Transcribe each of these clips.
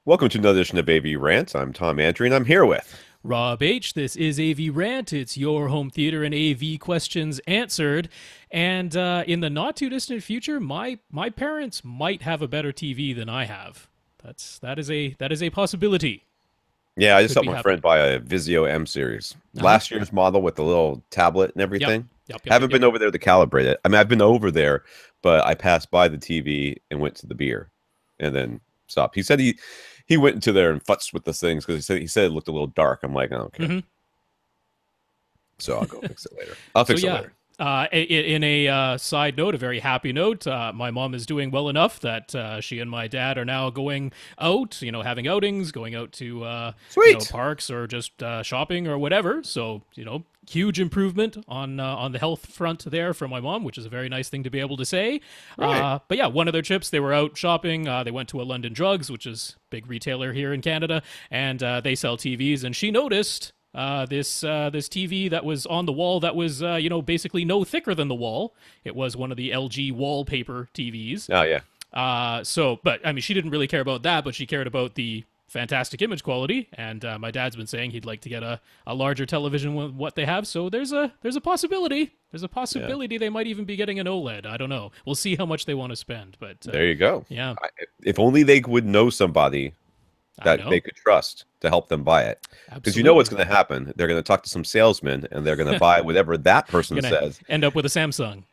Welcome to another edition of AV Rant. I'm Tom Andry, and I'm here with Rob H. This is AV Rant. It's your home theater and AV questions answered. And in the not too distant future, my parents might have a better TV than I have. That is a possibility. I just Could helped be my friend happening. buy a Vizio M series. Uh-huh. Last year's model with the little tablet and Yep. everything. Yep. Yep. Yep. Haven't Yep. been over there to calibrate it. I mean, I've been over there, but I passed by the TV and went to the beer and then stopped. He said he went into there and futzed with the things because he said it looked a little dark. I'm like, I don't care. hmm So I'll go fix it later. I'll So fix it yeah. later. In a side note, a very happy note, my mom is doing well enough that she and my dad are now going out, having outings, going out to, Sweet. parks or just shopping or whatever. So, huge improvement on the health front there for my mom, which is a very nice thing to be able to say. Right. But yeah, one of their trips, they were out shopping. They went to a London Drugs, which is a big retailer here in Canada, and they sell TVs. And she noticed this TV that was on the wall that was basically no thicker than the wall. It was one of the LG wallpaper TVs. Oh yeah. But I mean, she didn't really care about that, but she cared about the fantastic image quality. And my dad's been saying he'd like to get a larger television than what they have. So there's a possibility. There's a Yeah. possibility they might even be getting an OLED. I don't know. We'll see how much they want to spend. But There you go. yeah, If only they would know somebody I that they know. could trust to help them buy it. Because you know what's Absolutely. going to happen. They're going to talk to some salesman and they're going to buy whatever that person Gonna says. end up with a Samsung.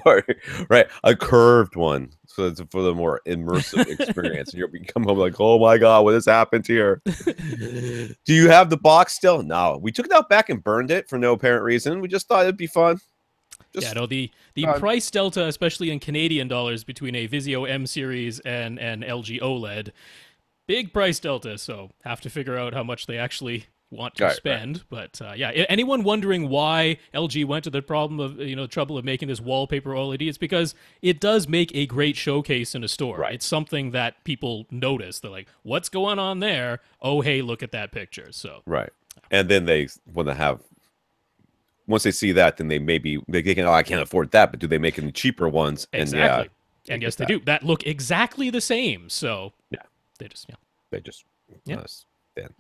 Or, right, a curved one. So it's for the more immersive experience. And you'll come home like, oh my God, what has happened here? Do you have the box still? No. We took it out back and burned it for no apparent reason. We just thought it'd be fun. Yeah, Just no, the fun. price delta, especially in Canadian dollars, between a Vizio M series and an LG OLED, big price delta. So have to figure out how much they actually want to Right, right. spend. But yeah, anyone wondering why LG went to the problem of trouble of making this wallpaper OLED, it's because it does make a great showcase in a store. Right. It's something that people notice. They're like, "What's going on there? Oh, hey, look at that picture." So Right. And then they want to have, once they see that, then they can, oh, I can't afford that, but do they make any cheaper ones? And yeah, exactly, they and get yes, they that. do. That look exactly the same. So Yeah, they just they just yeah. then.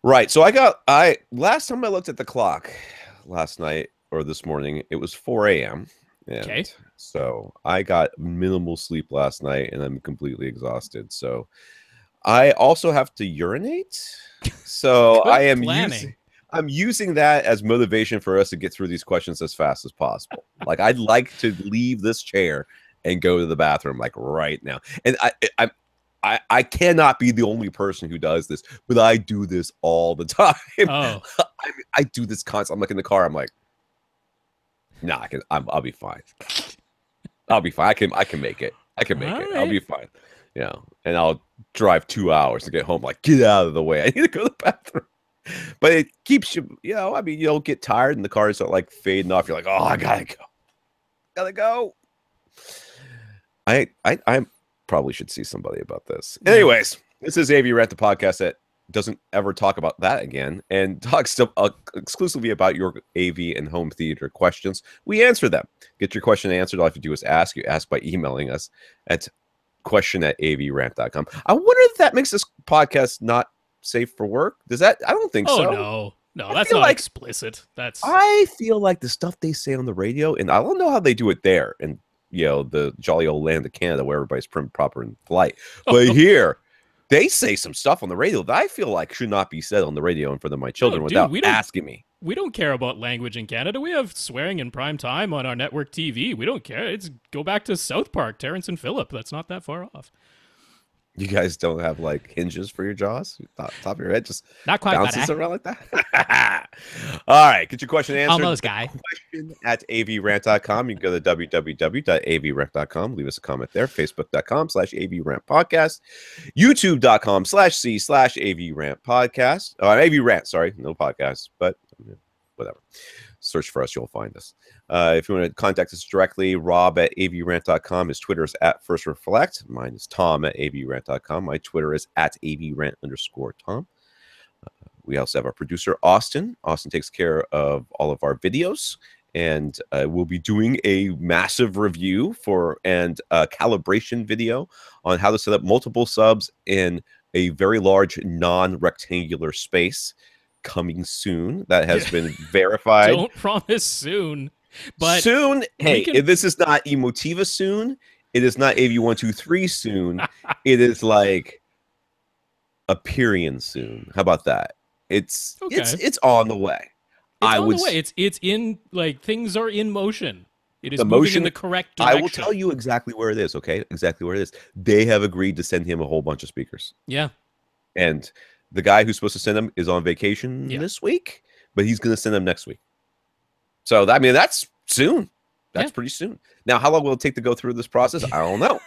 Right. So I last time I looked at the clock last night or this morning, it was 4 a.m. Okay. And so I got minimal sleep last night and I'm completely exhausted. So I also have to urinate. So I Good am planning. I'm using that as motivation for us to get through these questions as fast as possible. Like I'd like to leave this chair and go to the bathroom like right now. And I cannot be the only person who does this, but I do this all the time. Oh, I do this constantly. I'm like in the car. I'm like, nah, I'll be fine. I'll be fine. I can make it. I can make all it. I'll right. be fine. Yeah. And I'll drive 2 hours to get home. Like, get out of the way. I need to go to the bathroom. But it keeps you, I mean, you don't get tired and the cars start like fading off. You're like, oh, I gotta go. Gotta go. I probably should see somebody about this. Yeah. Anyways, this is AV Rant, the podcast that doesn't ever talk about that again and talks exclusively about your AV and home theater questions. We answer them. Get your question answered. All you have to do is ask. You ask by emailing us at question@avrant.com. I wonder if that makes this podcast not safe for work. Does that? I don't think Oh so. no, no, I that's feel not like explicit. That's I feel like the stuff they say on the radio, and I don't know how they do it there, and the jolly old land of Canada where everybody's prim, proper, and polite. But here, they say some stuff on the radio that I feel like should not be said on the radio in front of my no, children dude. without We don't asking me. we don't care about language in Canada. We have swearing in prime time on our network TV. We don't care. It's go back to South Park, Terrence and Phillip. That's not that far off. You guys don't have like hinges for your jaws? Top of your head just Not quite, bounces buddy. around like that? All right. Get your question answered. Almost, guy. Question at avrant.com. You can go to www.avrant.com. Leave us a comment there. Facebook.com/avrant podcast. YouTube.com/c/avrant podcast. AVRant, sorry. No podcast, but whatever. Search for us, you'll find us. If you want to contact us directly, Rob at avrant.com. His Twitter is at First Reflect. Mine is Tom at avrant.com. My Twitter is at avrant_Tom. We also have our producer, Austin. Austin takes care of all of our videos and we'll be doing a massive review and a calibration video on how to set up multiple subs in a very large non-rectangular space coming soon. That has been verified. Don't promise soon, but soon. Hey, this is not Emotiva soon. It is not AV123 soon. It is like appearing soon. How about that? It's on the way. It's on the way. It's in, like, things are in motion. It is moving in the correct direction. I will tell you exactly where it is, okay? Exactly where it is. They have agreed to send him a whole bunch of speakers. Yeah. And the guy who's supposed to send them is on vacation this week, but he's going to send them next week. So, I mean, that's soon. That's pretty soon. Now, how long will it take to go through this process? I don't know.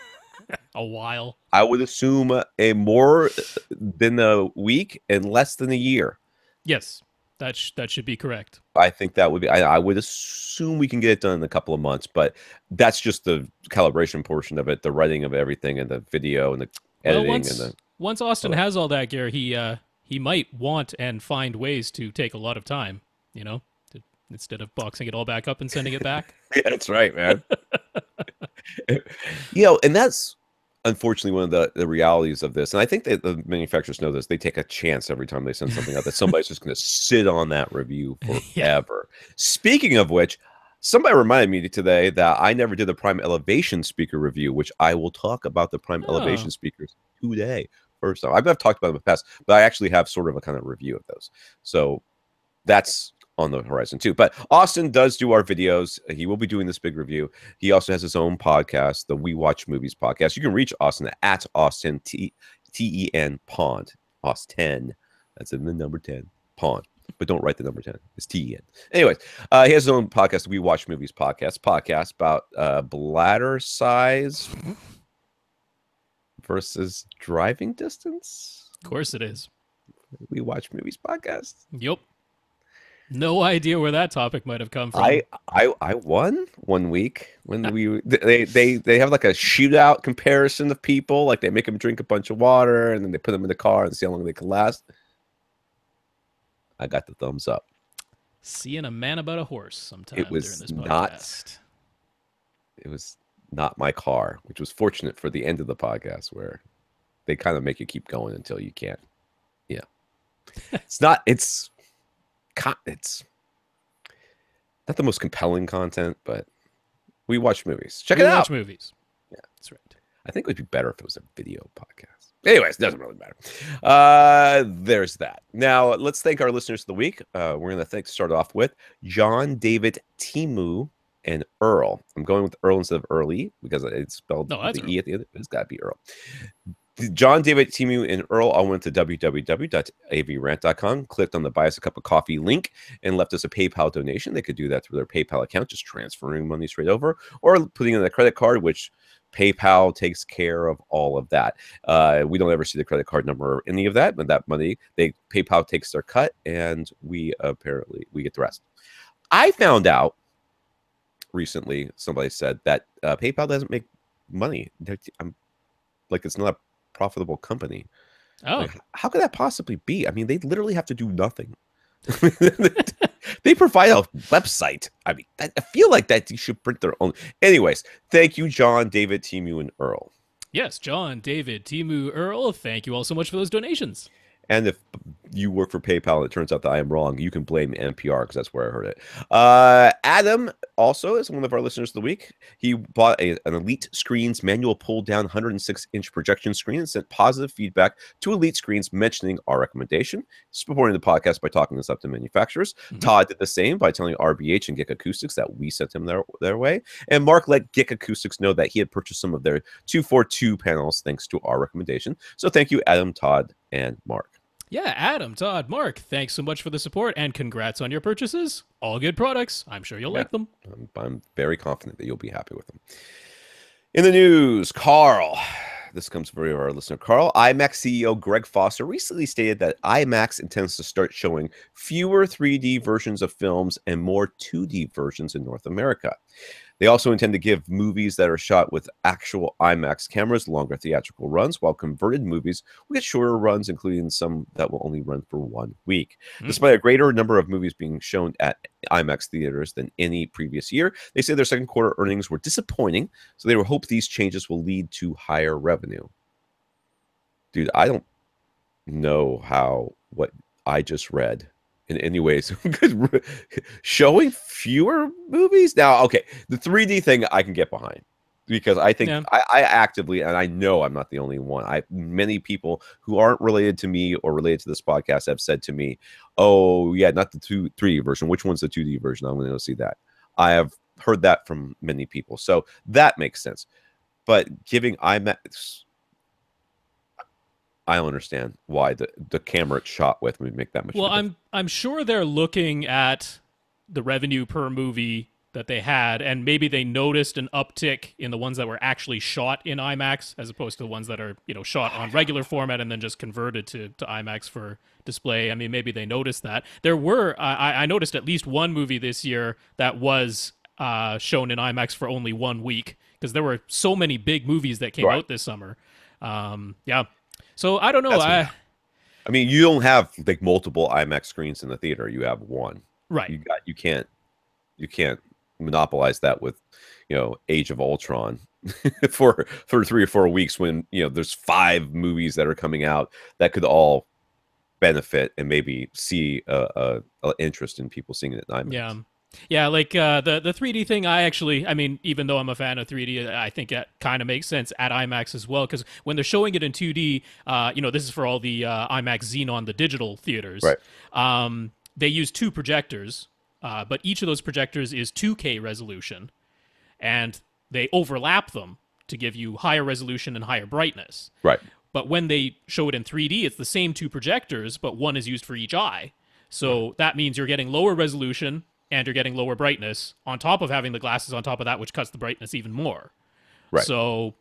A while. I would assume a more than a week and less than a year. Yes, that should be correct. I think that would be. I would assume we can get it done in a couple of months, but that's just the calibration portion of it, the writing of everything, and the video and the editing. Once Austin has all that gear, he might want and find ways to take a lot of time. You know, instead of boxing it all back up and sending it back. Yeah, that's right, man. And that's unfortunately one of the realities of this. And I think that the manufacturers know this. They take a chance every time they send something out that somebody's just going to sit on that review forever. Speaking of which, somebody reminded me today that I never did the Prime Elevation speaker review, which I will talk about the Prime Elevation speakers today. First time. I've talked about them in the past, but I actually have sort of a kind of review of those. So that's on the horizon too. But Austin does do our videos. He will be doing this big review. He also has his own podcast, the We Watch Movies podcast. You can reach Austin at Austin T-E-N Pond. Austin. That's in the number 10. Pond. But don't write the number 10. It's T-E-N. Anyways, he has his own podcast, the We Watch Movies podcast about bladder size versus driving distance. Of course it is. We Watch Movies podcast. Yep. No idea where that topic might have come from. I won one week when they have like a shootout comparison of people. Like they make them drink a bunch of water and then they put them in the car and see how long they can last. I got the thumbs up. Seeing a man about a horse sometime during this podcast. It was not my car, which was fortunate for the end of the podcast where they kind of make you keep going until you can't. Yeah. It's not the most compelling content, but we watch movies. Check it out. Watch movies. Yeah, that's right. I think it would be better if it was a video podcast. Anyways, it doesn't really matter. There's that. Now, let's thank our listeners of the week. We're going to start off with John, David, Timu, and Earl. I'm going with Earl instead of Early because it's spelled with the E at the end. It's got to be Earl. John, David, Timu, and Earl all went to www.avrant.com, clicked on the Buy Us a Cup of Coffee link, and left us a PayPal donation. They could do that through their PayPal account, just transferring money straight over, or putting in a credit card, which PayPal takes care of all of that. We don't ever see the credit card number or any of that, but that money, PayPal takes their cut, and we get the rest. I found out recently, somebody said that PayPal doesn't make money. It's not a profitable company. How could that possibly be? I mean, they literally have to do nothing. They provide a website. I mean, I feel like that you should print their own. Anyways, thank you, John, David, Timu, and Earl. Yes, John, David, Timu, Earl. Thank you all so much for those donations. And if you work for PayPal and it turns out that I am wrong, you can blame NPR because that's where I heard it. Adam also is one of our listeners of the week. He bought an Elite Screens manual pull-down 106-inch projection screen and sent positive feedback to Elite Screens mentioning our recommendation, supporting the podcast by talking this up to manufacturers. Mm-hmm. Todd did the same by telling RBH and Gick Acoustics that we sent him their way. And Mark let Gick Acoustics know that he had purchased some of their 242 panels thanks to our recommendation. So thank you, Adam, Todd, and Mark. Yeah, Adam, Todd, Mark, thanks so much for the support and congrats on your purchases. All good products. I'm sure you'll like them. I'm very confident that you'll be happy with them. In the news, Carl. This comes from our listener, Carl. IMAX CEO Greg Foster recently stated that IMAX intends to start showing fewer 3D versions of films and more 2D versions in North America. They also intend to give movies that are shot with actual IMAX cameras longer theatrical runs, while converted movies will get shorter runs, including some that will only run for 1 week. Despite a greater number of movies being shown at IMAX theaters than any previous year, they say their second quarter earnings were disappointing, so they hope these changes will lead to higher revenue. Dude, I don't know how what I just read in any ways showing fewer movies. Now, okay, the 3D thing I can get behind, because I think I actively, and I know I'm not the only one, many people who aren't related to me or related to this podcast have said to me, oh yeah, not the 3D version, which one's the 2D version? I'm going to go see that. I have heard that from many people, so that makes sense. But giving IMAX, I don't understand why the camera it's shot with would make that much. Well, I'm sure they're looking at the revenue per movie that they had, and maybe they noticed an uptick in the ones that were actually shot in IMAX as opposed to the ones that are, you know, shot on regular format and then just converted to IMAX for display. I mean, maybe they noticed that. There were I noticed at least one movie this year that was shown in IMAX for only 1 week, because there were so many big movies that came out this summer. Yeah. So I don't know. I mean, you don't have like multiple IMAX screens in the theater. You have one. Right. You can't monopolize that with, you know, Age of Ultron for 3 or 4 weeks when, you know, there's 5 movies that are coming out that could all benefit and maybe see a interest in people seeing it in IMAX. Yeah. Yeah, like the 3D thing, I mean, even though I'm a fan of 3D, I think that kind of makes sense at IMAX as well, because when they're showing it in 2D, you know, this is for all the IMAX Xenon, the digital theaters. Right. They use 2 projectors, but each of those projectors is 2K resolution, and they overlap them to give you higher resolution and higher brightness. Right. But when they show it in 3D, it's the same 2 projectors, but one is used for each eye. So that means you're getting lower resolution and you're getting lower brightness on top of having the glasses on top of that, which cuts the brightness even more. Right. So,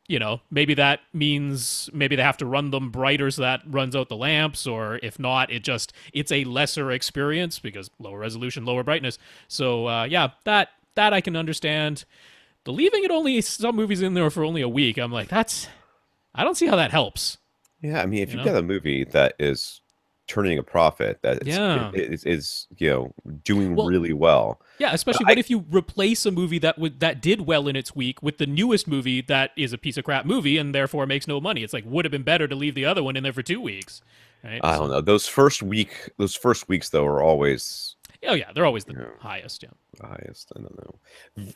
you know, maybe that means maybe they have to run them brighter so that runs out the lamps, or if not, it's a lesser experience because lower resolution, lower brightness. So, yeah, that I can understand. The leaving it only some movies in there for only a week, I'm like, I don't see how that helps. Yeah, I mean, if you've got a movie that is turning a profit, that is you know, doing really well. Yeah, especially what if you replace a movie that did well in its week with the newest movie that is a piece of crap movie and therefore makes no money? It's like, would have been better to leave the other one in there for 2 weeks. Right? I don't know. Those first weeks though are always. Oh yeah, they're always the highest. Yeah, highest. I don't know.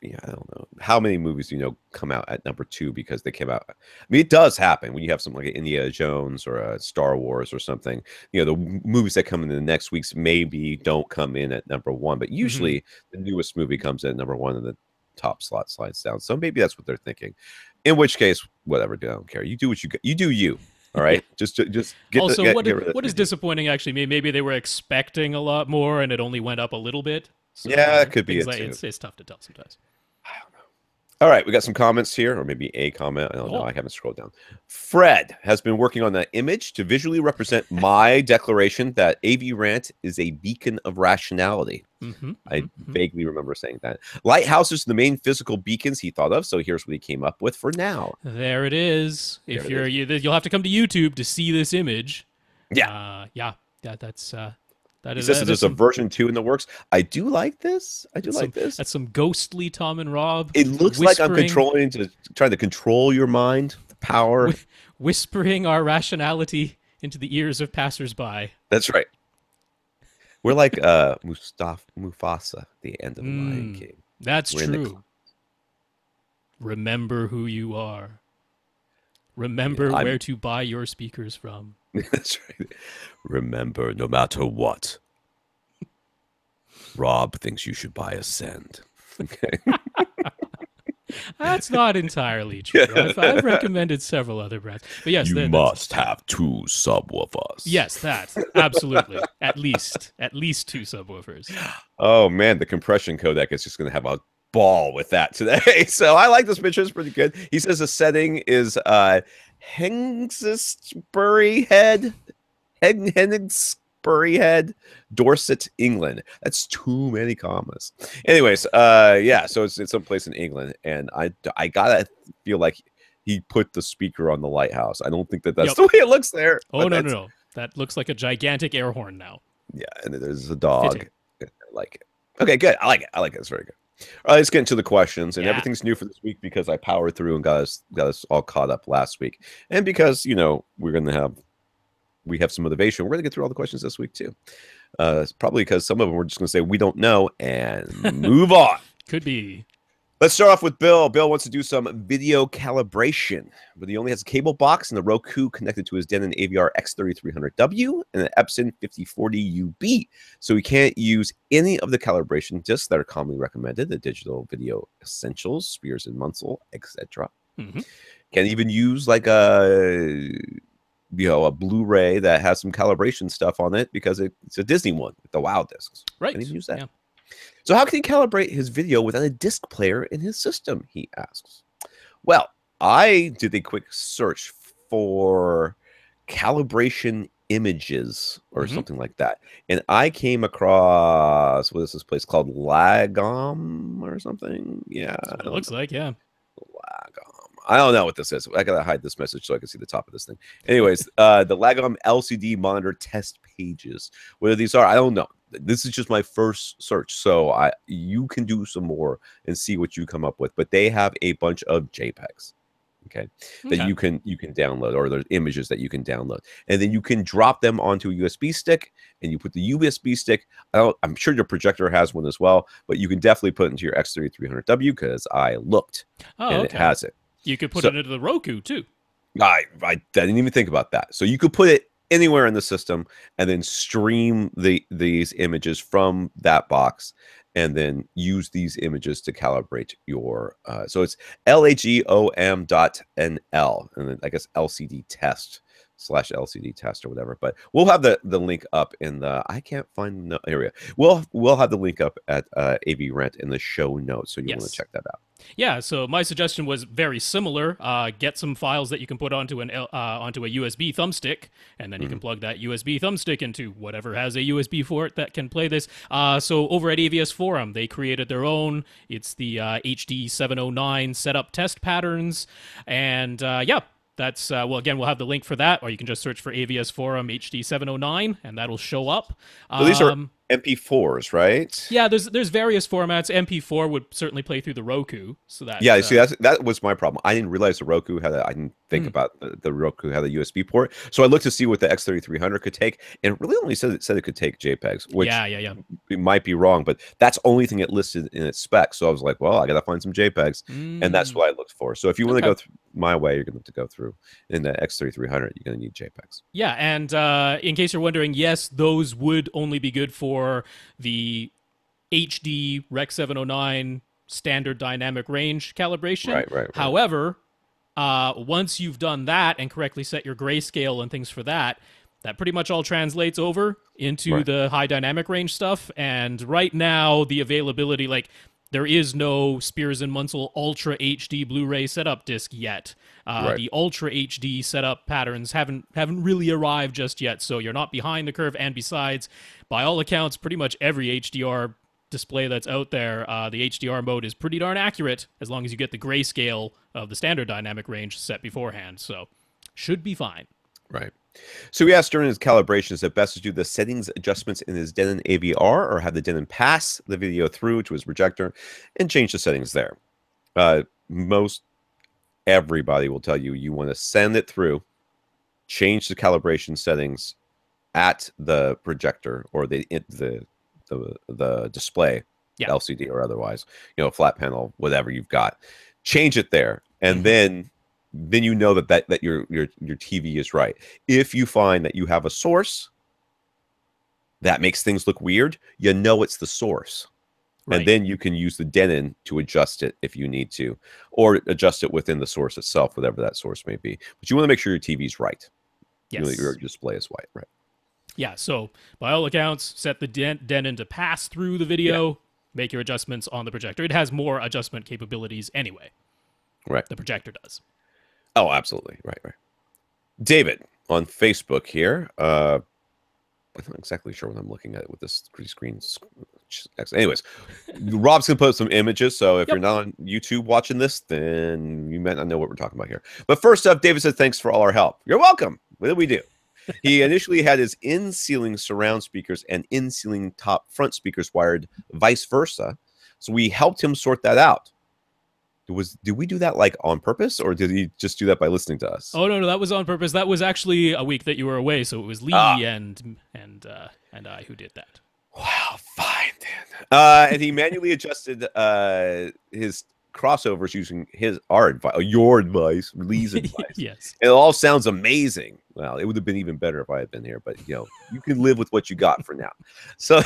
Yeah, I don't know. How many movies do you know come out at number 2 because they came out? I mean, it does happen when you have something like Indiana Jones or a Star Wars or something. You know, the movies that come in the next weeks maybe don't come in at number 1, but usually the newest movie comes in at number 1 and the top slot slides down. So maybe that's what they're thinking. In which case, whatever. I don't care. You do what you got. You do you. All right, just get. Also, what is disappointing actually? Maybe they were expecting a lot more, and it only went up a little bit. So, yeah, it could be it like, too. It's tough to tell sometimes. I don't know. All right, we got some comments here, or maybe a comment. I don't know. I haven't scrolled down. Fred has been working on that image to visually represent my declaration that AVRant is a beacon of rationality. I vaguely remember saying that. Lighthouses are the main physical beacons he thought of, so here's what he came up with for now. There it is. If you'll have to come to YouTube to see this image. Yeah. That he says there's a version 2 in the works. I do like this. That's some ghostly Tom and Rob. It looks like I'm trying to control your mind, the power. Whispering our rationality into the ears of passersby. That's right. We're like Mufasa, the end of the Lion King. That's true. Remember who you are. Remember where to buy your speakers from. That's right. Remember, no matter what, Rob thinks you should buy a Send. Okay. That's not entirely true. I've recommended several other brands. But yes, you must have 2 subwoofers. Yes, that. Absolutely. At least 2 subwoofers. Oh, man, the compression codec is just going to have a ball with that today. So I like this picture. It's pretty good. He says the setting is Hengstbury Head. Buryhead, Dorset, England. That's too many commas. Anyways, yeah, so it's someplace in England, and I gotta feel like he put the speaker on the lighthouse. I don't think that's the way it looks there. Oh, no. That looks like a gigantic air horn now. Yeah, and there's a dog. Fitting. I like it. Okay, good. I like it. It's very good. All right, let's get into the questions. And everything's new for this week because I powered through and got us all caught up last week. And because, we have some motivation. We're going to get through all the questions this week too. Probably because some of them we're just going to say we don't know and move on. Could be. Let's start off with Bill. Bill wants to do some video calibration, but he only has a cable box and the Roku connected to his Denon AVR X3300W and an Epson 5040UB. So he can't use any of the calibration discs that are commonly recommended, the Digital Video Essentials, Spears and Munsell, etc. Mm-hmm. Can't even use like a Blu-ray that has some calibration stuff on it because it's a Disney one with the WOW discs. Right. Can't even use that. Yeah. So how can he calibrate his video without a disc player in his system, he asks. Well, I did a quick search for calibration images or something like that. And I came across, what is this place called? Lagom or something? Yeah. That's what it looks like, yeah. Lagom. I don't know what this is. I gotta hide this message so I can see the top of this thing. Anyways, the Lagom LCD monitor test pages. Whether these are, I don't know. This is just my first search, so you can do some more and see what you come up with. But they have a bunch of JPEGs, okay, that you can download, or there's images that you can download, and then you can drop them onto a USB stick, and you put the USB stick. I'm sure your projector has one as well, but you can definitely put it into your X3300W because I looked, and it has it. You could put it into the Roku too. I didn't even think about that. So you could put it anywhere in the system and then stream these images from that box and then use these images to calibrate your so it's lagom.nl and then I guess LCD test /LCD test or whatever, but we'll have the link up in the I can't find the area. We'll have the link up at AV Rant in the show notes, so you want to check that out. Yeah, so my suggestion was very similar. Get some files that you can put onto a USB thumbstick, and then you can plug that USB thumbstick into whatever has a USB port that can play this. So over at AVS Forum, they created their own. It's the HD 709 setup test patterns, and that's again, we'll have the link for that, or you can just search for AVS Forum HD 709, and that'll show up. So these are MP4s, right? Yeah, there's various formats. MP4 would certainly play through the Roku, so that see that was my problem. I didn't realize the Roku had I didn't think about the Roku had a USB port. So I looked to see what the X3300 could take, and it really only said it could take JPEGs, which it might be wrong, but that's the only thing it listed in its specs. So I was like, well, I got to find some JPEGs, and that's what I looked for. So if you want to go my way, you're going to have to go through in the X3300. You're going to need JPEGs. Yeah, and in case you're wondering, yes, those would only be good for the HD Rec 709 standard dynamic range calibration. Right. However, once you've done that and correctly set your grayscale and things for that, that pretty much all translates over into the high dynamic range stuff. And right now, the availability, there is no Spears and Munsell Ultra HD Blu-ray setup disc yet. The Ultra HD setup patterns haven't really arrived just yet, so you're not behind the curve. And besides, by all accounts, pretty much every HDR display that's out there, the HDR mode is pretty darn accurate as long as you get the grayscale of the standard dynamic range set beforehand. So should be fine. Right. So we asked during his calibration, is it best to do the settings adjustments in his Denon AVR or have the Denon pass the video through to his projector and change the settings there? Most everybody will tell you want to send it through, change the calibration settings at the projector or the display, LCD or otherwise, flat panel, whatever you've got. Change it there, and then you know that your TV is right. If you find that you have a source that makes things look weird, it's the source. Right. And then you can use the Denon to adjust it if you need to, or adjust it within the source itself, whatever that source may be. But you want to make sure your TV's right. Yes. Your display is right. Yeah, so by all accounts, set the Denon to pass through the video, make your adjustments on the projector. It has more adjustment capabilities anyway. Right. The projector does. Oh, absolutely. Right. David on Facebook here. I'm not exactly sure what I'm looking at with this screen. Anyways, Rob's gonna put some images. So if you're not on YouTube watching this, then you might not know what we're talking about here. But first up, David said, "Thanks for all our help." You're welcome. What did we do? He initially had his in-ceiling surround speakers and in-ceiling top front speakers wired vice versa. So we helped him sort that out. Did we do that like on purpose, or did he just do that by listening to us? Oh no, that was on purpose. That was actually a week that you were away, so it was Lee and I who did that. Wow, fine then. And he manually adjusted his crossovers using your advice, Lee's advice. Yes. It all sounds amazing. Well, it would have been even better if I had been here, but you can live with what you got for now. So,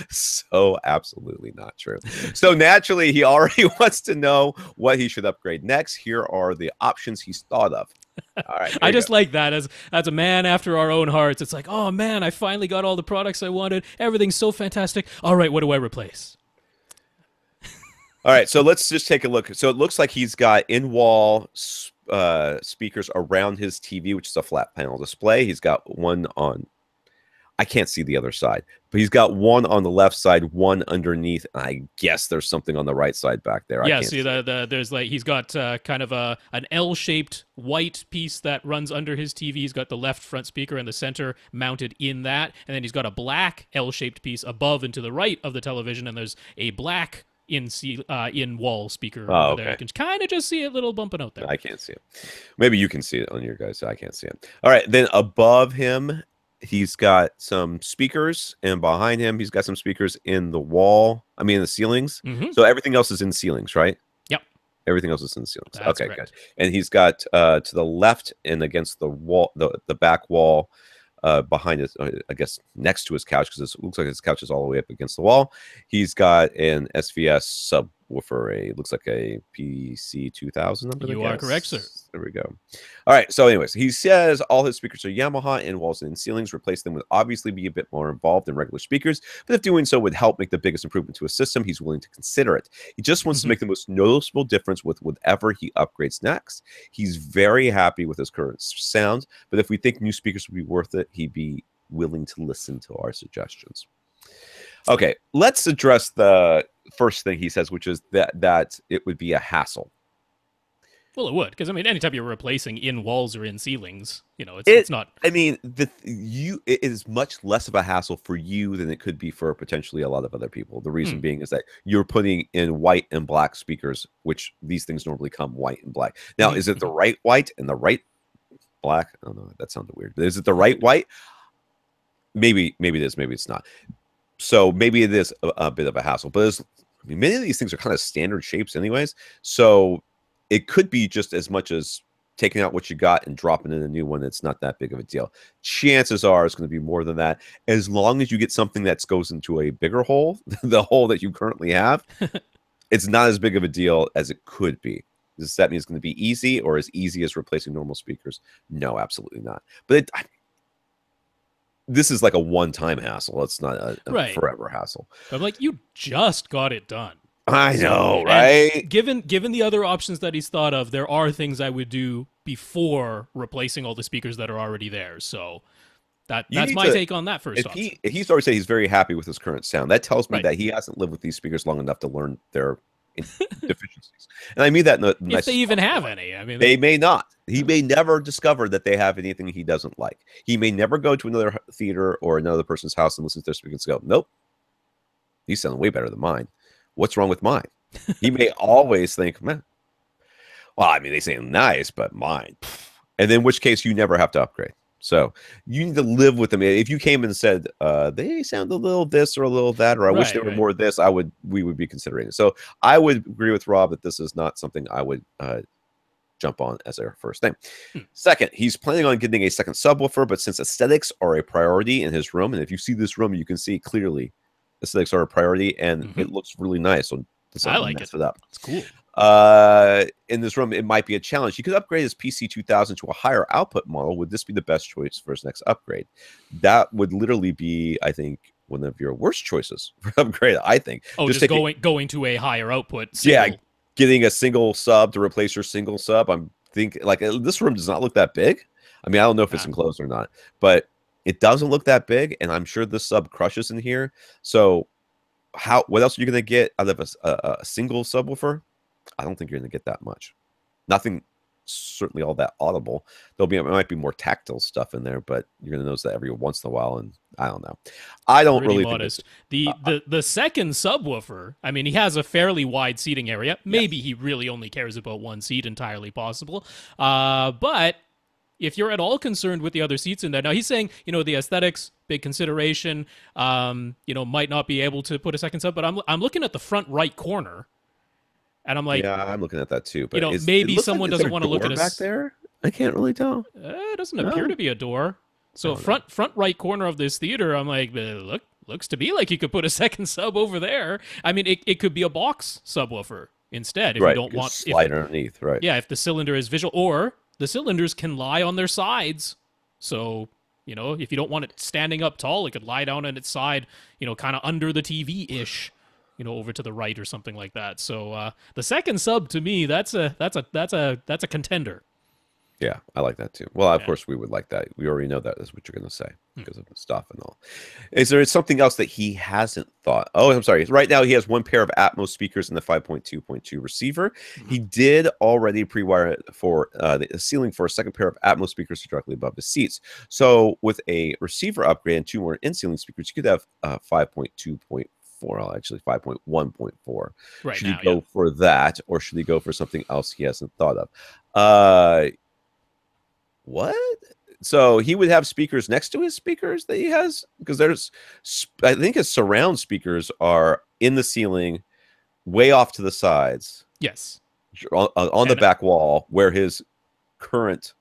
so absolutely not true. So naturally, he already wants to know what he should upgrade next. Here are the options he's thought of. All right. I just like that as a man after our own hearts. It's like, oh man, I finally got all the products I wanted. Everything's so fantastic. All right, what do I replace? All right, so let's just take a look. So it looks like he's got in-wall speakers around his TV, which is a flat panel display. He's got one on, I can't see the other side, but he's got one on the left side, one underneath. I guess there's something on the right side back there. Yeah, see, there's like, he's got kind of an L-shaped white piece that runs under his TV. He's got the left front speaker in the center mounted in that, and then he's got a black L-shaped piece above and to the right of the television, and there's a black in-wall speaker over there. You can kind of just see it little bumping out there. I can't see it. Maybe you can see it on your guys. I can't see it. All right, then above him, he's got some speakers, and behind him, he's got some speakers in the wall. I mean, the ceilings. So everything else is in ceilings, right? Yep. Everything else is in ceilings. That's okay, correct. good. And he's got to the left and against the wall, the back wall, behind his, I guess, next to his couch, because it looks like his couch is all the way up against the wall. He's got an SVS subwoofer, looks like a PC 2000 number. You are correct, sir. There we go. All right. So, anyways, he says all his speakers are Yamaha in walls and in ceilings. Replace them would obviously be a bit more involved than regular speakers, but if doing so would help make the biggest improvement to his system, he's willing to consider it. He just wants to make the most noticeable difference with whatever he upgrades next. He's very happy with his current sound, but if we think new speakers would be worth it, he'd be willing to listen to our suggestions. Okay, let's address the first thing he says, which is that it would be a hassle. Well, it would, because I mean, anytime you're replacing in walls or in ceilings, it's not. I mean, it is much less of a hassle for you than it could be for potentially a lot of other people. The reason being is that you're putting in white and black speakers, which these things normally come white and black. Now, is it the right white and the right black? I don't know. That sounded weird. But is it the right white? Maybe it is. Maybe it's not. So maybe it is a bit of a hassle. But many of these things are kind of standard shapes, anyways. So it could be just as much as taking out what you got and dropping in a new one. It's not that big of a deal. Chances are it's going to be more than that. As long as you get something that goes into a bigger hole, the hole that you currently have, it's not as big of a deal as it could be. Does that mean it's going to be easy, or as easy as replacing normal speakers? No, absolutely not. But this is like a one-time hassle. It's not a forever hassle. I'm like, you just got it done. I know, right? Given the other options that he's thought of, there are things I would do before replacing all the speakers that are already there. So that's my take on that first option. If he's already said he's very happy with his current sound, that tells me that he hasn't lived with these speakers long enough to learn their deficiencies. And I mean that in the if they even have any. I mean, they may not. He may never discover that they have anything he doesn't like. He may never go to another theater or another person's house and listen to their speakers and go, nope, these sound way better than mine. What's wrong with mine? He may always think, man, well, I mean, they sound nice, but mine. And in which case you never have to upgrade. So you need to live with them. If you came and said, they sound a little this or a little that, or I wish they were more this, we would be considering it. So I would agree with Rob that this is not something I would jump on as our first thing. Second, he's planning on getting a second subwoofer, but since aesthetics are a priority in his room, and if you see this room, you can see clearly aesthetics are a priority, and it looks really nice. So I like it. It's cool. In this room, it might be a challenge. He could upgrade his PC 2000 to a higher output model. Would this be the best choice for his next upgrade? That would literally be, I think, one of your worst choices for upgrade. I think. Oh, just going to a higher output. Yeah, getting a single sub to replace your single sub. I'm thinking like this room does not look that big. I mean, I don't know if it's Ah, enclosed or not, but it doesn't look that big, and I'm sure the sub crushes in here. So what else are you going to get out of a single subwoofer? I don't think you're going to get that much. Nothing certainly all that audible. It might be more tactile stuff in there, but you're going to notice that every once in a while, and I don't know. I don't pretty really think it's modest. The second subwoofer, I mean, he has a fairly wide seating area. Maybe yes. he really only cares about one seat, entirely possible. But if you're at all concerned with the other seats in there, now he's saying, the aesthetics, big consideration, might not be able to put a second sub, but I'm looking at the front right corner, and I'm like, Yeah, I'm looking at that too, but it maybe looks like someone is there doesn't a want to look door at back there? I can't really tell. It doesn't appear No, to be a door. I So don't know. front right corner of this theater, I'm like, looks to be like you could put a second sub over there. I mean, it could be a box subwoofer instead if you Right, don't want slide underneath, right? if the cylinder is visual, or the cylinders can lie on their sides. So, if you don't want it standing up tall, it could lie down on its side, kind of under the TV ish, over to the right or something like that. So the second sub to me, that's a contender. Yeah, I like that too. Well, of Yeah. course we would like that. We already know that is what you're going to say because of the stuff and all. Is there something else that he hasn't thought? Oh, I'm sorry. Right now he has one pair of Atmos speakers in the 5.2.2 receiver. He did already pre-wire it for the ceiling for a second pair of Atmos speakers directly above the seats. So with a receiver upgrade and two more in-ceiling speakers, you could have 5.2.4. Well, actually 5.1.4. Right Should now, he yeah. go for that, or should he go for something else he hasn't thought of? What? So he would have speakers next to his speakers that he has, because I think his surround speakers are in the ceiling, way off to the sides, Yes. on the And back wall, where his current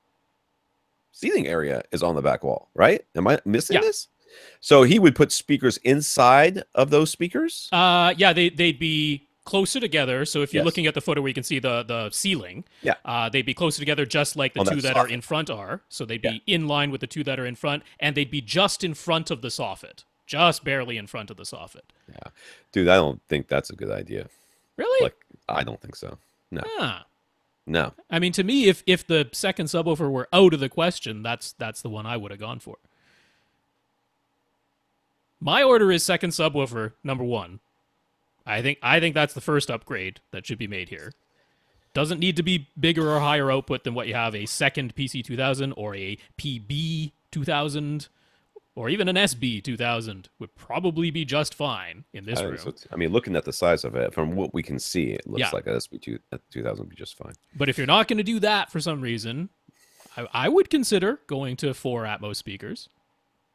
seating area is on the back wall. Right? Am I missing yeah. this? So he would put speakers inside of those speakers. Yeah, they'd be closer together. So if you're Yes. looking at the photo where you can see the ceiling, Yeah. they'd be closer together, just like the On that two that are soffit. in front are. So they'd Yeah. be in line with the two that are in front, and they'd be just in front of the soffit, just barely in front of the soffit. Yeah. Dude, I don't think that's a good idea. Really? Like, I don't think so. No. Ah. No. I mean, to me, if the second subwoofer were out of the question, that's the one I would have gone for. My order is second subwoofer number one. I think that's the first upgrade that should be made here. Doesn't need to be bigger or higher output than what you have a second PC 2000 or a PB 2000 or even an SB 2000 would probably be just fine in this I room. think so too. I mean, looking at the size of it, from what we can see, it looks Yeah. like a SB2 2000 would be just fine. But if you're not going to do that for some reason, I would consider going to 4 Atmos speakers.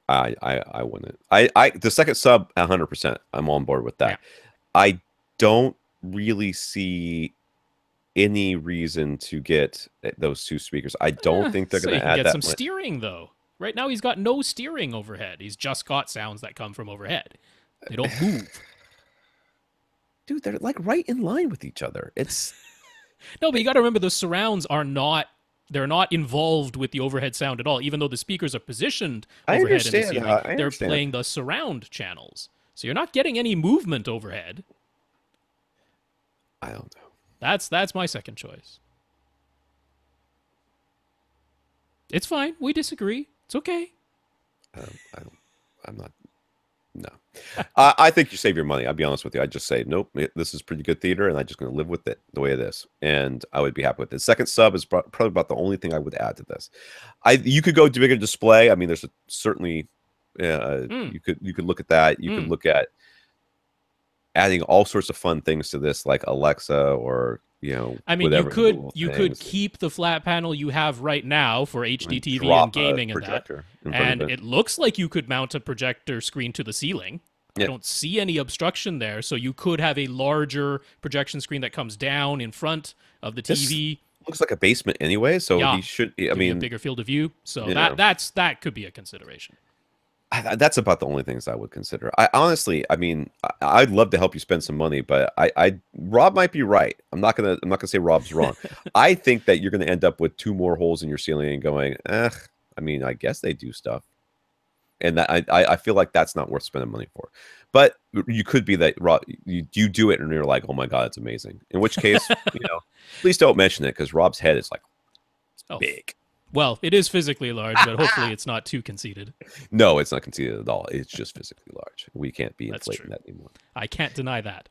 I wouldn't. I the second sub 100%. I'm on board with that. Yeah. I don't really see any reason to get those two speakers. I don't think they're So going you to can add get that some much. steering though. Right now he's got no steering overhead. He's just got sounds that come from overhead. They don't move. Dude, they're like right in line with each other. It's No, but you got to remember the surrounds are not. They're not involved with the overhead sound at all. Even though the speakers are positioned I overhead in the understand. ceiling, I they're understand. playing the surround channels. So you're not getting any movement overhead. I don't know. That's my second choice. It's fine. We disagree. It's okay. I don't. I'm not. No. I think you save your money. I'll be honest with you. I just say, nope, this is pretty good theater, and I'm just going to live with it the way it is, and I would be happy with it. Second sub is probably about the only thing I would add to this. You could go to bigger display. I mean, there's certainly you could look at that. You could look at adding all sorts of fun things to this, like Alexa or I mean, whatever you could keep the flat panel you have right now for HD TV drop and gaming a and that, projector in front and of it. it looks like you could mount a projector screen to the ceiling. Yeah. I don't see any obstruction there, so you could have a larger projection screen that comes down in front of the TV. Looks like a basement anyway, so Yeah. he should. I Give you a mean, bigger field of view. So Yeah. that could be a consideration. that's about the only things I would consider. I honestly, I mean, I'd love to help you spend some money, but Rob might be right. I'm not gonna say Rob's wrong. I think that you're gonna end up with two more holes in your ceiling and going, I mean, I guess they do stuff, and that I feel like that's not worth spending money for. But you could be that Rob, you do it and you're like, oh my god, it's amazing. In which case, please don't mention it because Rob's head is like Oh, big. Well, it is physically large, but hopefully it's not too conceited. No, it's not conceited at all. It's just physically large. We can't be That's inflating true. that anymore. I can't deny that.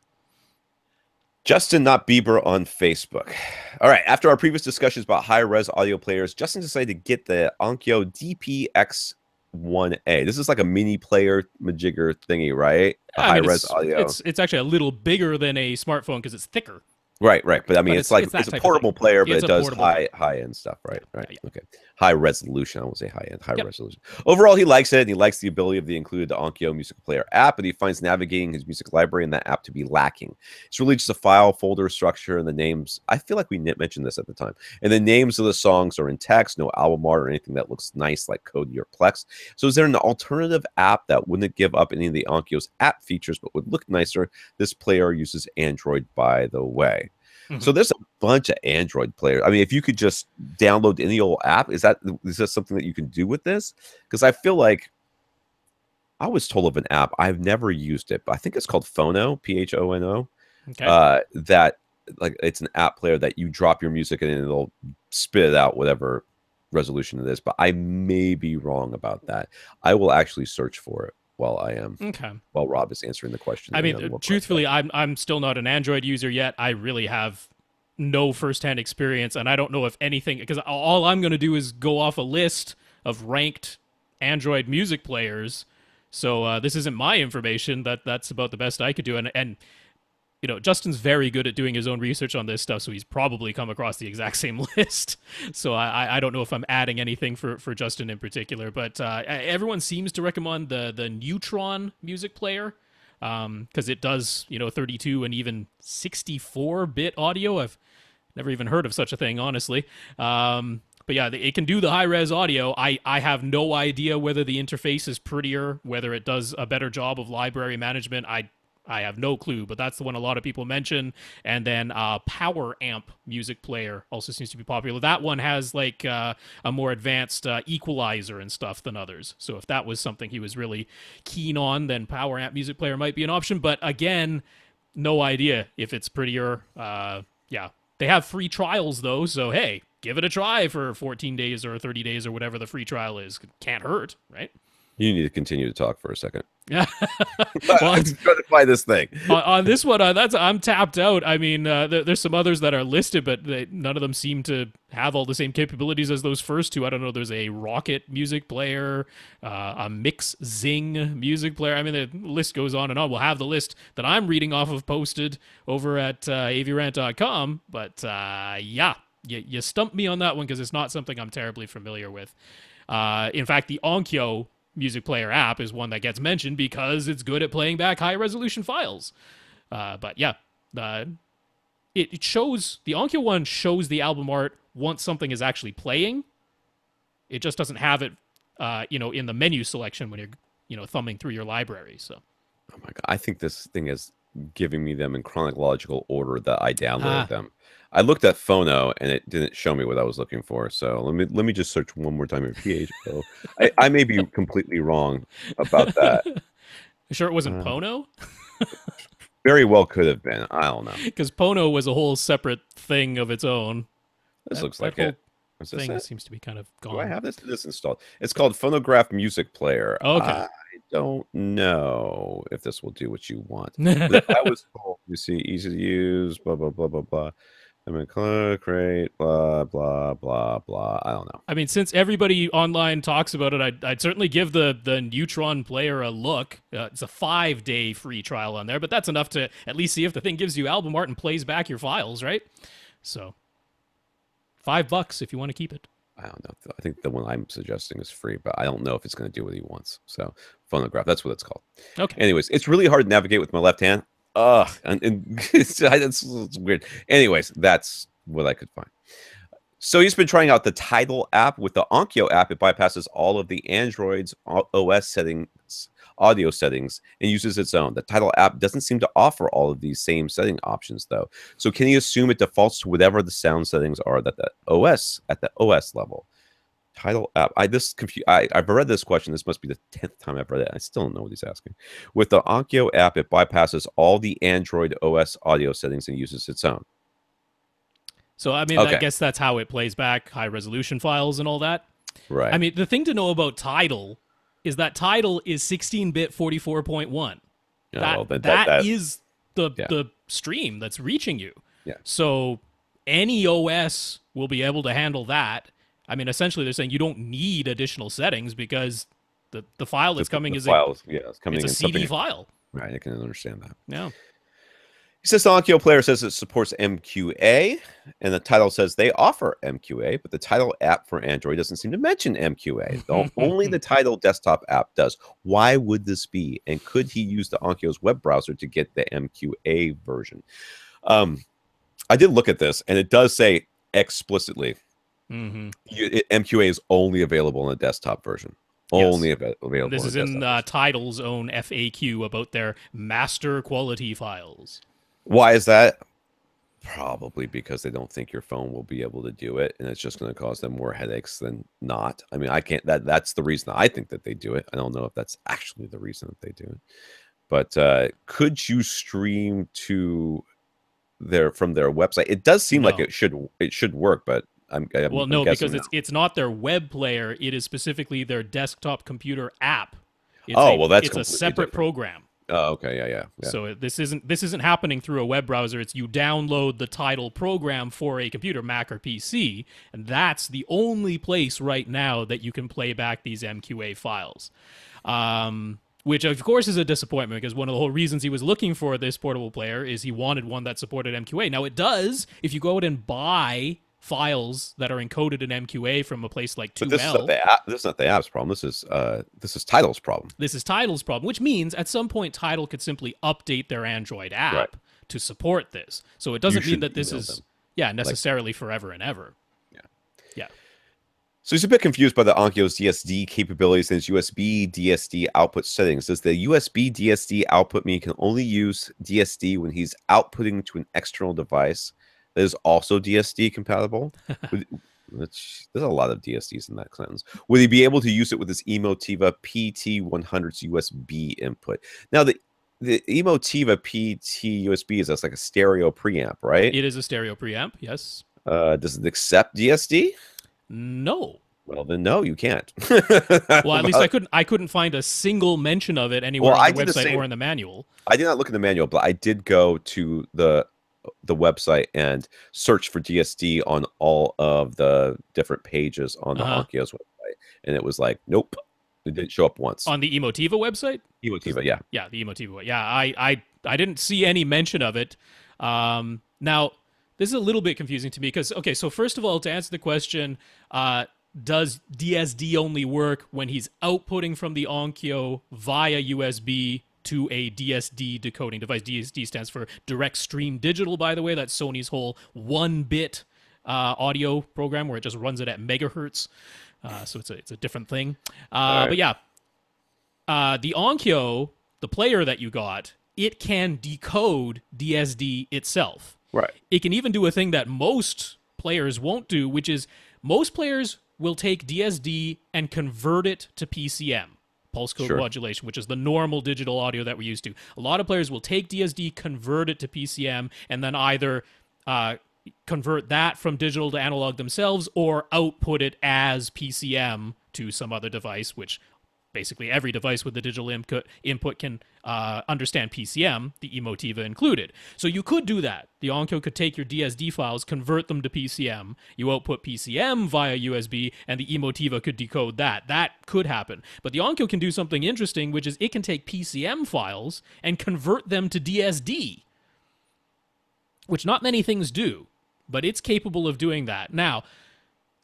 Justin, not Bieber, on Facebook. All right. After our previous discussions about high-res audio players, Justin decided to get the Onkyo DPX1A. This is like a mini player majigger thingy, right? A high-res audio. It's actually a little bigger than a smartphone because it's thicker. Right. But I mean, it's like it's a portable player, but it does high end stuff, right? Yeah. Okay. High resolution. I won't say high end, resolution. Overall, he likes it, and he likes the ability of the included Onkyo music player app, but he finds navigating his music library in that app to be lacking. It's really just a file folder structure, and the names. I feel like we mentioned this at the time, and the names of the songs are in text, no album art or anything that looks nice like Kodi or Plex. So, is there an alternative app that wouldn't give up any of the Onkyo's app features, but would look nicer? This player uses Android, by the way. So there's a bunch of Android players. I mean, if you could just download any old app, is that something that you can do with this? Because I feel like I was told of an app. I've never used it, but I think it's called Phono, Phono. Okay. That like it's an app player that you drop your music in and it'll spit it out whatever resolution it is. But I may be wrong about that. I will actually search for it while Rob is answering the question. I mean, truthfully, I'm still not an Android user yet. I really have no firsthand experience, and I don't know if anything, because all I'm going to do is go off a list of ranked Android music players. So this isn't my information. That's about the best I could do. And you know, Justin's very good at doing his own research on this stuff, so he's probably come across the exact same list. So I don't know if I'm adding anything for Justin in particular, but everyone seems to recommend the Neutron music player because it does, 32 and even 64-bit audio. I've never even heard of such a thing, honestly. But yeah, it can do the high-res audio. I have no idea whether the interface is prettier, whether it does a better job of library management. I have no clue, but that's the one a lot of people mention. And then Power Amp music player also seems to be popular. That one has like a more advanced equalizer and stuff than others. So if that was something he was really keen on, then Power Amp music player might be an option. But again, no idea if it's prettier. Yeah, they have free trials though. So hey, give it a try for 14 days or 30 days or whatever the free trial is. Can't hurt, right? You need to continue to talk for a second. Yeah. Well, I'm trying to find this thing. On this one, I'm tapped out. I mean, there's some others that are listed, but none of them seem to have all the same capabilities as those first two. I don't know. There's a Rocket music player, a Mix Zing music player. I mean, the list goes on and on. We'll have the list that I'm reading off of posted over at AVRant.com. But yeah, you stumped me on that one because it's not something I'm terribly familiar with. In fact, the Onkyo music player app is one that gets mentioned because it's good at playing back high resolution files. But yeah, it shows, the Onkyo one shows the album art once something is actually playing. It just doesn't have it, in the menu selection when you're, thumbing through your library. So, oh my God, I think this thing is giving me them in chronological order that I downloaded them. I looked at Phono and it didn't show me what I was looking for. So let me just search one more time in PHO. I may be completely wrong about that. You sure it wasn't Pono? Very well could have been. I don't know. Because Pono was a whole separate thing of its own. This looks like it. Thing seems to be kind of gone. Do I have this installed? It's called Phonograph Music Player. Okay. I don't know if this will do what you want. But I was told, you see, easy to use, blah, blah, blah, blah, blah. I mean, great, blah, blah, blah, blah. I don't know. I mean, since everybody online talks about it, I'd certainly give the Neutron player a look. It's a 5-day free trial on there, but that's enough to at least see if the thing gives you album art and plays back your files, right? So, $5 if you want to keep it. I don't know. I think the one I'm suggesting is free, but I don't know if it's going to do what he wants. So, Phonograph, that's what it's called. Okay. Anyways, it's really hard to navigate with my left hand. And it's weird. Anyways, that's what I could find. So he's been trying out the Tidal app. With the Onkyo app, it bypasses all of the Android's OS settings, audio settings, and uses its own. The Tidal app doesn't seem to offer all of these same setting options, though. So can he assume it defaults to whatever the sound settings are at the OS level? Tidal app. I've read this question. This must be the 10th time I've read it. I still don't know what he's asking. With the Onkyo app, it bypasses all the Android OS audio settings and uses its own. So, I mean, I Okay. guess that's how it plays back high resolution files and all that. I Right. mean, the thing to know about Tidal is that Tidal is 16-bit 44.1. Yeah. That Well, that is the yeah. the stream that's reaching you. Yeah. So any OS will be able to handle that. I mean, essentially, they're saying you don't need additional settings because the file that's coming The is files, yeah, it's coming it's a in CD something. file. Right. I can understand that. Yeah. He says the Onkyo player says it supports MQA, and the title says they offer MQA, but the title app for Android doesn't seem to mention MQA. Only the title desktop app does. Why would this be? And could he use the Onkyo's web browser to get the MQA version? I did look at this, and it does say explicitly MQA is only available in the desktop version. Only Yes. available. This is in version. Tidal's own FAQ about their master quality files. Why is that? Probably because they don't think your phone will be able to do it, and it's just going to cause them more headaches than not. I mean, I can't. That's the reason I think that they do it. I don't know if that's actually the reason that they do it. But could you stream to from their website? It does seem like No. it should work, but I'm No, guessing because it's not their web player. It is specifically their desktop computer app. That's it's a separate program. Oh, okay, yeah. So this isn't happening through a web browser. It's you download the Tidal program for a computer, Mac or PC, and that's the only place right now that you can play back these MQA files. Which of course is a disappointment because one of the whole reasons he was looking for this portable player is he wanted one that supported MQA. Now it does if you go out and buy files that are encoded in MQA from a place like 2L. But this is not the app's problem. This is Tidal's problem. This is Tidal's problem, which means at some point Tidal could simply update their Android app Right. to support this. So it doesn't mean that this email is them. necessarily forever and ever. Yeah. Yeah. So he's a bit confused by the Onkyo's DSD capabilities and its USB DSD output settings. Does the USB DSD output mean he can only use DSD when he's outputting to an external device that is also DSD compatible? There's a lot of DSDs in that sentence. Would he be able to use it with his Emotiva PT100's USB input? Now, the Emotiva PT USB is like a stereo preamp, right? It is a stereo preamp, yes. Does it accept DSD? No. Well, then no, you can't. Well, at least I couldn't find a single mention of it anywhere on the website or in the manual. I did not look in the manual, but I did go to the website and search for DSD on all of the different pages on the Onkyo's website, and it was like, nope, it didn't show up once. On the Emotiva website? Emotiva, yeah. Yeah, the Emotiva. Yeah, I didn't see any mention of it. Now, this is a little bit confusing to me because, okay, so first of all, to answer the question, does DSD only work when he's outputting from the Onkyo via USB to a DSD decoding device? DSD stands for Direct Stream Digital, by the way. That's Sony's whole 1-bit audio program where it just runs it at megahertz. So it's a different thing. Right. But yeah, the Onkyo, the player that you got, it can decode DSD itself. Right. It can even do a thing that most players won't do, which is most players will take DSD and convert it to PCM, pulse code modulation, which is the normal digital audio that we're used to. A lot of players will take DSD, convert it to PCM, and then either convert that from digital to analog themselves or output it as PCM to some other device, which basically every device with the digital input can understand PCM, the Emotiva included. So you could do that. The Onkyo could take your DSD files, convert them to PCM. You output PCM via USB, and the Emotiva could decode that. That could happen. But the Onkyo can do something interesting, which is it can take PCM files and convert them to DSD, which not many things do, but it's capable of doing that. Now,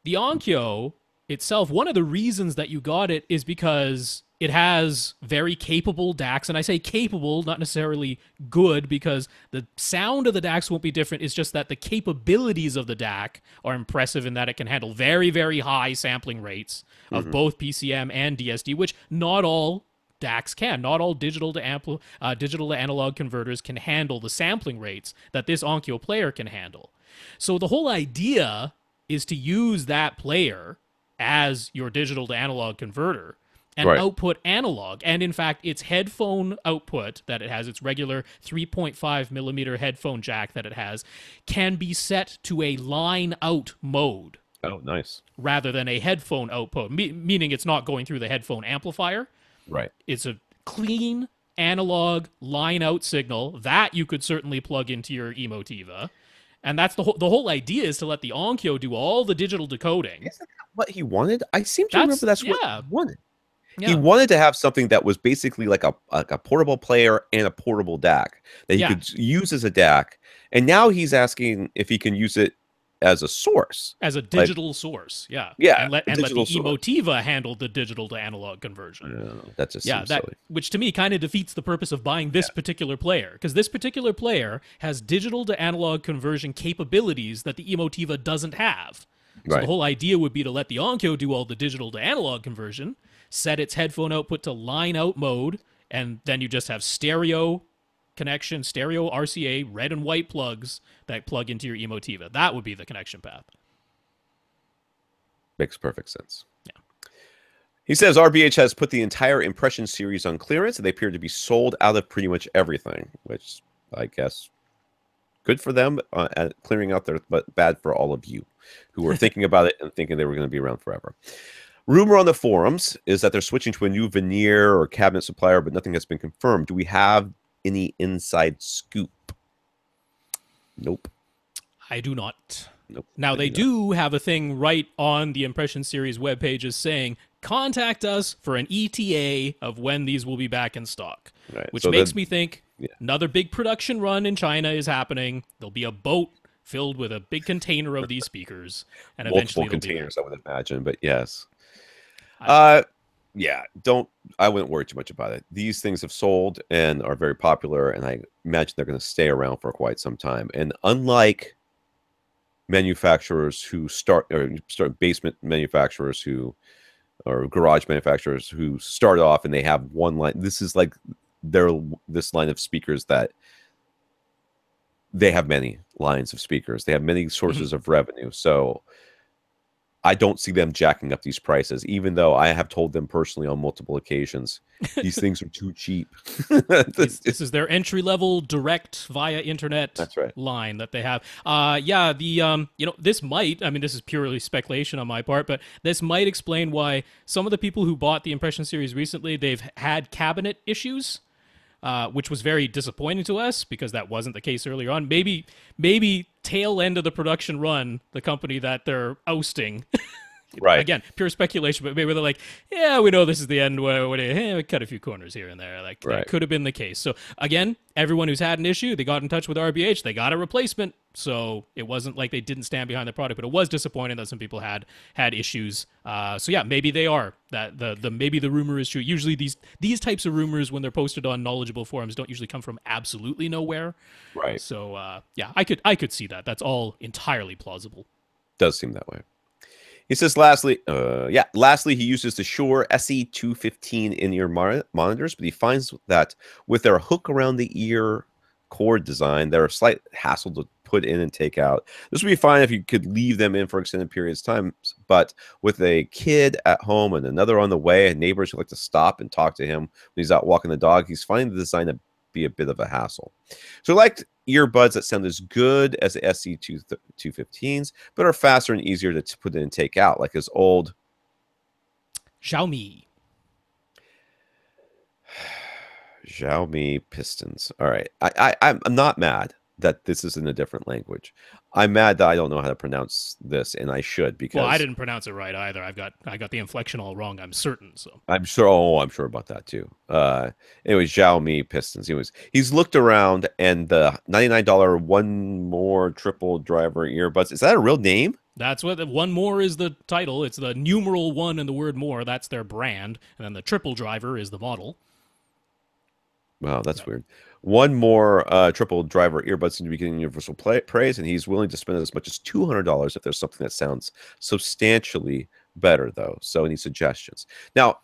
the Onkyo itself, one of the reasons that you got it is because it has very capable DACs, and I say capable, not necessarily good, because the sound of the DACs won't be different. It's just that the capabilities of the DAC are impressive in that it can handle very, very high sampling rates of both PCM and DSD, which not all DACs can. Not all digital to analog converters can handle the sampling rates that this Onkyo player can handle. So the whole idea is to use that player as your digital to analog converter and output analog. And in fact, its headphone output that it has, its regular 3.5 millimeter headphone jack that it has, can be set to a line out mode. Oh, nice. Rather than a headphone output, meaning it's not going through the headphone amplifier. Right. It's a clean analog line out signal that you could certainly plug into your Emotiva. And that's the whole idea, is to let the Onkyo do all the digital decoding. Isn't that what he wanted? I seem to remember that's what he wanted. Yeah. He wanted to have something that was basically like a portable player and a portable DAC that he could use as a DAC. And now he's asking if he can use it as a source. As a digital source, yeah. Yeah. And let the Emotiva handle the digital to analog conversion. That just seems silly. Which to me kind of defeats the purpose of buying this particular player, because this particular player has digital to analog conversion capabilities that the Emotiva doesn't have. So the whole idea would be to let the Onkyo do all the digital to analog conversion, set its headphone output to line out mode, and then you just have stereo connection, stereo RCA, red and white plugs that plug into your Emotiva. That would be the connection path. Makes perfect sense. Yeah. He says RBH has put the entire Impression series on clearance, and they appear to be sold out of pretty much everything, which I guess good for them at clearing out there, but bad for all of you who were thinking about it and thinking they were going to be around forever. Rumor on the forums is that they're switching to a new veneer or cabinet supplier, but nothing has been confirmed. Do we have any inside scoop? Nope. I do not. Nope. Now, they do have a thing right on the Impression Series web pages saying, contact us for an ETA of when these will be back in stock. Right. Which makes me think another big production run in China is happening. There'll be a boat filled with a big container of these speakers. And multiple eventually containers, I would imagine, but yes. Yeah, I wouldn't worry too much about it. These things have sold and are very popular, and I imagine they're going to stay around for quite some time. And unlike manufacturers who start basement manufacturers or garage manufacturers who start off and they have one line, this is like this line of speakers that they have many lines of speakers. They have many sources of revenue. So I don't see them jacking up these prices, even though I have told them personally on multiple occasions, these things are too cheap. This is their entry-level direct via internet line that they have. This might, I mean, this is purely speculation on my part, but this might explain why some of the people who bought the Impression series recently, they've had cabinet issues. Which was very disappointing to us because that wasn't the case earlier on. Maybe tail end of the production run, the company that they're ousting. Right. Again, pure speculation, but maybe they're like, yeah, we know this is the end where we cut a few corners here and there. Like, that could have been the case. So, again, everyone who's had an issue, they got in touch with RBH. They got a replacement. So it wasn't like they didn't stand behind the product, but it was disappointing that some people had issues. Maybe they are. Maybe the rumor is true. Usually these types of rumors, when they're posted on knowledgeable forums, don't usually come from absolutely nowhere. Right. So I could see that. That's all entirely plausible. Does seem that way. He says, lastly, he uses the Shure SE215 in-ear monitors, but he finds that with their hook around the ear cord design, they're a slight hassle to put in and take out. This would be fine if you could leave them in for extended periods of time, but with a kid at home and another on the way, and neighbors who like to stop and talk to him when he's out walking the dog, he's finding the design to be a bit of a hassle. So I liked earbuds that sound as good as the SE215s, but are faster and easier to put in and take out, like his old Xiaomi Pistons. All right. I'm not mad that this is in a different language. I'm mad that I don't know how to pronounce this, and I should, because I didn't pronounce it right either. I got the inflection all wrong, I'm certain. So I'm sure about that too. Anyways, Xiaomi Pistons. He's looked around, and the $99 one more triple driver earbuds, is that a real name? That's what one more is the title. It's the numeral one in the word more. That's their brand. And then the triple driver is the model. Wow, that's weird. One more triple driver earbuds seem to be getting universal praise, and he's willing to spend as much as $200 if there's something that sounds substantially better, though. So any suggestions? Now,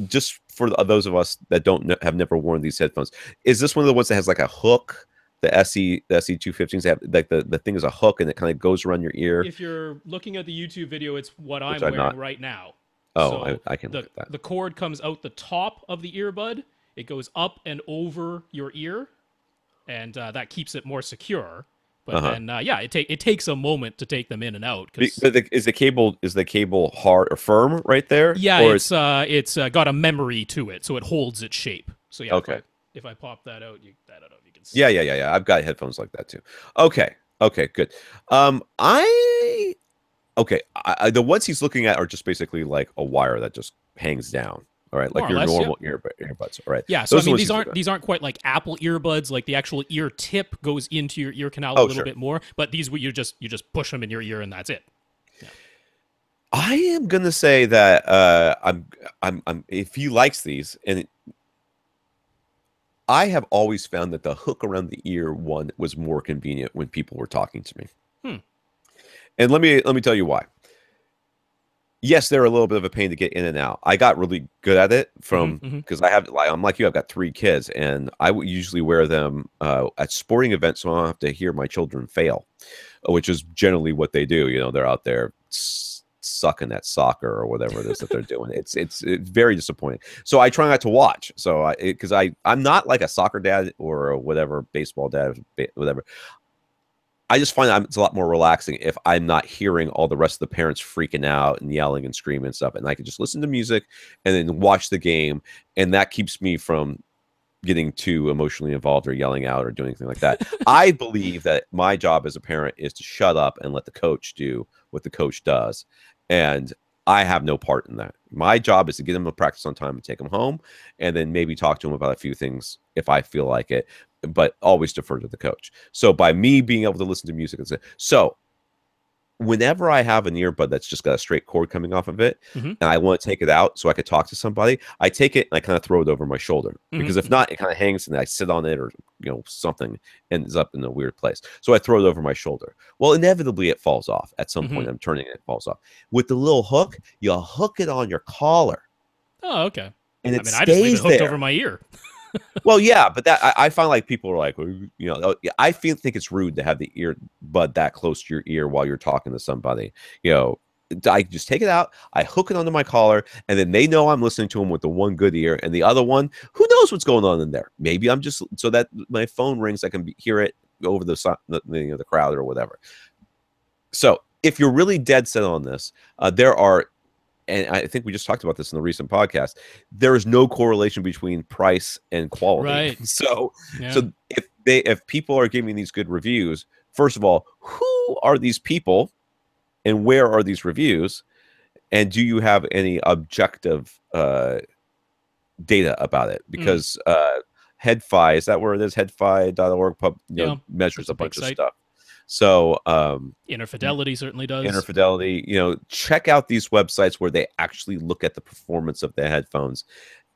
just for those of us that have never worn these headphones, is this one of the ones that has like a hook? The SE215s have like the thing is a hook, and it kind of goes around your ear. If you're looking at the YouTube video, it's what I'm wearing right now. Oh, So I can look the at that. the cord comes out the top of the earbud. It goes up and over your ear, and that keeps it more secure. But Uh-huh. then, yeah, it takes a moment to take them in and out because But is the cable hard or firm right there, yeah, or is it's got a memory to it, so it holds its shape. So yeah, okay? if I pop that out, I don't know if you can Yeah, see yeah, it. yeah, yeah. I've got headphones like that too. Okay, okay, good. I okay. The ones he's looking at are just basically like a wire that just hangs down. All right, More like or your less, yeah. normal earbuds. All right, Yeah, so I those are the mean ones he's looking at. these aren't quite like Apple earbuds. Like the actual ear tip goes into your ear canal a Oh, little sure. bit more, but these you just push them in your ear and that's it. Yeah. I am gonna say that I'm if he likes these, and I have always found that the hook around the ear one was more convenient when people were talking to me. Hmm. And let me tell you why. Yes, they're a little bit of a pain to get in and out. I got really good at it Mm-hmm, from mm-hmm. because I have like I'm like you. I've got three kids, and I would usually wear them at sporting events, so I don't have to hear my children fail, which is generally what they do. You know, they're out there sucking at soccer or whatever it is that they're doing. It's very disappointing. So I try not to watch. So I'm not like a soccer dad or a whatever baseball dad, whatever. I just find that it's a lot more relaxing if I'm not hearing all the rest of the parents freaking out and yelling and screaming and stuff. And I can just listen to music and then watch the game. And that keeps me from getting too emotionally involved or yelling out or doing anything like that. I believe that my job as a parent is to shut up and let the coach do what the coach does. And I have no part in that. My job is to get them to practice on time and take them home and then maybe talk to them about a few things if I feel like it, but always defer to the coach. So by me being able to listen to music, so whenever I have an earbud that's just got a straight cord coming off of it, Mm-hmm. and I want to take it out so I could talk to somebody, I take it and I kind of throw it over my shoulder because if Mm-hmm. not, it kind of hangs and I sit on it or something ends up in a weird place. So I throw it over my shoulder. Well, inevitably it falls off at some Mm-hmm. point. I'm turning it, it falls off. With the little hook, you hook it on your collar Oh, okay. and I it mean, I just leave it stays hooked over there. my ear. Well, yeah, but that I find like people are like, "Well, I think it's rude to have the earbud that close to your ear while you're talking to somebody. You know, I just take it out, I hook it onto my collar, and then they know I'm listening to them with the one good ear, and the other one, who knows what's going on in there? Maybe I'm just so that my phone rings, I can hear it over the crowd or whatever. So if you're really dead set on this, there are and I think we just talked about this in the recent podcast. There is no correlation between price and quality. Right. So, Yeah. so if people are giving these good reviews, first of all, who are these people, and where are these reviews, and do you have any objective data about it? Mm. Because HeadFi, is that where it is? HeadFi.org Yeah. measures It's a a big bunch of site. stuff. So Inner Fidelity certainly does. Interfidelity, check out these websites where they actually look at the performance of the headphones.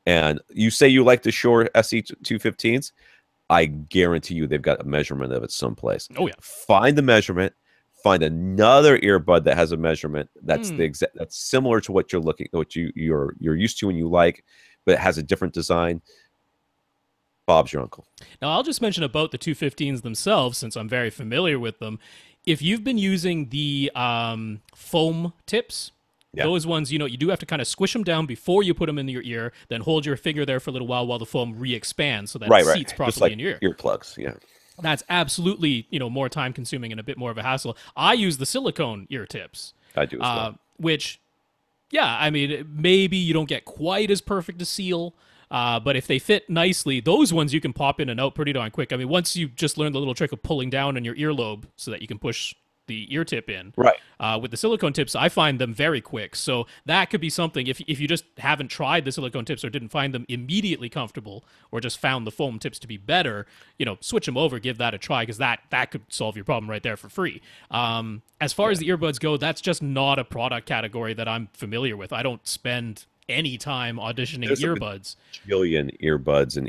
And you say you like the Shure SE215s, I guarantee you they've got a measurement of it someplace. Oh yeah. Find the measurement, find another earbud that has a measurement that's Mm. that's similar to what you're used to and you like, but it has a different design. Bob's your uncle. Now, I'll just mention about the 215s themselves, since I'm very familiar with them. If you've been using the foam tips, Yeah. those ones, you do have to kind of squish them down before you put them in your ear, then hold your finger there for a little while the foam re-expands so that it Right. seats Just properly like in your ear. earplugs. Yeah. That's absolutely, more time consuming and a bit more of a hassle. I use the silicone ear tips, I do as well. which, yeah, I mean, maybe you don't get quite as perfect a seal. But if they fit nicely, those ones you can pop in and out pretty darn quick. I mean, once you just learn the little trick of pulling down on your earlobe so that you can push the ear tip in. Right. With the silicone tips, I find them very quick. So that could be something if you just haven't tried the silicone tips or didn't find them immediately comfortable or just found the foam tips to be better, switch them over, give that a try because that could solve your problem right there for free. As far as the earbuds go, that's just not a product category that I'm familiar with. I don't spend any time auditioning There's earbuds. a bajillion earbuds and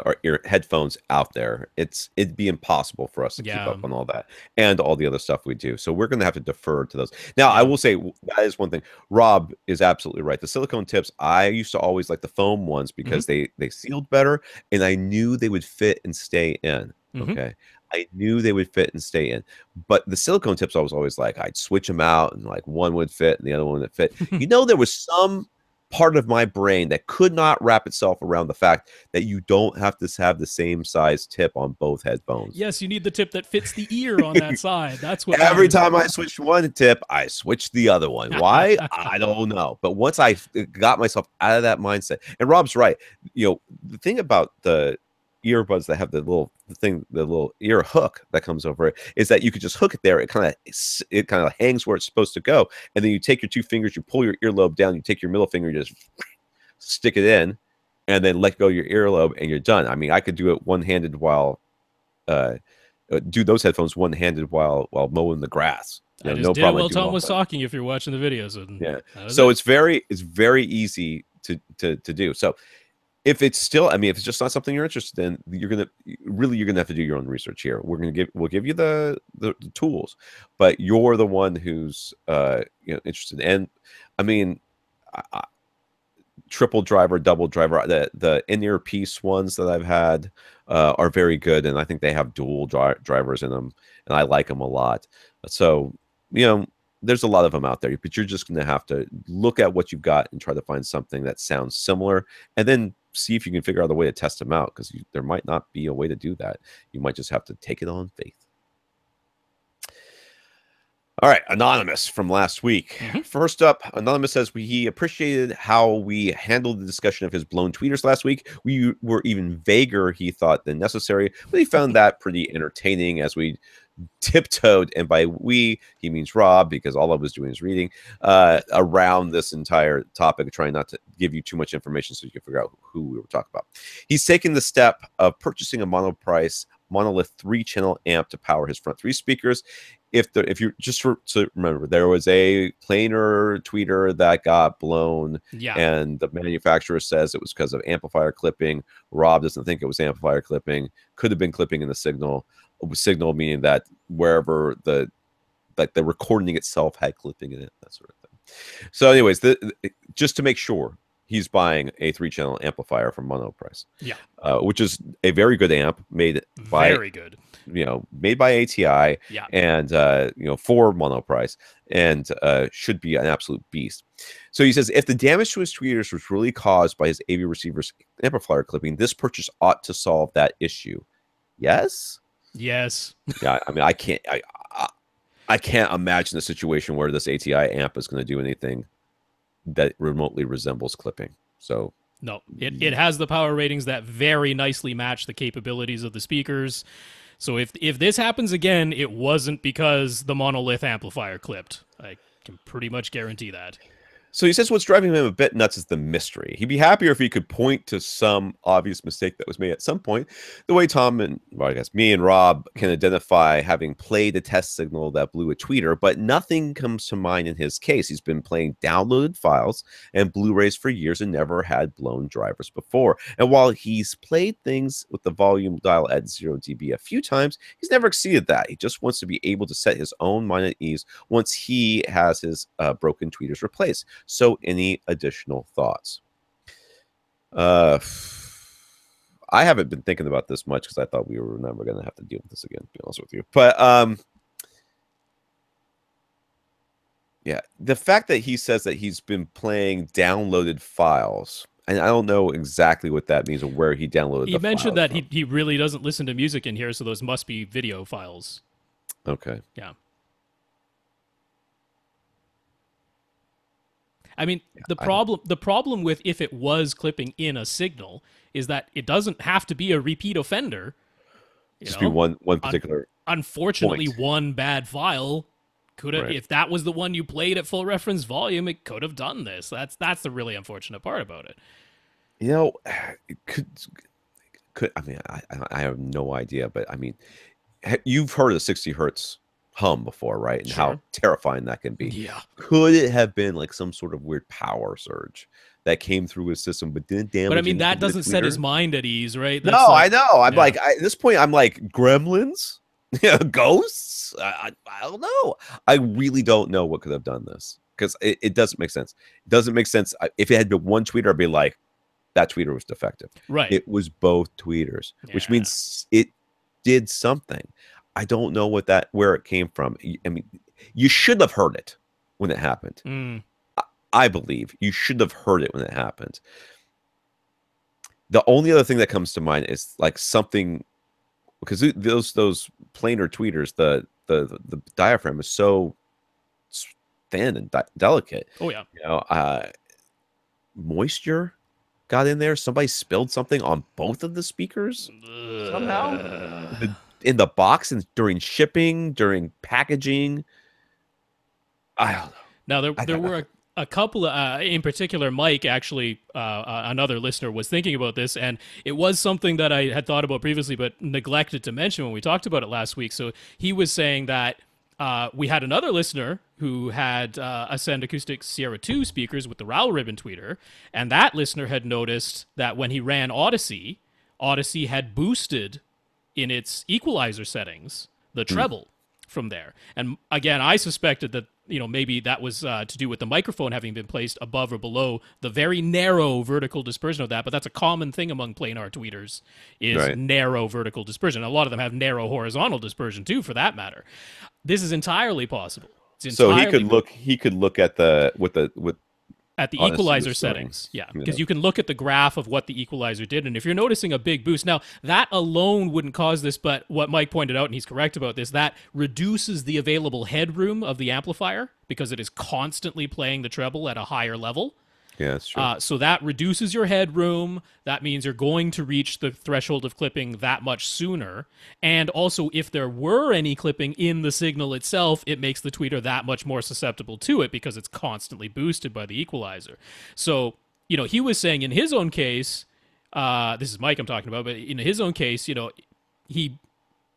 or ear headphones out there. It'd be impossible for us to keep Yeah. up on all that and all the other stuff we do. So we're going to have to defer to those. Now, I Yeah. will say that is one thing. Rob is absolutely right. The silicone tips, I used to always like the foam ones because they sealed better and I knew they would fit and stay in. Mm-hmm. Okay. I knew they would fit and stay in. But the silicone tips, I was always like, I'd switch them out and like one would fit and the other one would fit. There was some part of my brain that could not wrap itself around the fact that you don't have to have the same size tip on both headphones. Yes, you need the tip that fits the ear on that side. That's what every time I switched one tip, I switched the other one. Why? I don't know. But once I got myself out of that mindset, and Rob's right. The thing about the earbuds that have the little ear hook that comes over it is that you could just hook it there. It kind of hangs where it's supposed to go, and then you take your two fingers, you pull your earlobe down, you take your middle finger, you just stick it in, and then let go of your earlobe, and you're done. I mean, I could do it one-handed while do those headphones one-handed while mowing the grass. I just did it while Tom was talking. If you're watching the videos, so it's very easy to do. So if it's still, if it's just not something you're interested in, you're gonna have to do your own research here. We'll give you the tools, but you're the one who's interested. And triple driver, double driver, the in-ear piece ones that I've had are very good, and I think they have dual drivers in them, and I like them a lot. So there's a lot of them out there, but you're just going to have to look at what you've got and try to find something that sounds similar, and then see if you can figure out a way to test them out, because there might not be a way to do that. You might just have to take it on faith. All right, Anonymous from last week. First up, Anonymous says he appreciated how we handled the discussion of his blown tweeters last week. We were even vaguer, he thought, than necessary, but he found that pretty entertaining as we tiptoed, and by we, he means Rob, because all I was doing is reading, around this entire topic, trying not to give you too much information so you can figure out who we were talking about. He's taken the step of purchasing a monolith 3-channel amp to power his front 3 speakers. If you just to remember, there was a planar tweeter that got blown, and the manufacturer says it was because of amplifier clipping. Rob doesn't think it was amplifier clipping. Could have been clipping in the signal. Signal meaning that wherever the recording itself had clipping in it, that sort of thing. So, anyways, just to make sure, he's buying a 3-channel amplifier from Monoprice, which is a very good amp, made by ATI, and for Monoprice, and should be an absolute beast. So he says, if the damage to his tweeters was really caused by his AV receiver's amplifier clipping, this purchase ought to solve that issue. Yes. Yeah, I can't imagine a situation where this ATI amp is going to do anything that remotely resembles clipping. So no, it has the power ratings that very nicely match the capabilities of the speakers. So if this happens again, it wasn't because the monolith amplifier clipped. I can pretty much guarantee that. So he says what's driving him a bit nuts is the mystery. He'd be happier if he could point to some obvious mistake that was made at some point, the way Tom and, well, I guess me and Rob can identify having played a test signal that blew a tweeter, but nothing comes to mind in his case. He's been playing downloaded files and Blu-rays for years and never had blown drivers before. And while he's played things with the volume dial at 0 dB a few times, he's never exceeded that. He just wants to be able to set his own mind at ease once he has his broken tweeters replaced. So any additional thoughts? I haven't been thinking about this much because I thought we were never going to have to deal with this again, to be honest with you. But yeah, the fact that he says that he's been playing downloaded files, and I don't know exactly what that means or where he downloaded the files. He mentioned that he really doesn't listen to music in here, so those must be video files. Okay. Yeah. I mean, the problem with if it was clipping in a signal is that it doesn't have to be a repeat offender. Just be one particular. Unfortunately, point. One bad file could have. Right. If that was the one you played at full reference volume, it could have done this. That's the really unfortunate part about it. It could. I mean, I have no idea, but I mean, you've heard of 60 hertz hum before, right? And how terrifying that can be. Yeah. Could it have been like some sort of weird power surge that came through his system but didn't damage? But I mean, that doesn't set his mind at ease, right? That's I know. I'm like, at this point, I'm like, gremlins, ghosts. I don't know. I really don't know what could have done this, because it doesn't make sense. It doesn't make sense. If it had been one tweeter, I'd be like, that tweeter was defective. Right. It was both tweeters, which means it did something. I don't know where it came from. I mean, you should have heard it when it happened. I believe you should have heard it when it happened. The only other thing that comes to mind is like something, because those planar tweeters, the diaphragm is so thin and delicate. Oh yeah. You know, moisture got in there. Somebody spilled something on both of the speakers somehow in the box and during shipping, during packaging. I don't know. Now there were a couple of, in particular, Mike actually, another listener, was thinking about this, and it was something that I had thought about previously but neglected to mention when we talked about it last week. So he was saying that we had another listener who had Ascend Acoustic Sierra 2 speakers with the Rowell ribbon tweeter, and that listener had noticed that when he ran Odyssey had boosted in its equalizer settings the treble from there. And again, I suspected that maybe that was to do with the microphone having been placed above or below the very narrow vertical dispersion of that. But that's a common thing among planar tweeters, is narrow vertical dispersion. A lot of them have narrow horizontal dispersion too, for that matter. This is entirely possible. So he could look at the equalizer settings. Yeah, because you can look at the graph of what the equalizer did, and if you're noticing a big boost, now that alone wouldn't cause this, but what Mike pointed out, and he's correct about this, that reduces the available headroom of the amplifier because it is constantly playing the treble at a higher level. Yeah, that's true. So that reduces your headroom. That means you're going to reach the threshold of clipping that much sooner. And also, if there were any clipping in the signal itself, it makes the tweeter that much more susceptible to it because it's constantly boosted by the equalizer. So, he was saying in his own case, this is Mike I'm talking about, but in his own case, he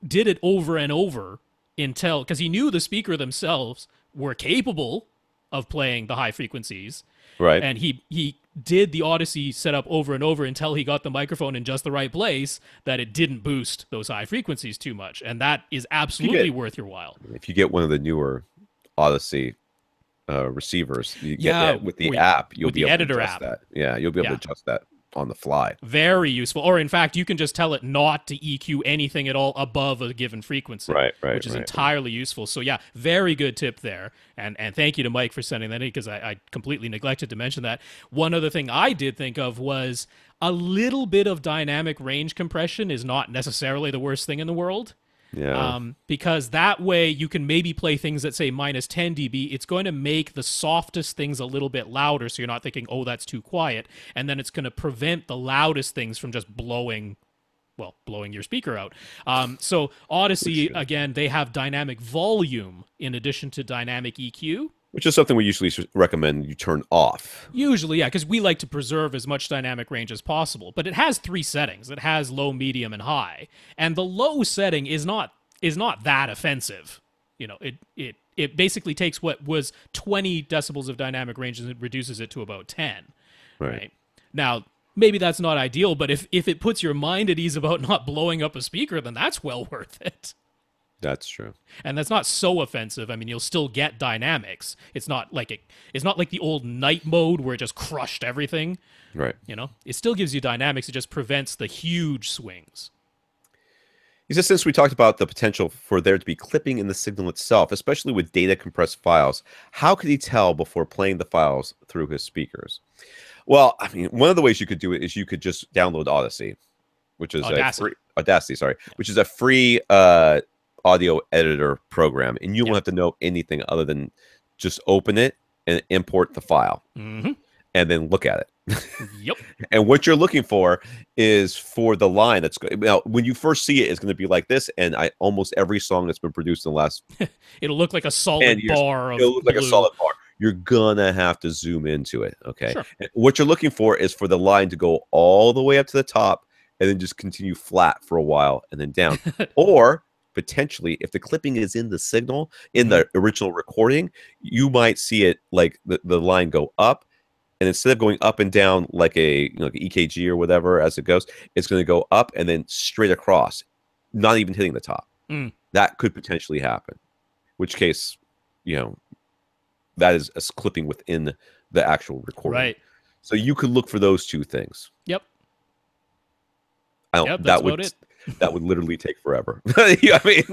did it over and over until, because he knew the speaker themselves were capable of playing the high frequencies. Right. And he did the Odyssey setup over and over until he got the microphone in just the right place, that it didn't boost those high frequencies too much. And that is absolutely worth your while. If you get one of the newer Odyssey receivers, you get that with the app, you'll be able to adjust that. Yeah, you'll be able to adjust that on the fly. Very useful. Or in fact, you can just tell it not to EQ anything at all above a given frequency. Right. Which is entirely useful. So yeah, very good tip there. And thank you to Mike for sending that in, because I completely neglected to mention that. One other thing I did think of was a little bit of dynamic range compression is not necessarily the worst thing in the world. Yeah. Because that way you can maybe play things at, say, minus 10 dB. It's going to make the softest things a little bit louder, so you're not thinking, oh, that's too quiet. And then it's going to prevent the loudest things from just blowing your speaker out. So Odyssey, again, they have dynamic volume in addition to dynamic EQ. Which is something we usually recommend you turn off. Usually, yeah, because we like to preserve as much dynamic range as possible. But it has 3 settings. It has low, medium, and high. And the low setting is not that offensive. It basically takes what was 20 decibels of dynamic range and it reduces it to about 10. Right? Now, maybe that's not ideal, but if it puts your mind at ease about not blowing up a speaker, then that's well worth it. That's true. And that's not so offensive. I mean, you'll still get dynamics. It's not like the old night mode where it just crushed everything. Right. It still gives you dynamics. It just prevents the huge swings. He says, since we talked about the potential for there to be clipping in the signal itself, especially with data compressed files, how could he tell before playing the files through his speakers? Well, I mean, one of the ways you could do it is you could just download Odyssey, which is Audacity, which is a free audio editor program, and you won't have to know anything other than just open it and import the file, and then look at it. Yep. And what you're looking for is for the line that's now when you first see it, it's going to be like this. And almost every song that's been produced in the last, it'll look like a solid bar. It'll look like a solid bar. You're gonna have to zoom into it. Okay. Sure. What you're looking for is for the line to go all the way up to the top and then just continue flat for a while and then down, or potentially, if the clipping is in the signal in the original recording, you might see it like the line go up, and instead of going up and down like a like EKG or whatever as it goes, it's going to go up and then straight across, not even hitting the top. That could potentially happen. Which case, that is a clipping within the actual recording. Right. So you could look for those two things. Yep. That's about it. that would literally take forever. I mean,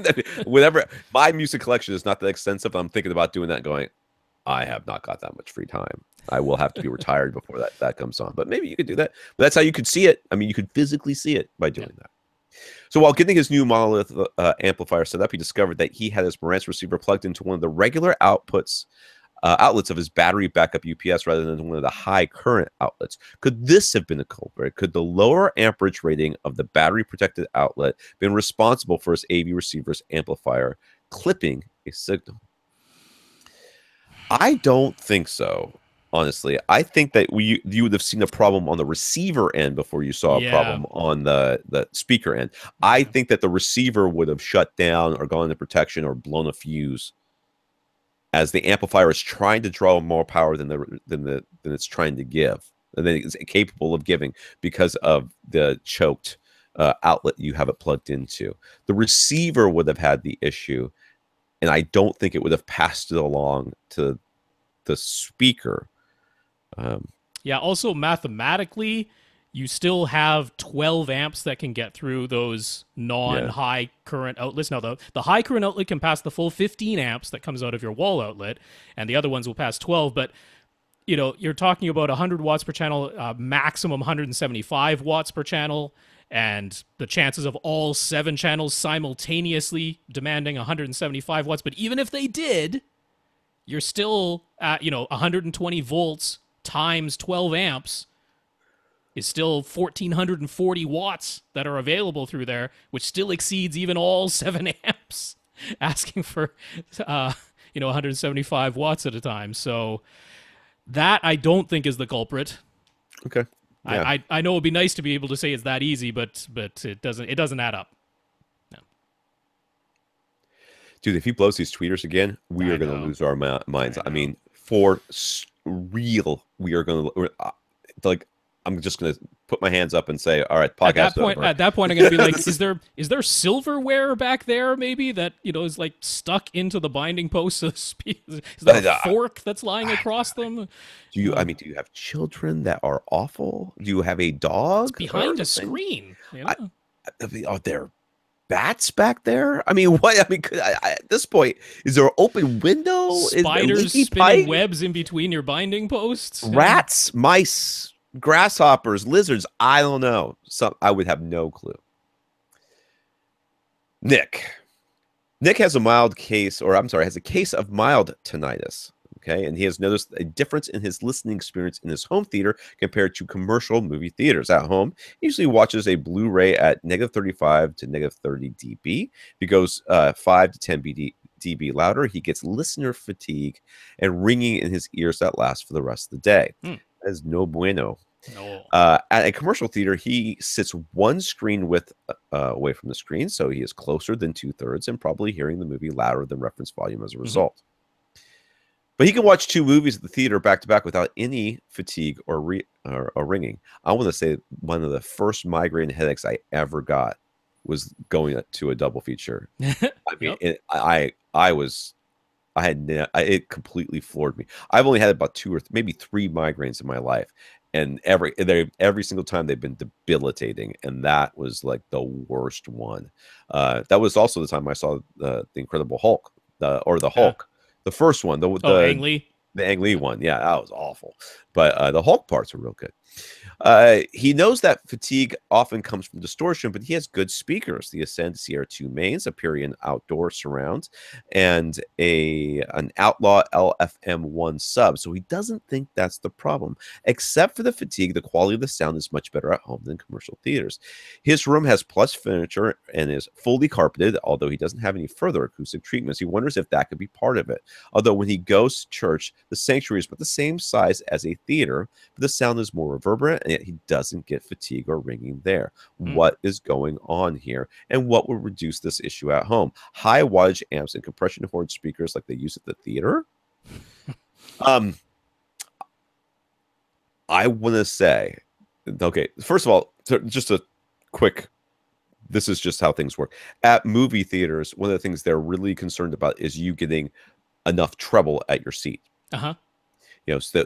whatever. My music collection is not that extensive. I'm thinking about doing that and going, I have not got that much free time. I will have to be retired before that comes on. But maybe you could do that. But that's how you could see it. I mean, you could physically see it by doing that. So while getting his new monolith amplifier set up, he discovered that he had his Marantz receiver plugged into one of the regular outlets of his battery backup UPS rather than one of the high current outlets. Could this have been a culprit? Could the lower amperage rating of the battery protected outlet been responsible for his AV receiver's amplifier clipping a signal? I don't think so. Honestly, I think that you would have seen a problem on the receiver end before you saw a problem on the speaker end. I think that the receiver would have shut down or gone into protection or blown a fuse as the amplifier is trying to draw more power than it's trying to give, and then it's capable of giving because of the choked outlet you have it plugged into. The receiver would have had the issue, and I don't think it would have passed it along to the speaker. Also mathematically, you still have 12 amps that can get through those non-high current outlets. Now, the high current outlet can pass the full 15 amps that comes out of your wall outlet, and the other ones will pass 12. But, you're talking about 100 watts per channel, maximum 175 watts per channel, and the chances of all 7 channels simultaneously demanding 175 watts. But even if they did, you're still at, 120 volts times 12 amps is still 1,440 watts that are available through there, which still exceeds even all 7 amps, asking for, 175 watts at a time. So that I don't think is the culprit. Okay. Yeah. I know it'd be nice to be able to say it's that easy, but it doesn't add up. No. Dude, if he blows these tweeters again, we are going to lose our minds. I mean, for real, we are going to I'm just going to put my hands up and say, all right, podcast over. At that point, I'm going to be like, is there silverware back there maybe that, is like stuck into the binding posts of the speakers? Is there a fork that's lying across them? Do you have children that are awful? Do you have a dog? It's behind a screen. Are there bats back there? I mean, what? I mean, at this point, is there an open window? Spiders spinning webs in between your binding posts? Rats, mice, grasshoppers, lizards. I don't know. I would have no clue. Nick has a case of mild tinnitus. Okay, and he has noticed a difference in his listening experience in his home theater compared to commercial movie theaters. At home, he usually watches a Blu-ray at -35 to -30 dB. If he goes 5 to 10 dB louder, he gets listener fatigue and ringing in his ears that lasts for the rest of the day. That is no bueno. No. At a commercial theater, he sits one screen width away from the screen, so he is closer than 2/3 and probably hearing the movie louder than reference volume as a result. But he can watch 2 movies at the theater back to back without any fatigue or ringing. I want to say one of the first migraine headaches I ever got was going to a double feature. I mean, it completely floored me. I've only had about 2 or maybe 3 migraines in my life, and every single time they've been debilitating, and that was like the worst one. That was also the time I saw the Incredible Hulk, the Hulk. The first one, the Ang Lee. The Ang Lee one. Yeah, that was awful. But the Hulk parts are real good. He knows that fatigue often comes from distortion, but he has good speakers. The Ascend CR2 mains, a Purion outdoor surround, and an Outlaw LFM1 sub. So he doesn't think that's the problem. Except for the fatigue, the quality of the sound is much better at home than commercial theaters. His room has plush furniture and is fully carpeted, although he doesn't have any further acoustic treatments. He wonders if that could be part of it. Although when he goes to church, the sanctuary is about the same size as a theater, but the sound is more reverberant, and yet he doesn't get fatigue or ringing there. What is going on here, and what will reduce this issue at home? High wattage amps and compression horn speakers like they use at the theater? I want to say, okay, first of all, just a quick, this is just how things work. At movie theaters, one of the things they're really concerned about is you getting enough treble at your seat. Uh-huh.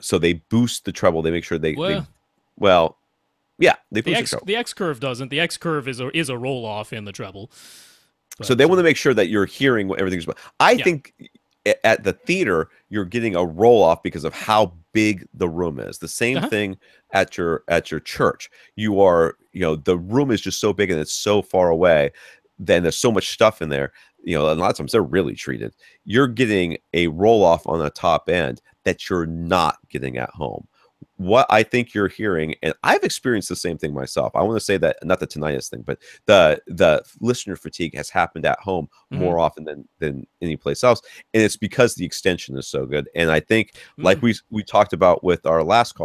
So they boost the treble. They make sure well, Yeah, they boost the treble. The X curve doesn't. The X curve is a roll off in the treble. So But they want to make sure that you're hearing what everything's about. I yeah. think at the theater you're getting a roll off because of how big the room is. The same Uh-huh. thing at your church. You are, the room is just so big and it's so far away. Then there's so much stuff in there. And a lot of times they're really treated. You're getting a roll off on the top end that you're not getting at home. What I think you're hearing, and I've experienced the same thing myself. I want to say that not the tinnitus thing, but the listener fatigue has happened at home Mm-hmm. more often than any place else, and it's because the extension is so good. And I think, like Mm. we talked about with our last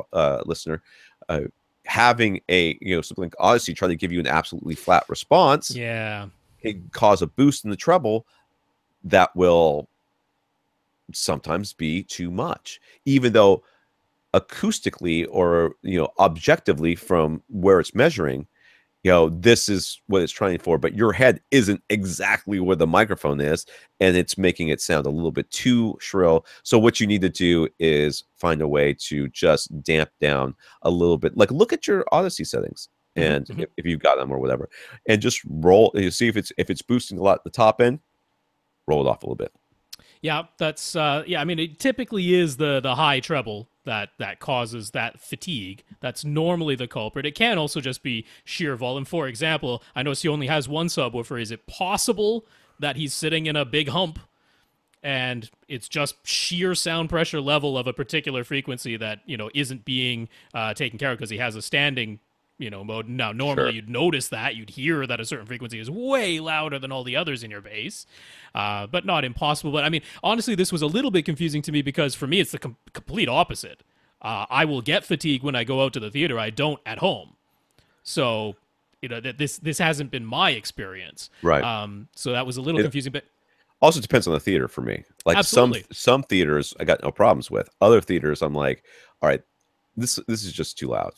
listener, uh, having a something like Odyssey try to give you an absolutely flat response Yeah. can cause a boost in the treble that will sometimes be too much, even though acoustically or objectively from where it's measuring, this is what it's trying for, but your head isn't exactly where the microphone is, and it's making it sound a little bit too shrill. So what you need to do is find a way to just damp down a little bit. Like, look at your Odyssey settings, Mm-hmm. and Mm-hmm. if you've got them or whatever, and just roll. You see if it's boosting a lot at the top end, roll it off a little bit. Yeah, that's yeah. I mean, it typically is the high treble that causes that fatigue. That's normally the culprit. It can also just be sheer volume. For example, I notice he only has one subwoofer. Is it possible that he's sitting in a big hump and it's just sheer sound pressure level of a particular frequency that isn't being taken care of because he has a standing mode? Now normally Sure. you'd notice that, you'd hear that a certain frequency is way louder than all the others in your bass, but not impossible. But I mean, honestly, this was a little bit confusing to me because for me it's the complete opposite. I will get fatigue when I go out to the theater. I don't at home. So that this hasn't been my experience. Right. So that was a little It confusing, but also depends on the theater for me. Like absolutely. some theaters I got no problems with. Other theaters I'm like, all right, this is just too loud.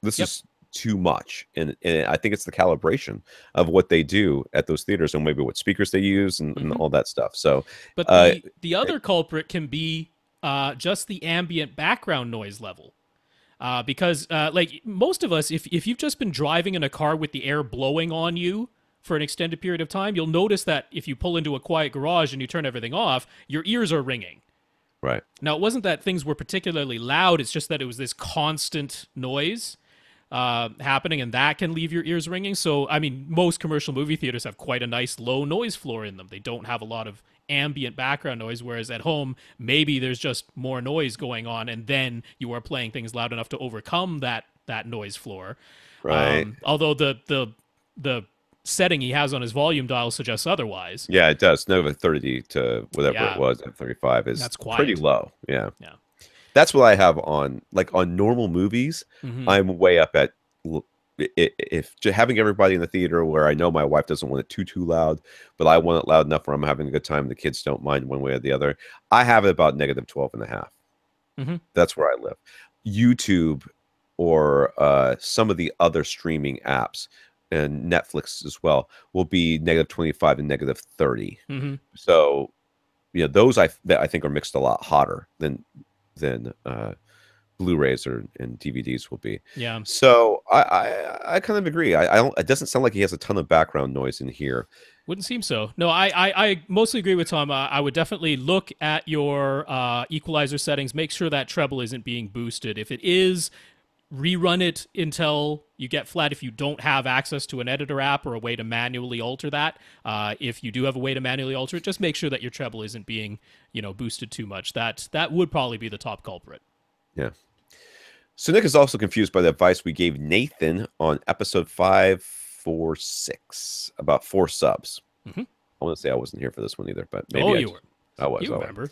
This Yep. is too much. And I think it's the calibration of what they do at those theaters and maybe what speakers they use and Hmm. all that stuff. So But uh the other culprit can be just the ambient background noise level. Because like most of us, if you've just been driving in a car with the air blowing on you for an extended period of time, you'll notice that if you pull into a quiet garage and you turn everything off, your ears are ringing. right. Now, it wasn't that things were particularly loud, it's just that it was this constant noise happening, and that can leave your ears ringing. So, I mean, most commercial movie theaters have quite a nice low noise floor in them. They don't have a lot of ambient background noise, whereas at home, maybe there's just more noise going on, and then you are playing things loud enough to overcome that noise floor. Right. Although the setting he has on his volume dial suggests otherwise. Yeah, it does. Nova 30 to whatever it Yeah, was at 35 is that's pretty quiet. low. Yeah. Yeah. That's what I have on normal movies. Hmm. I'm way up at if having everybody in the theater where I know my wife doesn't want it too loud, but I want it loud enough where I'm having a good time. The kids don't mind one way or the other. I have it about negative 12 and a half. Hmm. That's where I live. YouTube or some of the other streaming apps and Netflix as well will be negative 25 and negative 30. Hmm. So those that I think are mixed a lot hotter than Blu-rays and DVDs will be. Yeah. So I kind of agree. I don't. It doesn't sound like he has a ton of background noise in here. Wouldn't seem so. No, I mostly agree with Tom. I would definitely look at your equalizer settings. Make sure that treble isn't being boosted. If it is, rerun it until you get flat. If you don't have access to an editor app or a way to manually alter that, if you do have a way to manually alter it, just make sure that your treble isn't being boosted too much. That would probably be the top culprit. Yeah. So Nick is also confused by the advice we gave Nathan on episode 546 about 4 subs. Mm-hmm. I want to say I wasn't here for this one either, but maybe Oh, you were. I was. You remember?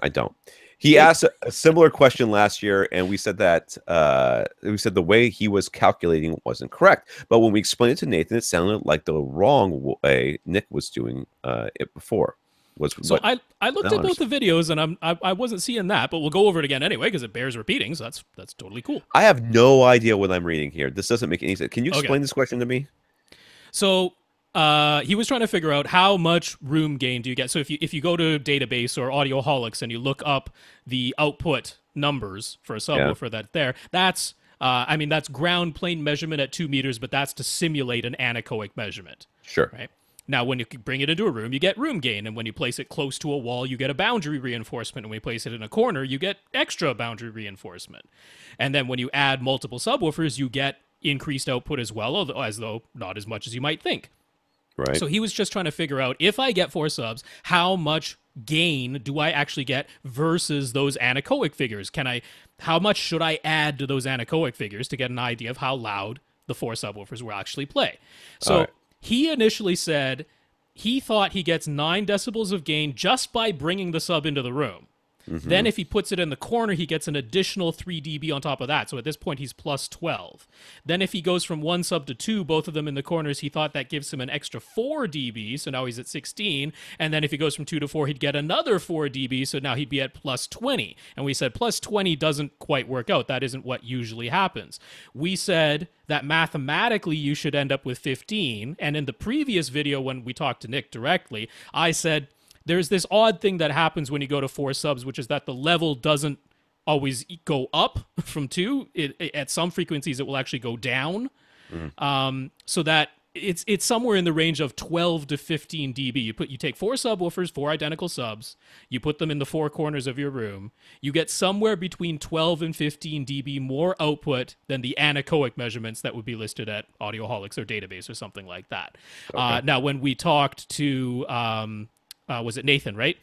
I don't. He asked a similar question last year, and we said that the way he was calculating wasn't correct. But when we explained it to Nathan, it sounded like the wrong way Nick was doing it before. So I looked at both the videos, and I wasn't seeing that, but we'll go over it again anyway because it bears repeating. So that's totally cool. I have no idea what I'm reading here. This doesn't make any sense. Can you explain this question to me? So he was trying to figure out how much room gain do you get. So if you go to Database or Audioholics and you look up the output numbers for a subwoofer that's I mean, that's ground plane measurement at 2 meters, but that's to simulate an anechoic measurement. Sure. Right. Now, when you bring it into a room, you get room gain. And when you place it close to a wall, you get a boundary reinforcement. And when you place it in a corner, you get extra boundary reinforcement. And then when you add multiple subwoofers, you get increased output as well, as though not as much as you might think. Right. So he was just trying to figure out, if I get 4 subs, how much gain do I actually get versus those anechoic figures? How much should I add to those anechoic figures to get an idea of how loud the 4 subwoofers will actually play? So he initially said he thought he gets 9 decibels of gain just by bringing the sub into the room. Mm-hmm. Then if he puts it in the corner, he gets an additional 3 dB on top of that. So at this point, he's plus 12. Then if he goes from 1 sub to 2, both of them in the corners, he thought that gives him an extra 4 dB. So now he's at 16. And then if he goes from 2 to 4, he'd get another 4 dB. So now he'd be at plus 20. And we said plus 20 doesn't quite work out. That isn't what usually happens. We said that mathematically you should end up with 15. And in the previous video, when we talked to Nick directly, I said, there's this odd thing that happens when you go to 4 subs, which is that the level doesn't always go up from 2. At some frequencies, it will actually go down. So that it's somewhere in the range of 12 to 15 dB. You take 4 subwoofers, 4 identical subs, you put them in the 4 corners of your room, you get somewhere between 12 and 15 dB more output than the anechoic measurements that would be listed at Audioholics or Database or something like that. Okay. Now, when we talked to... was it Nathan, right?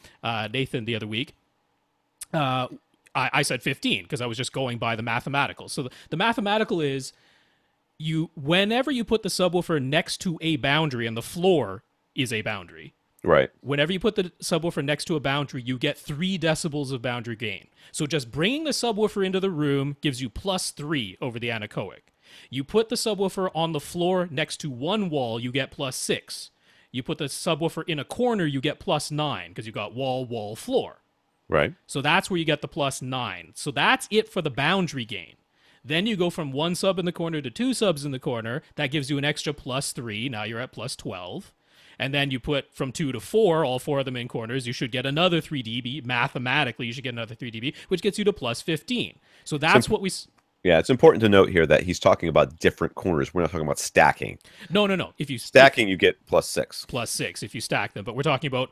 Nathan the other week. I said 15 because I was just going by the mathematical. So the mathematical is whenever you put the subwoofer next to a boundary, and the floor is a boundary. Right. Whenever you put the subwoofer next to a boundary, you get 3 decibels of boundary gain. So just bringing the subwoofer into the room gives you plus 3 over the anechoic. You put the subwoofer on the floor next to one wall, you get plus 6. You put the subwoofer in a corner, you get plus 9 because you got wall, wall, floor. Right. So that's where you get the plus 9. So that's it for the boundary gain. Then you go from 1 sub in the corner to 2 subs in the corner. That gives you an extra plus 3. Now you're at plus 12. And then you put from 2 to 4, all 4 of them in corners, you should get another 3 dB. Mathematically, you should get another 3 dB, which gets you to plus 15. So that's what we... Yeah, it's important to note here that he's talking about different corners. We're not talking about stacking. No. If you stacking, you get plus 6. Plus 6 if you stack them. But we're talking about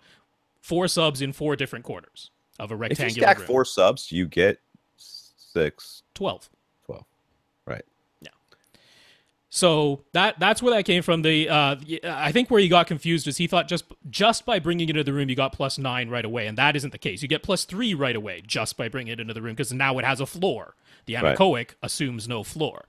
4 subs in 4 different corners of a rectangular If you stack room. 4 subs, you get 6. 12. Right. Yeah. So that's where that came from. I think where he got confused is he thought just by bringing it into the room, you got plus 9 right away. And that isn't the case. You get plus 3 right away just by bringing it into the room because now it has a floor. The anechoic assumes no floor.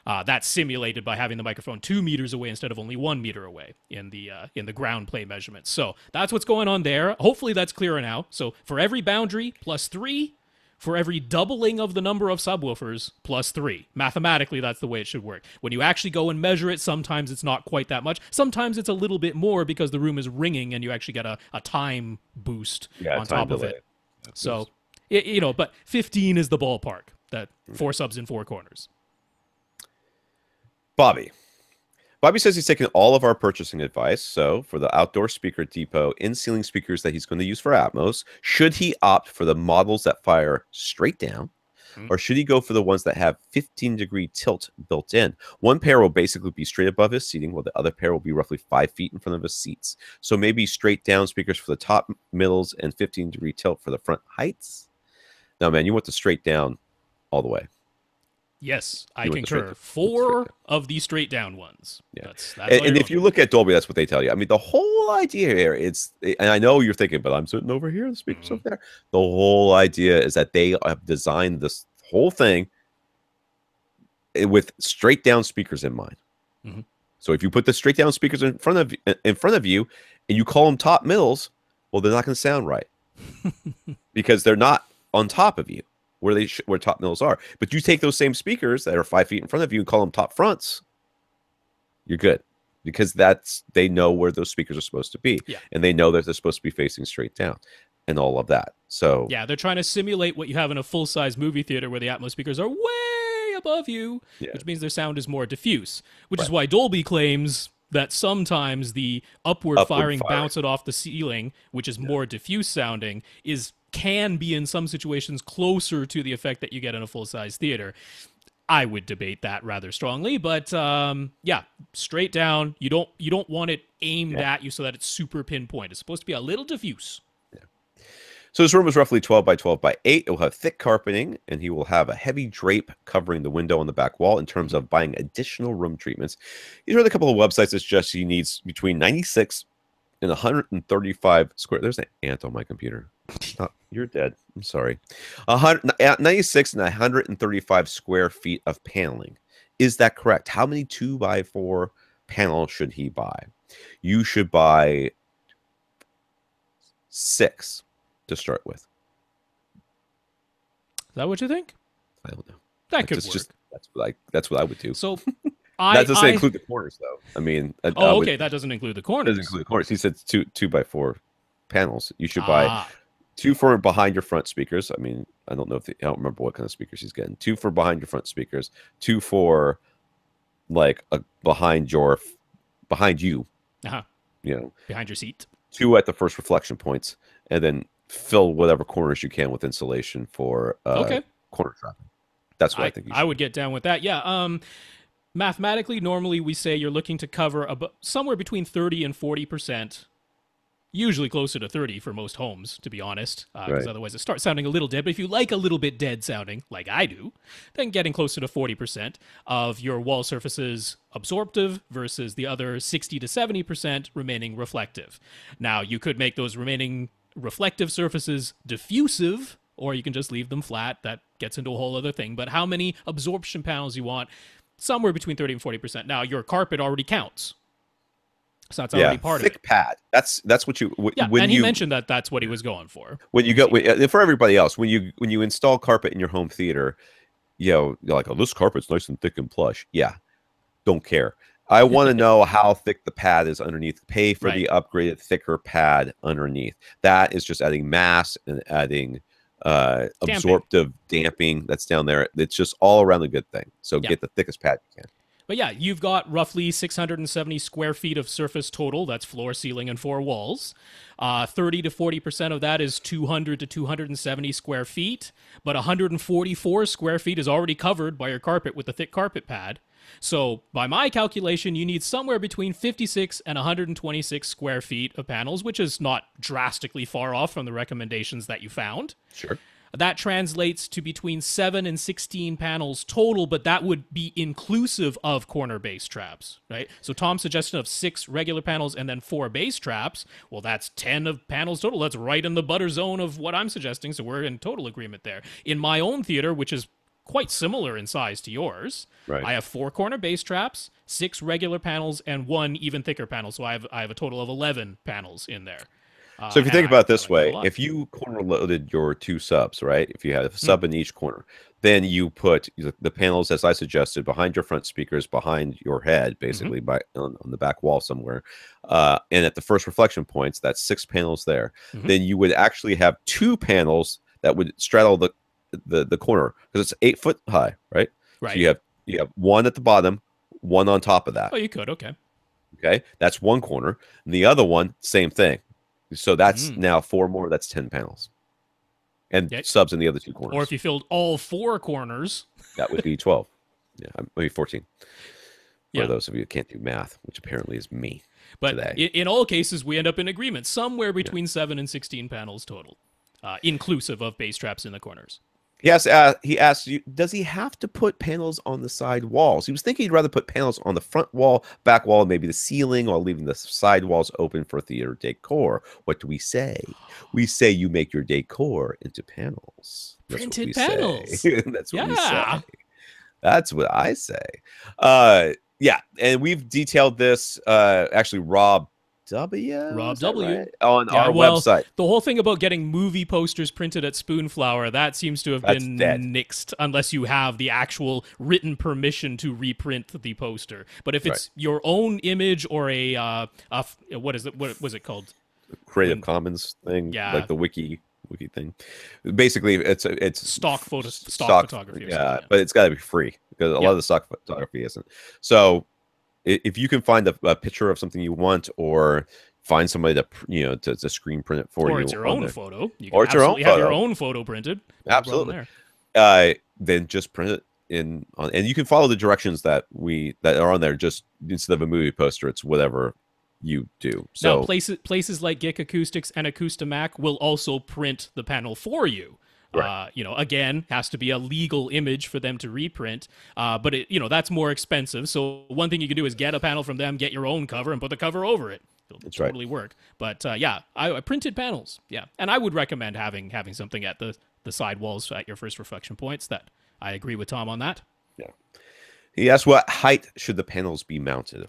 That's simulated by having the microphone 2 meters away instead of only 1 meter away in the ground plane measurements. So that's what's going on there. Hopefully that's clearer now. So for every boundary, plus 3. For every doubling of the number of subwoofers, plus 3. Mathematically, that's the way it should work. When you actually go and measure it, sometimes it's not quite that much. Sometimes it's a little bit more because the room is ringing and you actually get a time boost on top of it. So, but 15 is the ballpark. That 4 subs in 4 corners. Bobby says he's taken all of our purchasing advice. So for the outdoor speaker depot in-ceiling speakers that he's going to use for Atmos, should he opt for the models that fire straight down, or should he go for the ones that have 15-degree tilt built in? One pair will basically be straight above his seating, while the other pair will be roughly 5 feet in front of his seats. So maybe straight down speakers for the top, middles, and 15-degree tilt for the front heights. No, man, you want the straight down all the way. Yes, I concur. 4 of the straight down ones. Yeah. That's and if you look at Dolby, that's what they tell you. I mean, the whole idea here, and I know you're thinking, but I'm sitting over here, the speaker's over there. The whole idea is that they have designed this whole thing with straight down speakers in mind. Mm-hmm. So if you put the straight down speakers in front of you and you call them top middles, well, they're not going to sound right because they're not on top of you. Where top middles are. But you take those same speakers that are 5 feet in front of you and call them top fronts, you're good. Because they know where those speakers are supposed to be. Yeah. And they know that they're supposed to be facing straight down and all of that. So yeah, they're trying to simulate what you have in a full-size movie theater where the Atmos speakers are way above you, which means their sound is more diffuse, which is why Dolby claims that sometimes the upward firing bounce it off the ceiling, which is more diffuse sounding, can be in some situations closer to the effect that you get in a full-size theater. I would debate that rather strongly, but yeah, straight down. You don't want it aimed at you so that it's super pinpoint. It's supposed to be a little diffuse. So this room is roughly 12 by 12 by 8. It will have thick carpeting, and he will have a heavy drape covering the window on the back wall. In terms of buying additional room treatments, he's read a couple of websites that suggest he needs between 96 and 135 square. There's an ant on my computer. Oh, you're dead. I'm sorry. 96 and 135 square feet of paneling. Is that correct? How many 2x4 panels should he buy? You should buy 6 to start with. Is that what you think? I don't know. That could work. That's what I would do. So that doesn't include the corners, though. I mean, okay, that doesn't include the corners. Doesn't include the corners. He said 2x4 panels. You should buy 2 for behind your front speakers. I mean, I don't know if I don't remember what kind of speakers he's getting. 2 for behind your front speakers. 2 for like behind you. You know, behind your seat. 2 at the first reflection points, and then fill whatever corners you can with insulation for corner trapping. That's what I think. I would get down with that. Yeah. Mathematically, normally we say you're looking to cover somewhere between 30 and 40%. Usually closer to 30 for most homes, to be honest, because otherwise it starts sounding a little dead. But if you like a little bit dead sounding, like I do, then getting closer to 40% of your wall surfaces absorptive versus the other 60 to 70% remaining reflective. Now, you could make those remaining reflective surfaces diffusive, or you can just leave them flat. That gets into a whole other thing. But how many absorption panels you want? Somewhere between 30 and 40%. Now, your carpet already counts. So that's already part of it. Thick pad. That's what you. And he mentioned that that's what he was going for. When you go for everybody else, when you install carpet in your home theater, you're like, oh, this carpet's nice and thick and plush. Yeah, don't care. I want to know how thick the pad is underneath. Pay for the upgraded thicker pad underneath. That is just adding mass and adding absorptive damping that's down there. It's just all around a good thing. So get the thickest pad you can. But yeah, you've got roughly 670 square feet of surface total. That's floor, ceiling, and 4 walls. 30 to 40% of that is 200 to 270 square feet. But 144 square feet is already covered by your carpet with the thick carpet pad. So by my calculation, you need somewhere between 56 and 126 square feet of panels, which is not drastically far off from the recommendations that you found. Sure. That translates to between 7 and 16 panels total, but that would be inclusive of corner base traps, right? So Tom's suggestion of 6 regular panels and then 4 base traps, well, that's 10 of panels total. That's right in the butter zone of what I'm suggesting, so we're in total agreement there. In my own theater, which is quite similar in size to yours, I have 4 corner base traps, 6 regular panels, and 1 even thicker panel. So I have a total of 11 panels in there. So if you think about it this way, if you corner loaded your 2 subs, right? If you had a sub in each corner, then you put the panels, as I suggested, behind your front speakers, behind your head, basically on the back wall somewhere. And at the first reflection points, that's 6 panels there. Then you would actually have 2 panels that would straddle the corner because it's 8 foot high, right? Right. So you have 1 at the bottom, 1 on top of that. Oh, you could. Okay. Okay. That's 1 corner. And the other one, same thing. So that's now 4 more. That's 10 panels, and subs in the other 2 corners. Or if you filled all 4 corners, that would be 12. Yeah, maybe 14. For those of you who can't do math, which apparently is me. But today. In all cases, we end up in agreement somewhere between 7 and 16 panels total, inclusive of base traps in the corners. He asked you, does he have to put panels on the side walls? He was thinking he'd rather put panels on the front wall, back wall, maybe the ceiling, while leaving the side walls open for theater decor. What do we say? We say you make your decor into panels. Printed panels. That's what we say. That's what I say. Yeah, and we've detailed this. Actually, Rob W. Right? On our website. The whole thing about getting movie posters printed at Spoonflower, that seems to have been nixed unless you have the actual written permission to reprint the poster. But if it's your own image or what is it? What was it called? Creative Commons thing, like the wiki thing. Basically, it's stock photography. But it's got to be free because a lot of the stock photography isn't. So if you can find a picture of something you want, or find somebody to screen print it for you, or it's your own photo, or it's your own photo. Have your own photo printed. Absolutely. Then just print it and you can follow the directions that are on there. Just instead of a movie poster, it's whatever you do. So now places like Gick Acoustics and Acoustimac will also print the panel for you. Right. Again, has to be a legal image for them to reprint, but that's more expensive. So one thing you can do is get a panel from them, get your own cover, and put the cover over it. It'll totally work. But I printed panels. Yeah, and I would recommend having something at the side walls at your first reflection points. That I agree with Tom on that. Yeah. He asked, what height should the panels be mounted?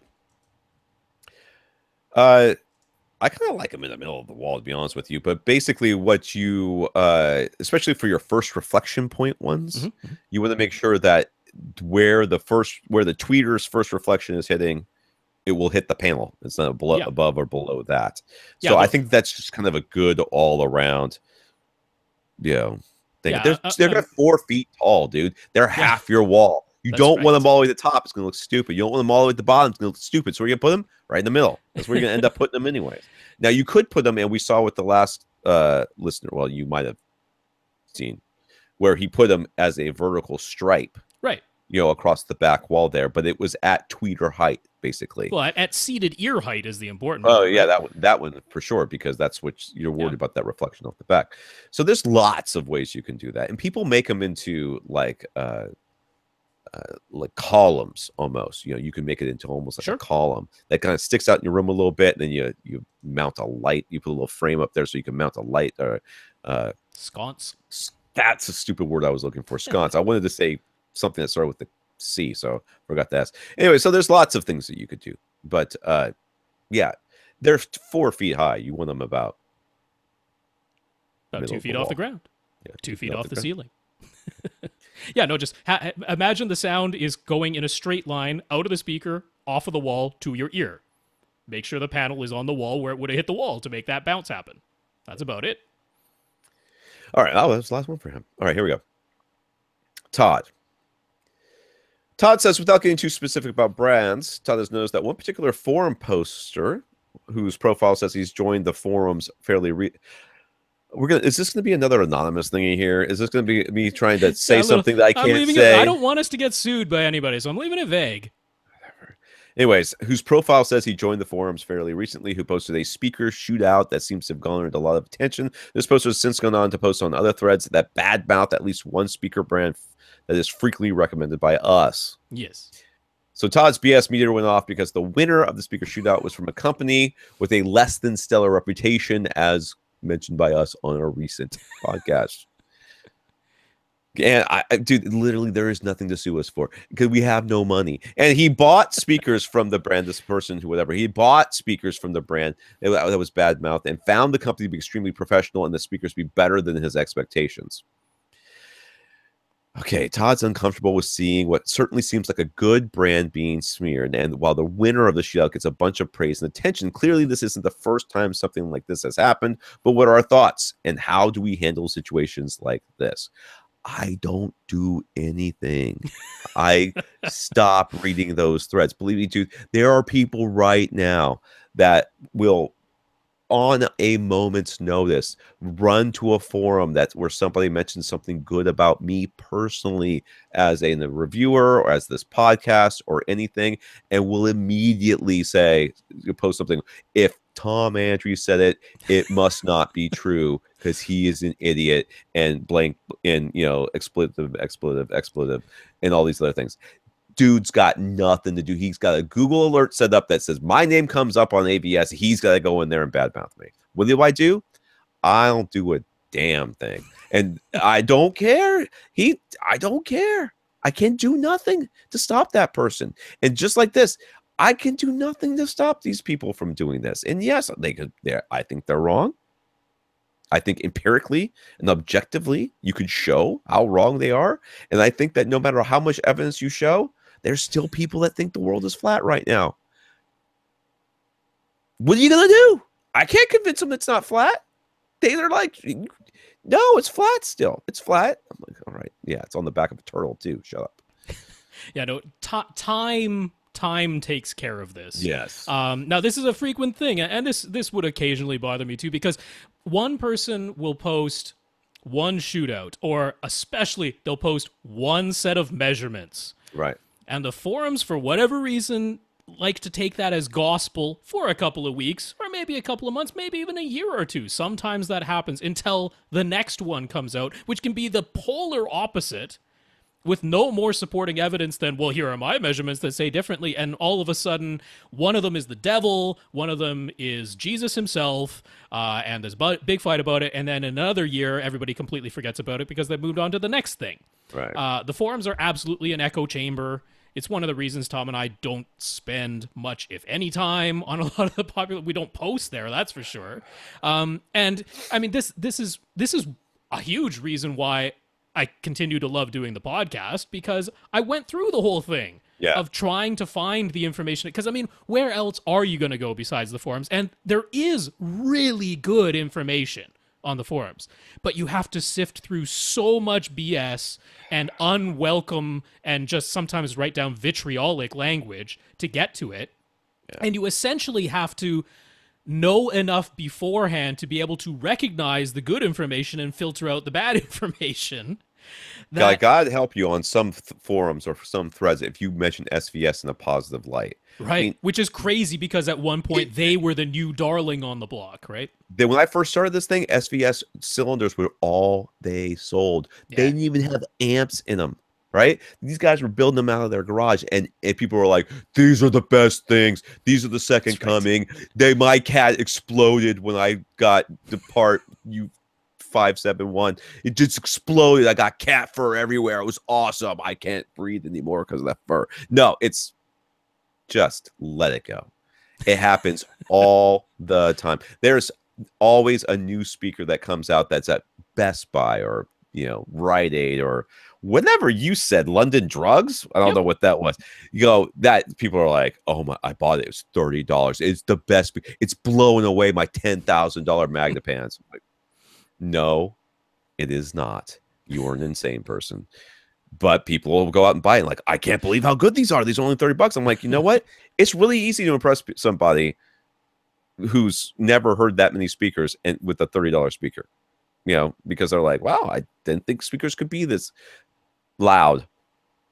I kind of like them in the middle of the wall, to be honest with you. But basically, what you, especially for your first reflection point ones, you want to make sure that where the tweeter's first reflection is hitting, it will hit the panel. It's not above or below that. So I think that's just kind of a good all around, thing. They're 4 feet tall, dude. They're half your wall. You don't want them all the way to the top. It's going to look stupid. You don't want them all the way at the bottom. It's going to look stupid. So where you put them? Right in the middle. That's where you're going to end up putting them anyways. Now, you could put them, and we saw with the last listener, well, you might have seen, where he put them as a vertical stripe. Right. Across the back wall there. But it was at tweeter height, basically. Well, at seated ear height is the important one. Oh, yeah, that one for sure, because that's what you're worried about, that reflection off the back. So there's lots of ways you can do that. And people make them into like columns almost. You can make it into almost like a column that kind of sticks out in your room a little bit, and then you mount a light. You put a little frame up there so you can mount a light or sconce. That's a stupid word I was looking for. Sconce. I wanted to say something that started with the C, so forgot to ask. Anyway, so there's lots of things that you could do, but they're 4 feet high. You want them about 2 feet off the ground. 2 feet off the ceiling. Just imagine the sound is going in a straight line out of the speaker, off of the wall to your ear. Make sure the panel is on the wall where it would have hit the wall to make that bounce happen. That's about it. All right. Oh, that's the last one for him. All right, here we go. Todd says, without getting too specific about brands, Todd has noticed that one particular forum poster whose profile says he's joined the forums fairly is this going to be another anonymous thingy here? Is this going to be me trying to say something that I can't say? I don't want us to get sued by anybody, so I'm leaving it vague. Whatever. Anyways, whose profile says he joined the forums fairly recently, who posted a speaker shootout that seems to have garnered a lot of attention. This poster has since gone on to post on other threads that badmouth at least one speaker brand that is frequently recommended by us. Yes. So Todd's BS meter went off because the winner of the speaker shootout was from a company with a less than stellar reputation, as mentioned by us on our recent podcast. And dude, literally there is nothing to sue us for because we have no money. And he bought speakers from the brand, this person, whatever. He bought speakers from the brand that was bad mouth and found the company to be extremely professional and the speakers to be better than his expectations. Okay, Todd's uncomfortable with seeing what certainly seems like a good brand being smeared. And while the winner of the shootout gets a bunch of praise and attention, clearly this isn't the first time something like this has happened. But what are our thoughts? And how do we handle situations like this? I don't do anything. I stop reading those threads. Believe me, dude, there are people right now that will, on a moment's notice, run to a forum where somebody mentions something good about me personally as a reviewer or as this podcast or anything, and will immediately post something. If Tom Andry said it, it must not be true because he is an idiot and blank and expletive and all these other things. Dude's got nothing to do. He's got a Google alert set up that says my name comes up on AVS. He's got to go in there and badmouth me. What do? I don't do a damn thing. And I don't care. I don't care. I can do nothing to stop that person. And just like this, I can do nothing to stop these people from doing this. And yes, I think they're wrong. I think empirically and objectively, you could show how wrong they are. And I think that no matter how much evidence you show, there's still people that think the world is flat right now. What are you going to do? I can't convince them it's not flat. They're like, no, it's flat still. It's flat. I'm like, all right. Yeah, it's on the back of a turtle too. Shut up. Yeah, no, time takes care of this. Yes. Now, this is a frequent thing, and this would occasionally bother me too, because one person will post one shootout, or especially they'll post one set of measurements. Right. And the forums, for whatever reason, like to take that as gospel for a couple of weeks, or maybe a couple of months, maybe even a year or two. Sometimes that happens until the next one comes out, which can be the polar opposite, with no more supporting evidence than, well, here are my measurements that say differently. And all of a sudden, one of them is the devil, one of them is Jesus himself, and there's a big fight about it. And then another year, everybody completely forgets about it because they moved on to the next thing. Right. The forums are absolutely an echo chamber. It's one of the reasons Tom and I don't spend much, if any, time on a lot of the popular. We don't post there, that's for sure. And I mean, this is a huge reason why I continue to love doing the podcast, because I went through the whole thing of trying to find the information. Because I mean, where else are you going to go besides the forums? And there is really good information on the forums, but you have to sift through so much BS and unwelcome and just sometimes write down vitriolic language to get to it. And you essentially have to know enough beforehand to be able to recognize the good information and filter out the bad information. God help you on some forums or some threads if you mention SVS in a positive light. Right. I mean, which is crazy because at one point they were the new darling on the block, right? Then when I first started this thing, SVS cylinders were all they sold. They didn't even have amps in them, right? These guys were building them out of their garage, and people were like, these are the best things. These are the second coming. My cat exploded when I got the part 571. It just exploded. I got cat fur everywhere. It was awesome. I can't breathe anymore because of that fur. No, it's just let it go. It happens all the time. There's always a new speaker that comes out that's at Best Buy or Rite Aid or whenever you said London Drugs. I don't know what that was. That people are like, oh my, I bought it. It was $30. It's the best. It's blowing away my $10,000 Magnapans. Like, no, it is not. You are an insane person. But people will go out and buy it. Like, I can't believe how good these are. These are only $30. I'm like, you know what? It's really easy to impress somebody who's never heard that many speakers and with a $30 speaker, because they're like, wow, I didn't think speakers could be this loud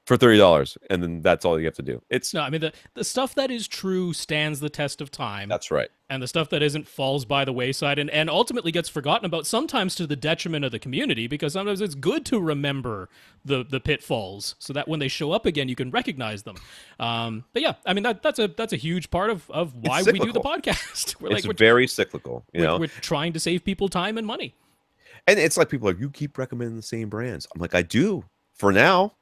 for $30. And then that's all you have to do. I mean, the stuff that is true stands the test of time. That's right. And the stuff that isn't falls by the wayside and ultimately gets forgotten about, sometimes to the detriment of the community, because sometimes it's good to remember the pitfalls so that when they show up again, you can recognize them. But yeah, I mean, that's a huge part of why we do the podcast. We're very cyclical. We're trying to save people time and money. And it's like people are like, you keep recommending the same brands. I'm like, I do for now.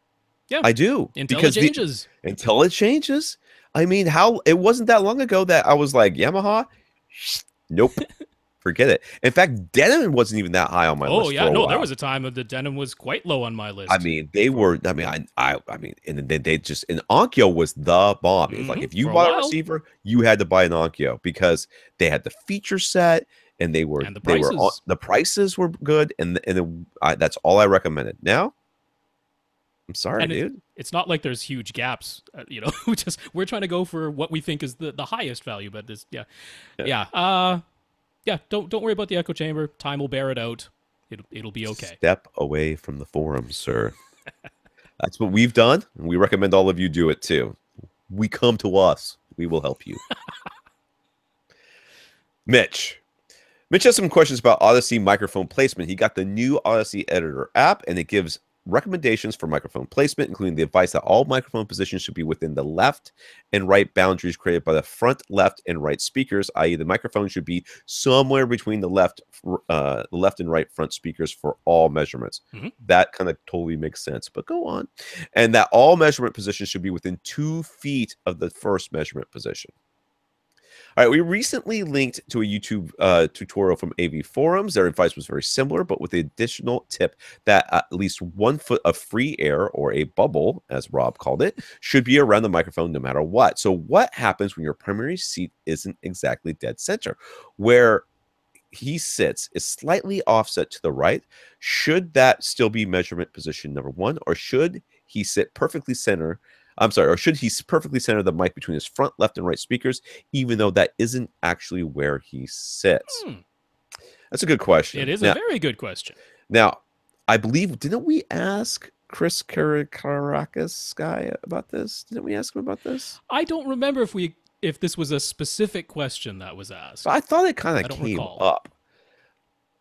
Yeah, I do. Until it changes. Until it changes. I mean, it wasn't that long ago that I was like, Yamaha? Nope. Forget it. In fact, denim wasn't even that high on my list. Oh, yeah. There was a time of the denim was quite low on my list. I mean, they were, I mean, and then they just, and Onkyo was the bomb. It's like, if you bought a receiver, you had to buy an Onkyo because they had the feature set and the prices were good. And that's all I recommended. Now, I'm sorry, dude. It's not like there's huge gaps, we're trying to go for what we think is the highest value, but this, don't worry about the echo chamber. Time will bear it out. It'll be okay. Step away from the forums, sir. That's what we've done, and we recommend all of you do it too. We come to us. We will help you. Mitch has some questions about Odyssey microphone placement. He got the new Odyssey Editor app, and it gives recommendations for microphone placement, including the advice that all microphone positions should be within the left and right boundaries created by the front, left, and right speakers, i.e. the microphone should be somewhere between the left and right front speakers for all measurements. Mm-hmm. That kind of totally makes sense, but go on. And that all measurement positions should be within 2 feet of the first measurement position. All right, we recently linked to a YouTube tutorial from AV Forums. Their advice was very similar, but with the additional tip that at least 1 foot of free air, or a bubble, as Rob called it, should be around the microphone no matter what. So what happens when your primary seat isn't exactly dead center? Where he sits is slightly offset to the right. Should that still be measurement position number 1, or should he sit perfectly center? Or should he perfectly center the mic between his front, left, and right speakers, even though that isn't actually where he sits? That's a good question. It is a very good question. Now, I believe, didn't we ask Chris Caracas guy about this? Didn't we ask him about this? I don't remember if this was a specific question that was But asked. I thought it kind I of don't came recall. up.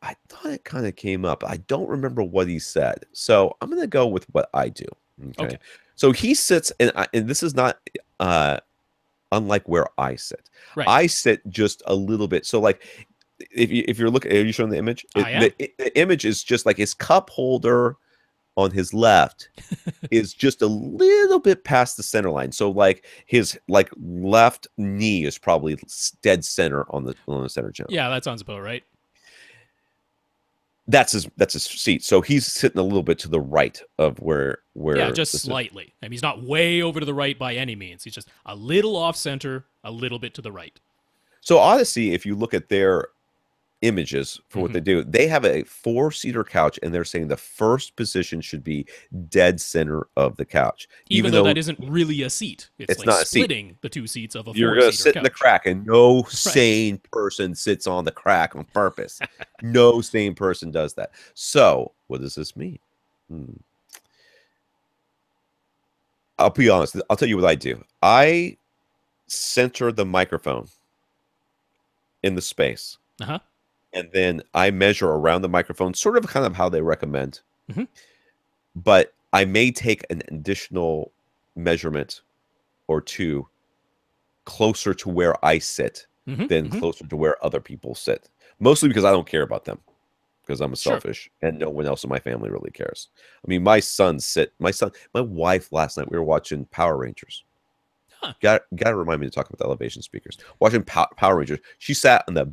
I thought it kind of came up. I don't remember what he said. So I'm going to go with what I do. Okay. Okay. So he sits, and this is not unlike where I sit. Right. I sit just a little bit. So like, if you're looking, are you showing the image? I am. The image is just like his cup holder on his left is just a little bit past the center line. So like his like left knee is probably dead center on the center channel. Yeah, that sounds about right. That's his seat. So he's sitting a little bit to the right of where Yeah, just slightly. I mean, he's not way over to the right by any means. He's just a little off center, a little bit to the right. So Odyssey, if you look at their images for what they do, they have a 4-seater couch, and they're saying the first position should be dead center of the couch, even though that isn't really a seat. It's like not splitting the 2 seats of a 4-seater You're going to sit couch. in the crack, and no sane person sits on the crack on purpose. No sane person does that. So what does this mean? I'll be honest. I'll tell you what I do. I center the microphone in the space. Uh-huh. And then I measure around the microphone, sort of kind of how they recommend. Mm-hmm. But I may take an additional measurement or two closer to where I sit than closer to where other people sit. Mostly because I don't care about them, because I'm selfish and no one else in my family really cares. I mean, my wife last night, we were watching Power Rangers. Huh. Got to remind me to talk about the elevation speakers. Watching Power Rangers. She sat on the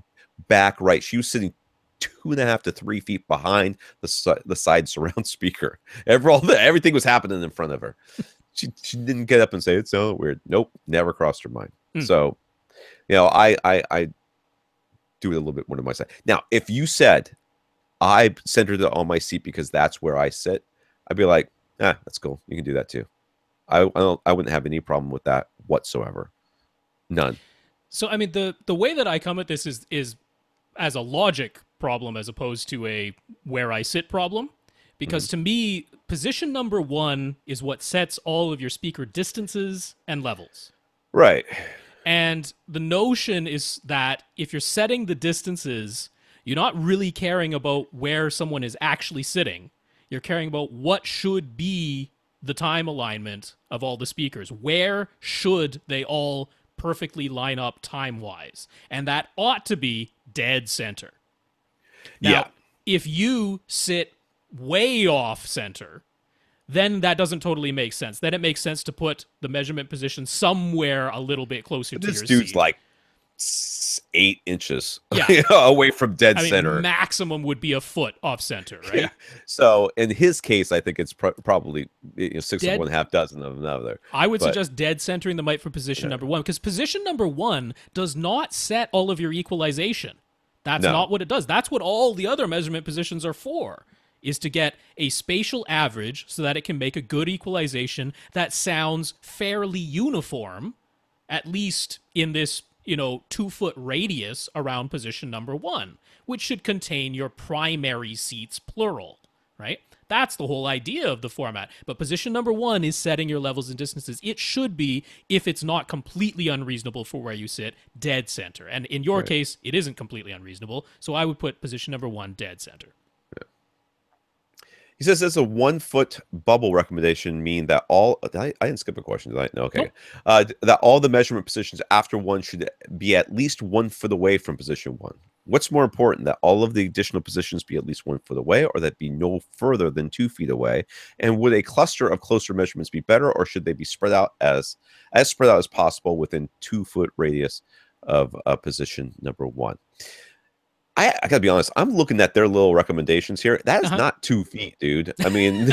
back right. She was sitting 2.5 to 3 feet behind the side surround speaker. Everything was happening in front of her. She didn't get up and say, it's so weird. Nope, never crossed her mind. So, I do it a little bit more to my side. Now, if you said I centered it on my seat because that's where I sit, I'd be like, that's cool. You can do that too. I wouldn't have any problem with that whatsoever. None. So, I mean, the way that I come at this is as a logic problem as opposed to a where I sit problem. Because to me, position number 1 is what sets all of your speaker distances and levels. Right. And the notion is that if you're setting the distances, you're not really caring about where someone is actually sitting. You're caring about what should be the time alignment of all the speakers. Where should they all perfectly line up time-wise? And that ought to be dead center. Now, if you sit way off center, then that doesn't totally make sense. Then it makes sense to put the measurement position somewhere a little bit closer to your seat. This dude's like 8 inches away from dead center. Maximum would be a foot off center, right? Yeah. So in his case, I think it's probably 6 of one, half dozen of another. I would suggest dead centering the mic for position number 1, because position number 1 does not set all of your equalization. That's not what it does. That's what all the other measurement positions are for, is to get a spatial average so that it can make a good equalization that sounds fairly uniform, at least in this 2-foot radius around position number 1, which should contain your primary seats, plural, right? That's the whole idea of the format. But position number 1 is setting your levels and distances. It should be, if it's not completely unreasonable for where you sit, dead center. And in your case, it isn't completely unreasonable. So I would put position number 1 dead center. He says there's a 1-foot bubble recommendation, mean that I didn't skip a question, did I? No, okay. Nope. That all the measurement positions after 1 should be at least 1 foot away from position 1. What's more important, that all of the additional positions be at least 1 foot away, or that be no further than 2 feet away? And would a cluster of closer measurements be better, or should they be spread out as spread out as possible within 2-foot radius of position number 1? I gotta be honest. I'm looking at their little recommendations here. That is not 2 feet, dude. I mean,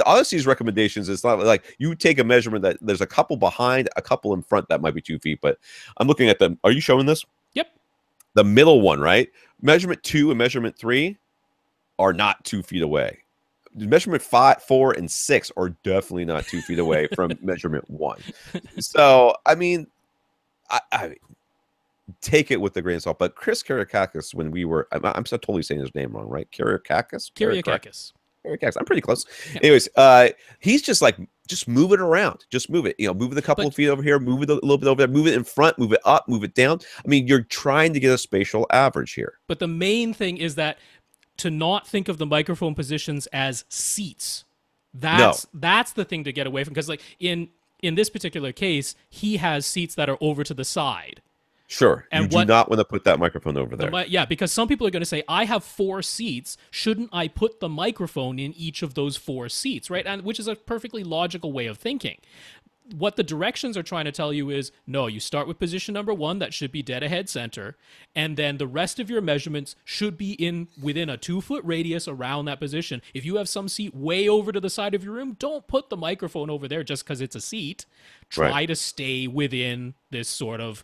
Odyssey's recommendations is not like you take a measurement that there's a couple behind, a couple in front that might be 2 feet. But I'm looking at them. Are you showing this? Yep. The middle one, right? Measurement 2 and measurement 3 are not 2 feet away. Measurement 5, 4, and 6 are definitely not 2 feet away from measurement 1. So, I mean, take it with a grain of salt. But Chris Kyriakakis, when we were, I'm so totally saying his name wrong, right? Kyriakakis. I'm pretty close. Yeah. Anyways, he's just like, just move it around. Just move it. Move it a couple of feet over here, move it a little bit over there, move it in front, move it up, move it down. I mean, you're trying to get a spatial average here. But the main thing is that to not think of the microphone positions as seats. That's the thing to get away from, because like in this particular case, he has seats that are over to the side. Sure. And you do not want to put that microphone over there. Yeah, because some people are going to say, I have 4 seats. Shouldn't I put the microphone in each of those 4 seats, right? And which is a perfectly logical way of thinking. What the directions are trying to tell you is, no, you start with position number 1, that should be dead ahead center, and then the rest of your measurements should be within a 2-foot radius around that position. If you have some seat way over to the side of your room, don't put the microphone over there just because it's a seat. Try to stay within this sort of,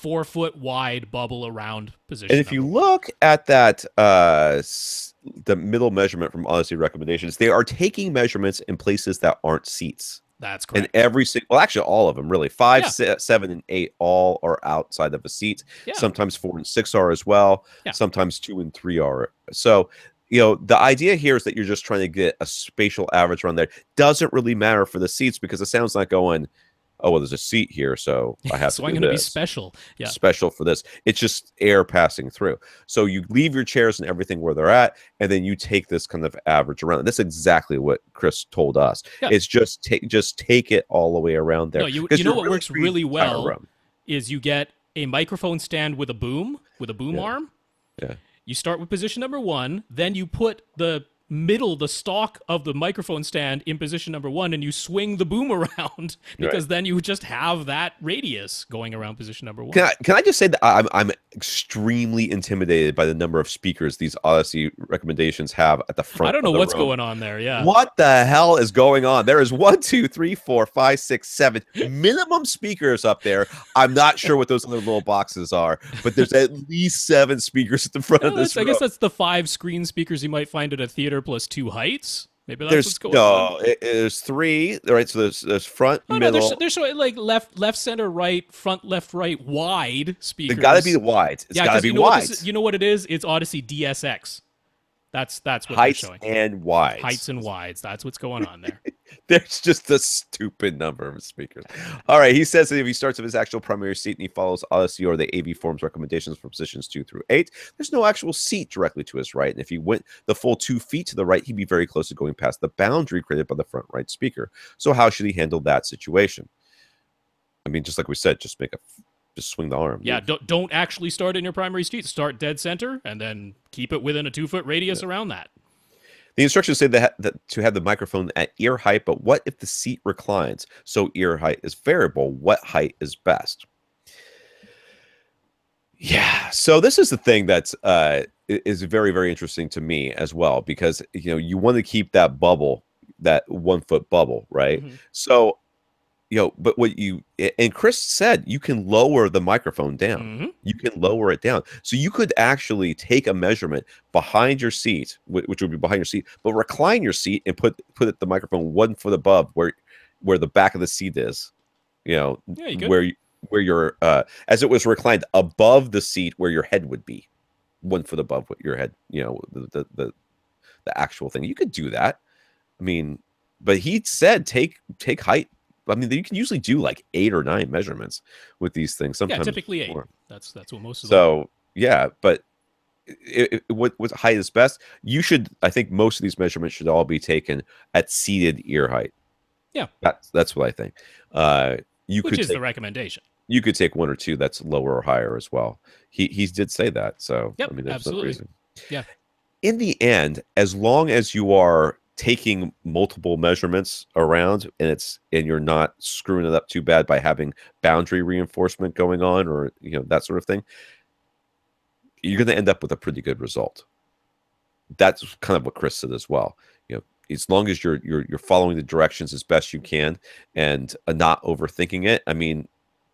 4-foot wide bubble around position. And if you look at that, the middle measurement from Odyssey recommendations, they are taking measurements in places that aren't seats. That's correct. And every single, well, actually all of them really, 5, 7, and 8 all are outside of a seat. Yeah. Sometimes 4 and 6 are as well. Yeah. Sometimes 2 and 3 are. So, the idea here is that you're just trying to get a spatial average around there. Doesn't really matter for the seats, because the sound's not going, oh, well, there's a seat here, so I have so to I'm going to be special. Yeah. Special for this. It's just air passing through. So you leave your chairs and everything where they're at, and then you take this kind of average around. And that's exactly what Chris told us. Yeah. It's just take it all the way around there. No, you know what works really well is you get a microphone stand with a boom arm. Yeah. You start with position number 1, then you put the stock of the microphone stand in position number 1, and you swing the boom around, because then you just have that radius going around position number 1. Can I just say that I'm extremely intimidated by the number of speakers these Odyssey recommendations have at the front. I don't know what's going on there. Yeah. What the hell is going on? There is 1, 2, 3, 4, 5, 6, 7 minimum speakers up there. I'm not sure what those other little boxes are, but there's at least 7 speakers at the front of this room. I guess that's the 5 screen speakers you might find at a theater plus 2 heights. Maybe that's what's going on. There's 3, right? So there's front, middle. No, there's like left, center, right, front, left, right, wide speakers. They've got to be wide. It's got to be wide. You know what it is? It's Odyssey DSX. That's what heights they're showing. And wides. Heights and wides. That's what's going on there. There's just a stupid number of speakers. All right. He says that if he starts with his actual primary seat and he follows Odyssey or the AV Forum's recommendations for positions 2 through 8, there's no actual seat directly to his right. And if he went the full 2 feet to the right, he'd be very close to going past the boundary created by the front right speaker. So how should he handle that situation? I mean, just like we said, just swing the arm. Yeah, don't actually start in your primary seat. Start dead center, and then keep it within a 2-foot radius around that. The instructions say that to have the microphone at ear height, but what if the seat reclines? So ear height is variable. What height is best? Yeah, so this is the thing that's is very, very interesting to me as well, because you want to keep that bubble, that 1-foot bubble, right? Mm-hmm. So but and Chris said you can lower the microphone down. Mm-hmm. You can lower it down. So you could actually take a measurement behind your seat, which would be behind your seat, but recline your seat and put the microphone 1 foot above where the back of the seat is. Where you're as it was reclined above the seat where your head would be, 1 foot above what your head, the actual thing. You could do that. I mean, but he said take height. I mean, you can usually do like 8 or 9 measurements with these things. Sometimes typically 8. That's what most of them. So yeah, but what height is best? I think most of these measurements should all be taken at seated ear height. Yeah, that's what I think. Which is the recommendation. You could take 1 or 2 that's lower or higher as well. He did say that. So yep, I mean, there's absolutely. no reason. Yeah. In the end, as long as you are taking multiple measurements around and you're not screwing it up too bad by having boundary reinforcement going on or that sort of thing, you're going to end up with a pretty good result. That's kind of what Chris said as well. As long as you're following the directions as best you can and not overthinking it. I mean,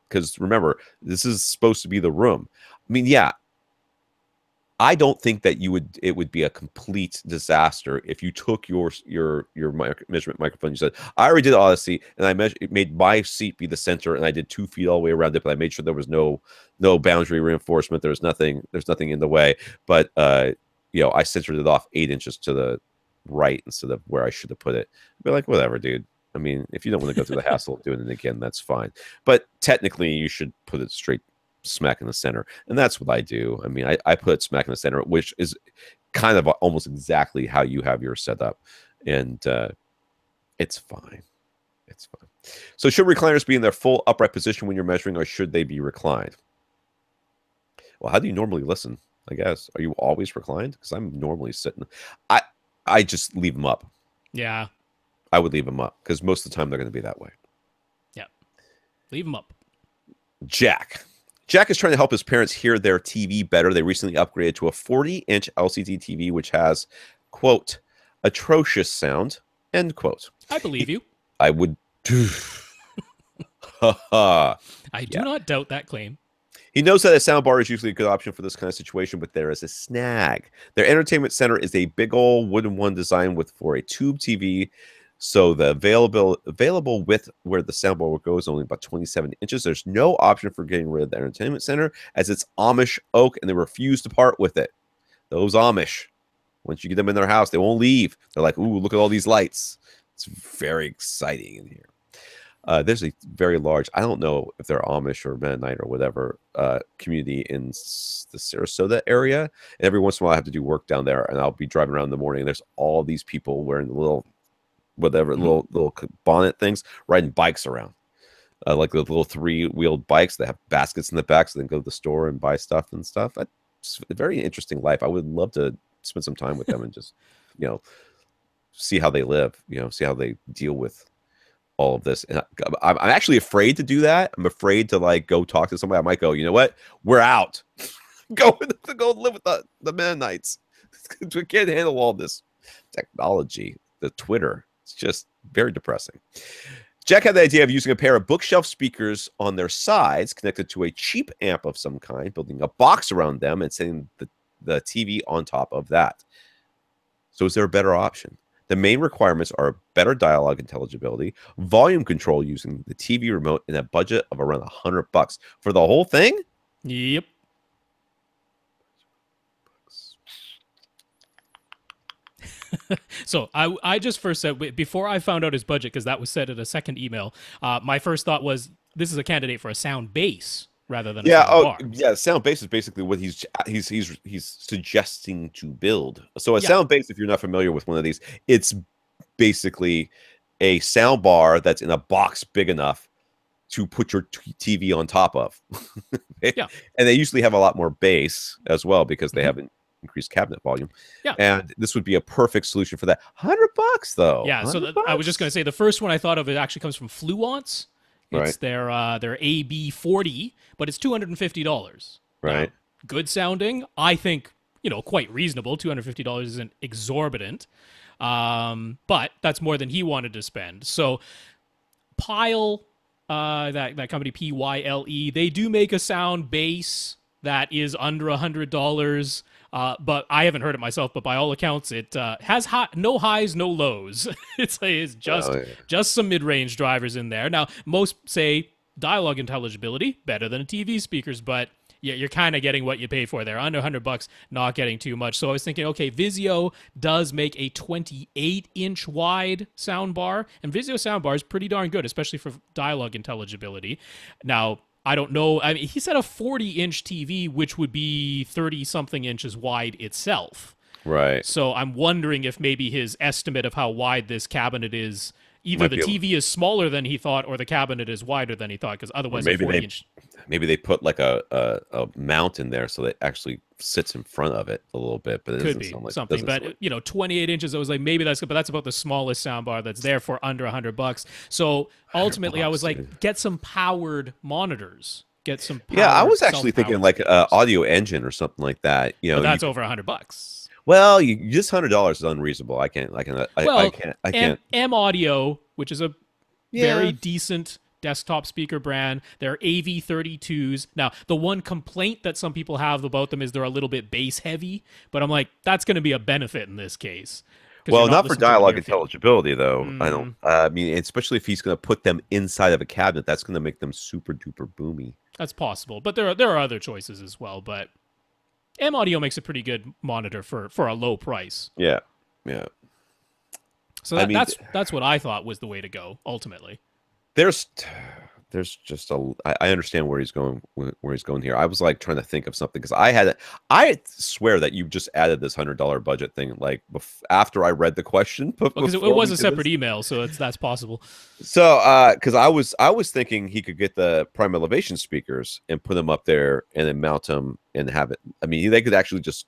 because remember, this is supposed to be the room. I mean, yeah, I don't think that it would be a complete disaster if you took your measurement microphone. You said, I already did Odyssey, and I made my seat be the center, and I did 2 feet all the way around it, but I made sure there was no boundary reinforcement. There's nothing in the way. But I centered it off 8 inches to the right instead of where I should have put it. I'd be like, whatever, dude. I mean, if you don't want to go through the hassle of doing it again, that's fine. But technically, you should put it straight smack in the center, and that's what I do. I mean, I put it smack in the center, which is kind of almost exactly how you have yours set up, and it's fine. It's fine. So, should recliners be in their full upright position when you're measuring, or should they be reclined? Well, how do you normally listen? I guess, are you always reclined? Because I'm normally sitting. I just leave them up. Yeah, I would leave them up because most of the time they're going to be that way. Yeah, leave them up. Jack is trying to help his parents hear their TV better. They recently upgraded to a 40-inch LCD TV, which has, quote, atrocious sound, end quote. I believe you. I would. I do not doubt that claim. He knows that a soundbar is usually a good option for this kind of situation, but there is a snag. Their entertainment center is a big old wooden one designed for a tube TV. So the available width where the soundbar will go is only about 27 inches. There's no option for getting rid of the entertainment center as it's Amish oak, and they refuse to part with it. Those Amish, once you get them in their house, they won't leave. They're like, ooh, look at all these lights. It's very exciting in here. There's a very large, I don't know if they're Amish or Mennonite or whatever, community in the Sarasota area. And every once in a while I have to do work down there, and I'll be driving around in the morning, and there's all these people wearing the little bonnet things, riding bikes around, like the little 3-wheeled bikes. They have baskets in the back, so they can go to the store and buy stuff and stuff. It's a very interesting life. I would love to spend some time with them and just see how they live, see how they deal with all of this. And I'm actually afraid to do that. I'm afraid to go talk to somebody. I might go, you know what, we're out. go live with the Mennonites. We can't handle all this technology, the Twitter. It's just very depressing. Jack had the idea of using a pair of bookshelf speakers on their sides connected to a cheap amp of some kind, building a box around them and setting the TV on top of that. So is there a better option? The main requirements are better dialogue intelligibility, volume control using the TV remote, and a budget of around $100 for the whole thing? Yep. So I just first said, before I found out his budget, because that was said in a second email, my first thought was this is a candidate for a sound base rather than a sound bar. Yeah, sound base is basically what he's suggesting to build. So a sound base, if you're not familiar with one of these, it's basically a sound bar that's in a box big enough to put your TV on top of. Yeah. And they usually have a lot more bass as well because they haven't increased cabinet volume. Yeah. And this would be a perfect solution for that. $100 though. Yeah. So I was just going to say the first one I thought of, it actually comes from Fluence. It's their AB40, but it's $250. Right. Now, good sounding. I think, quite reasonable. $250 isn't exorbitant. But that's more than he wanted to spend. So Pyle, that company Pyle, they do make a sound base that is under $100. But I haven't heard it myself, but by all accounts, it has no highs, no lows. It's just some mid-range drivers in there. Now, most say dialogue intelligibility, better than a TV speakers, but yeah, you're kind of getting what you pay for there. Under $100, not getting too much. So I was thinking, okay, Vizio does make a 28-inch wide soundbar, and Vizio soundbar is pretty darn good, especially for dialogue intelligibility. Now, I don't know. I mean, he said a 40-inch TV, which would be 30-something inches wide itself. Right. So I'm wondering if maybe his estimate of how wide this cabinet is, either the TV is smaller than he thought or the cabinet is wider than he thought, because otherwise a 40-inch... Maybe they put like a mount in there so that it actually sits in front of it a little bit. But it could be something. But, 28 inches, I was like, maybe that's good, but that's about the smallest soundbar that's there for under $100. So ultimately, I was like, get some powered monitors. Get some powered, I was actually thinking like an audio engine or something like that. But that's over $100. Well, just $100 is unreasonable. I can't. M Audio, which is a very decent desktop speaker brand. They're AV32s. Now, the one complaint that some people have about them is they're a little bit bass heavy, but I'm like, that's going to be a benefit in this case. Well, not for dialogue intelligibility, though. I don't. I mean, especially if he's going to put them inside of a cabinet, that's going to make them super duper boomy. That's possible, but there are other choices as well. But M Audio makes a pretty good monitor for a low price. Yeah. So that's what I thought was the way to go ultimately. There's just I understand where he's going here. I was like trying to think of something because I swear that you just added this $100 budget thing like after I read the question. Because it was a separate email, so that's possible. So because I was thinking he could get the prime elevation speakers and put them up there and then mount them and have it. I mean, he could actually just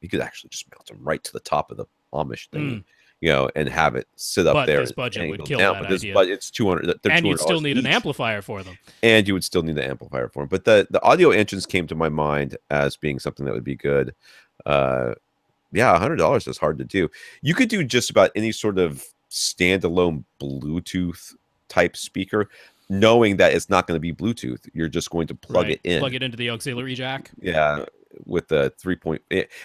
mount them right to the top of the Amish thing. And have it sit up there. But this budget would kill that idea. It's $200. And you'd still need an amplifier for them. And you would still need an amplifier for them. But the audio engines came to my mind as being something that would be good. $100 is hard to do. You could do just about any sort of standalone Bluetooth type speaker, knowing that it's not going to be Bluetooth. You're just going to plug it in. Plug it into the auxiliary jack. Yeah, with the 3.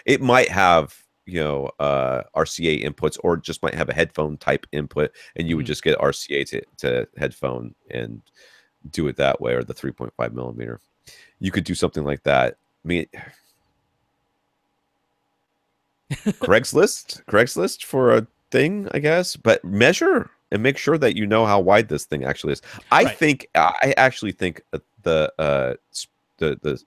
It might have RCA inputs, or just might have a headphone type input, and you would just get RCA to headphone and do it that way, or the 3.5 millimeter. You could do something like that. I mean, Craigslist for a thing, I guess, but measure and make sure that you know how wide this thing actually is. I actually think the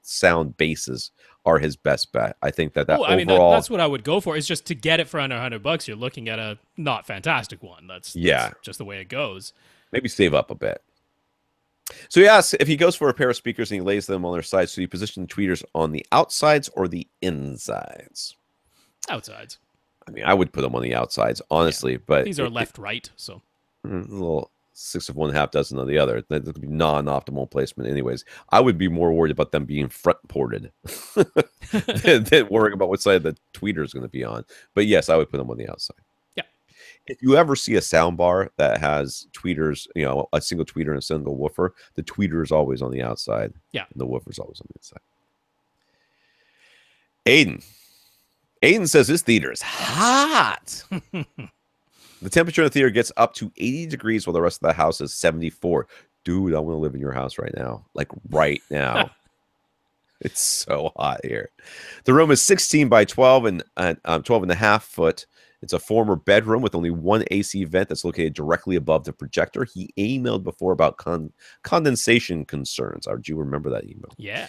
sound bases are his best bet. I think that overall, I mean, that's what I would go for. Is just to get it for under $100. You're looking at a not fantastic one. That's just the way it goes. Maybe save up a bit. So he asks if he goes for a pair of speakers and he lays them on their sides. So you position the tweeters on the outsides or the insides? Outsides. I mean, I would put them on the outsides, honestly. But these are left-right, so a little 6 of one, half dozen of the other. That would be non-optimal placement anyways. I would be more worried about them being front ported than worrying about what side the tweeter is going to be on. But yes, I would put them on the outside. Yeah. If you ever see a sound bar that has tweeters, a single tweeter and a single woofer, the tweeter is always on the outside. Yeah. And the woofer is always on the inside. Aiden says this theater is hot. The temperature in the theater gets up to 80 degrees while the rest of the house is 74. Dude, I want to live in your house right now. Like right now. It's so hot here. The room is 16 by 12 and 12 and a half foot. It's a former bedroom with only one AC vent that's located directly above the projector. He emailed before about condensation concerns. Do you remember that email? Yeah.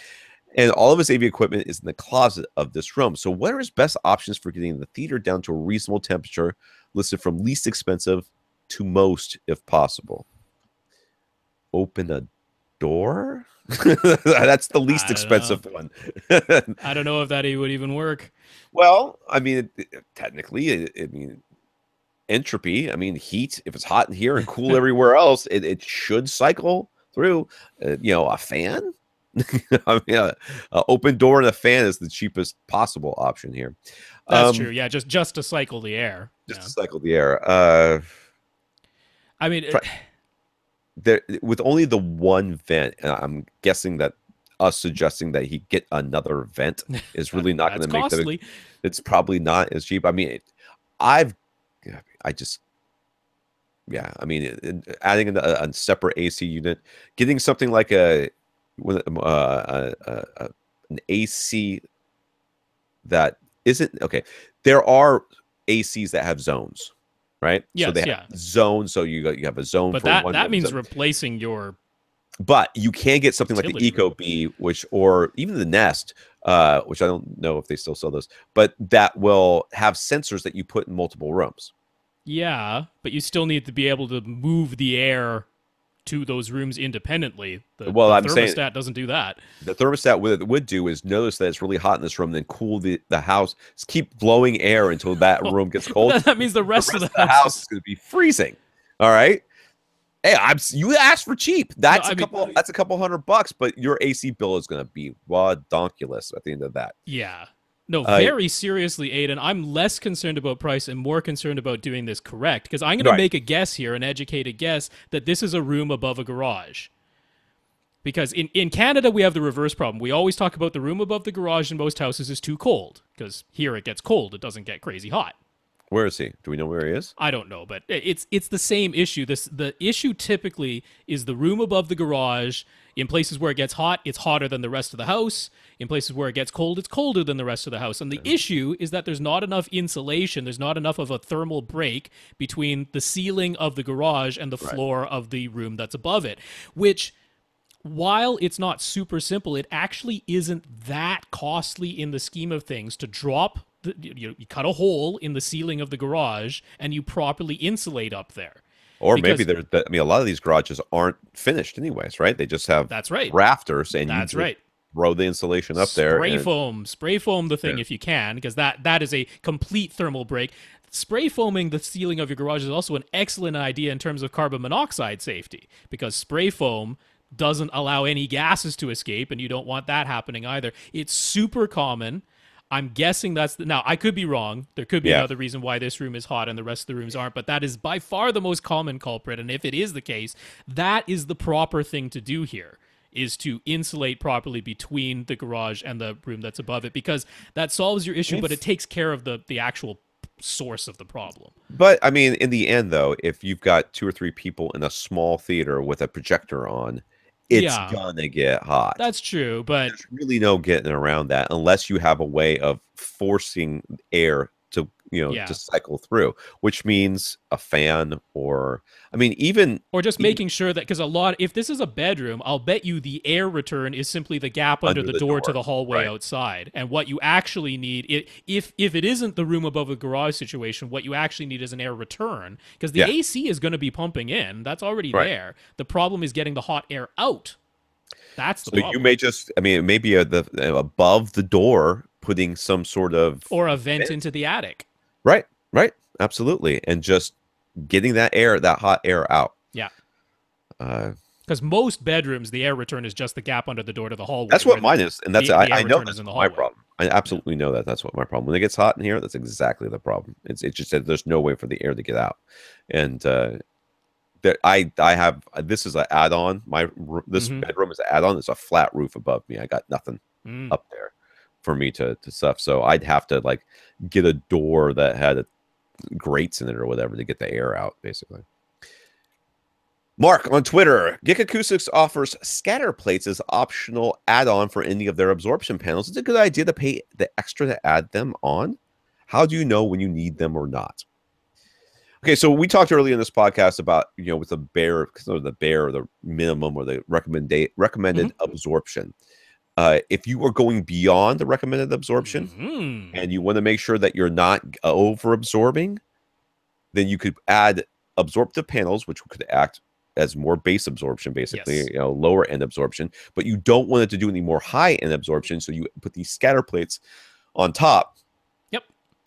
And all of his AV equipment is in the closet of this room. So what are his best options for getting the theater down to a reasonable temperature, listed from least expensive to most, if possible? Open a door? That's the least expensive one. I don't know if that would even work. Well, I mean, technically, entropy, heat, if it's hot in here and cool everywhere else, it should cycle through, a fan. An open door and a fan is the cheapest possible option here. That's true. Yeah, just to cycle the air. To cycle the air. With only the one vent, I'm guessing that us suggesting that he get another vent is really not going to make costly. It's probably not as cheap. Adding a separate AC unit, getting something like an AC that isn't okay. There are ACs that have zones, right? Yes, so they have zones. So you have a zone, but that means replacing your. But you can get something like the Ecobee, or even the Nest, which I don't know if they still sell those, but that will have sensors that you put in multiple rooms. Yeah, but you still need to be able to move the air to those rooms independently. The thermostat doesn't do that. The thermostat would do is notice that it's really hot in this room, then cool the house. Just keep blowing air until that room gets cold. That means the rest of the house is going to be freezing. All right. Hey, you asked for cheap. That's a couple $100, but your AC bill is going to be redonkulous at the end of that. Yeah. No, very seriously, Aiden, I'm less concerned about price and more concerned about doing this correct, because I'm going to make a guess here, an educated guess, that this is a room above a garage. Because in Canada, we have the reverse problem. We always talk about the room above the garage in most houses is too cold, because here it gets cold. It doesn't get crazy hot. Where is he? Do we know where he is? I don't know, but it's the same issue. The issue typically is the room above the garage. In places where it gets hot, it's hotter than the rest of the house. In places where it gets cold, it's colder than the rest of the house. And the issue is that there's not enough insulation. There's not enough of a thermal break between the ceiling of the garage and the floor of the room that's above it, which, while it's not super simple, it actually isn't that costly in the scheme of things to drop. You cut a hole in the ceiling of the garage and you properly insulate up there. Or maybe a lot of these garages aren't finished anyways, right? They just have rafters, and you just throw the insulation up there. Spray foam the thing if you can, because that is a complete thermal break. Spray foaming the ceiling of your garage is also an excellent idea in terms of carbon monoxide safety, because spray foam doesn't allow any gases to escape, and you don't want that happening either. It's super common. I'm guessing now I could be wrong. There could be another reason why this room is hot and the rest of the rooms aren't, but that is by far the most common culprit. And if it is the case, that is the proper thing to do here, is to insulate properly between the garage and the room that's above it, because that solves your issue, but it takes care of the actual source of the problem. But I mean, in the end though, if you've got 2 or 3 people in a small theater with a projector on, it's gonna get hot. That's true, but there's really no getting around that unless you have a way of forcing air to to cycle through, which means a fan, or just making sure that, because if this is a bedroom, I'll bet you the air return is simply the gap under the door to the hallway outside. And what you actually need, if it isn't the room above the garage situation, what you actually need is an air return, because the AC is going to be pumping in. That's already there. The problem is getting the hot air out. That's the problem. You may just, it may be above the door, putting some sort of or a vent into the attic. Right, absolutely, and just getting that hot air out. Yeah, because most bedrooms, the air return is just the gap under the door to the hallway. That's what mine is, and that's I know that's my problem. I absolutely know that's what my problem. When it gets hot in here, that's exactly the problem. It's just that there's no way for the air to get out, and I have this is an add-on. This bedroom is an add-on. It's a flat roof above me. I got nothing up there for me to stuff. So I'd have to get a door that had grates in it or whatever to get the air out, basically. Mark on Twitter, Gick Acoustics offers scatter plates as optional add-on for any of their absorption panels. Is it a good idea to pay the extra to add them on? How do you know when you need them or not? Okay, so we talked earlier in this podcast about, with the the minimum or the recommended absorption. If you are going beyond the recommended absorption and you want to make sure that you're not over absorbing, then you could add absorptive panels, which could act as more base absorption, basically, lower end absorption, but you don't want it to do any more high end absorption. So you put these scatter plates on top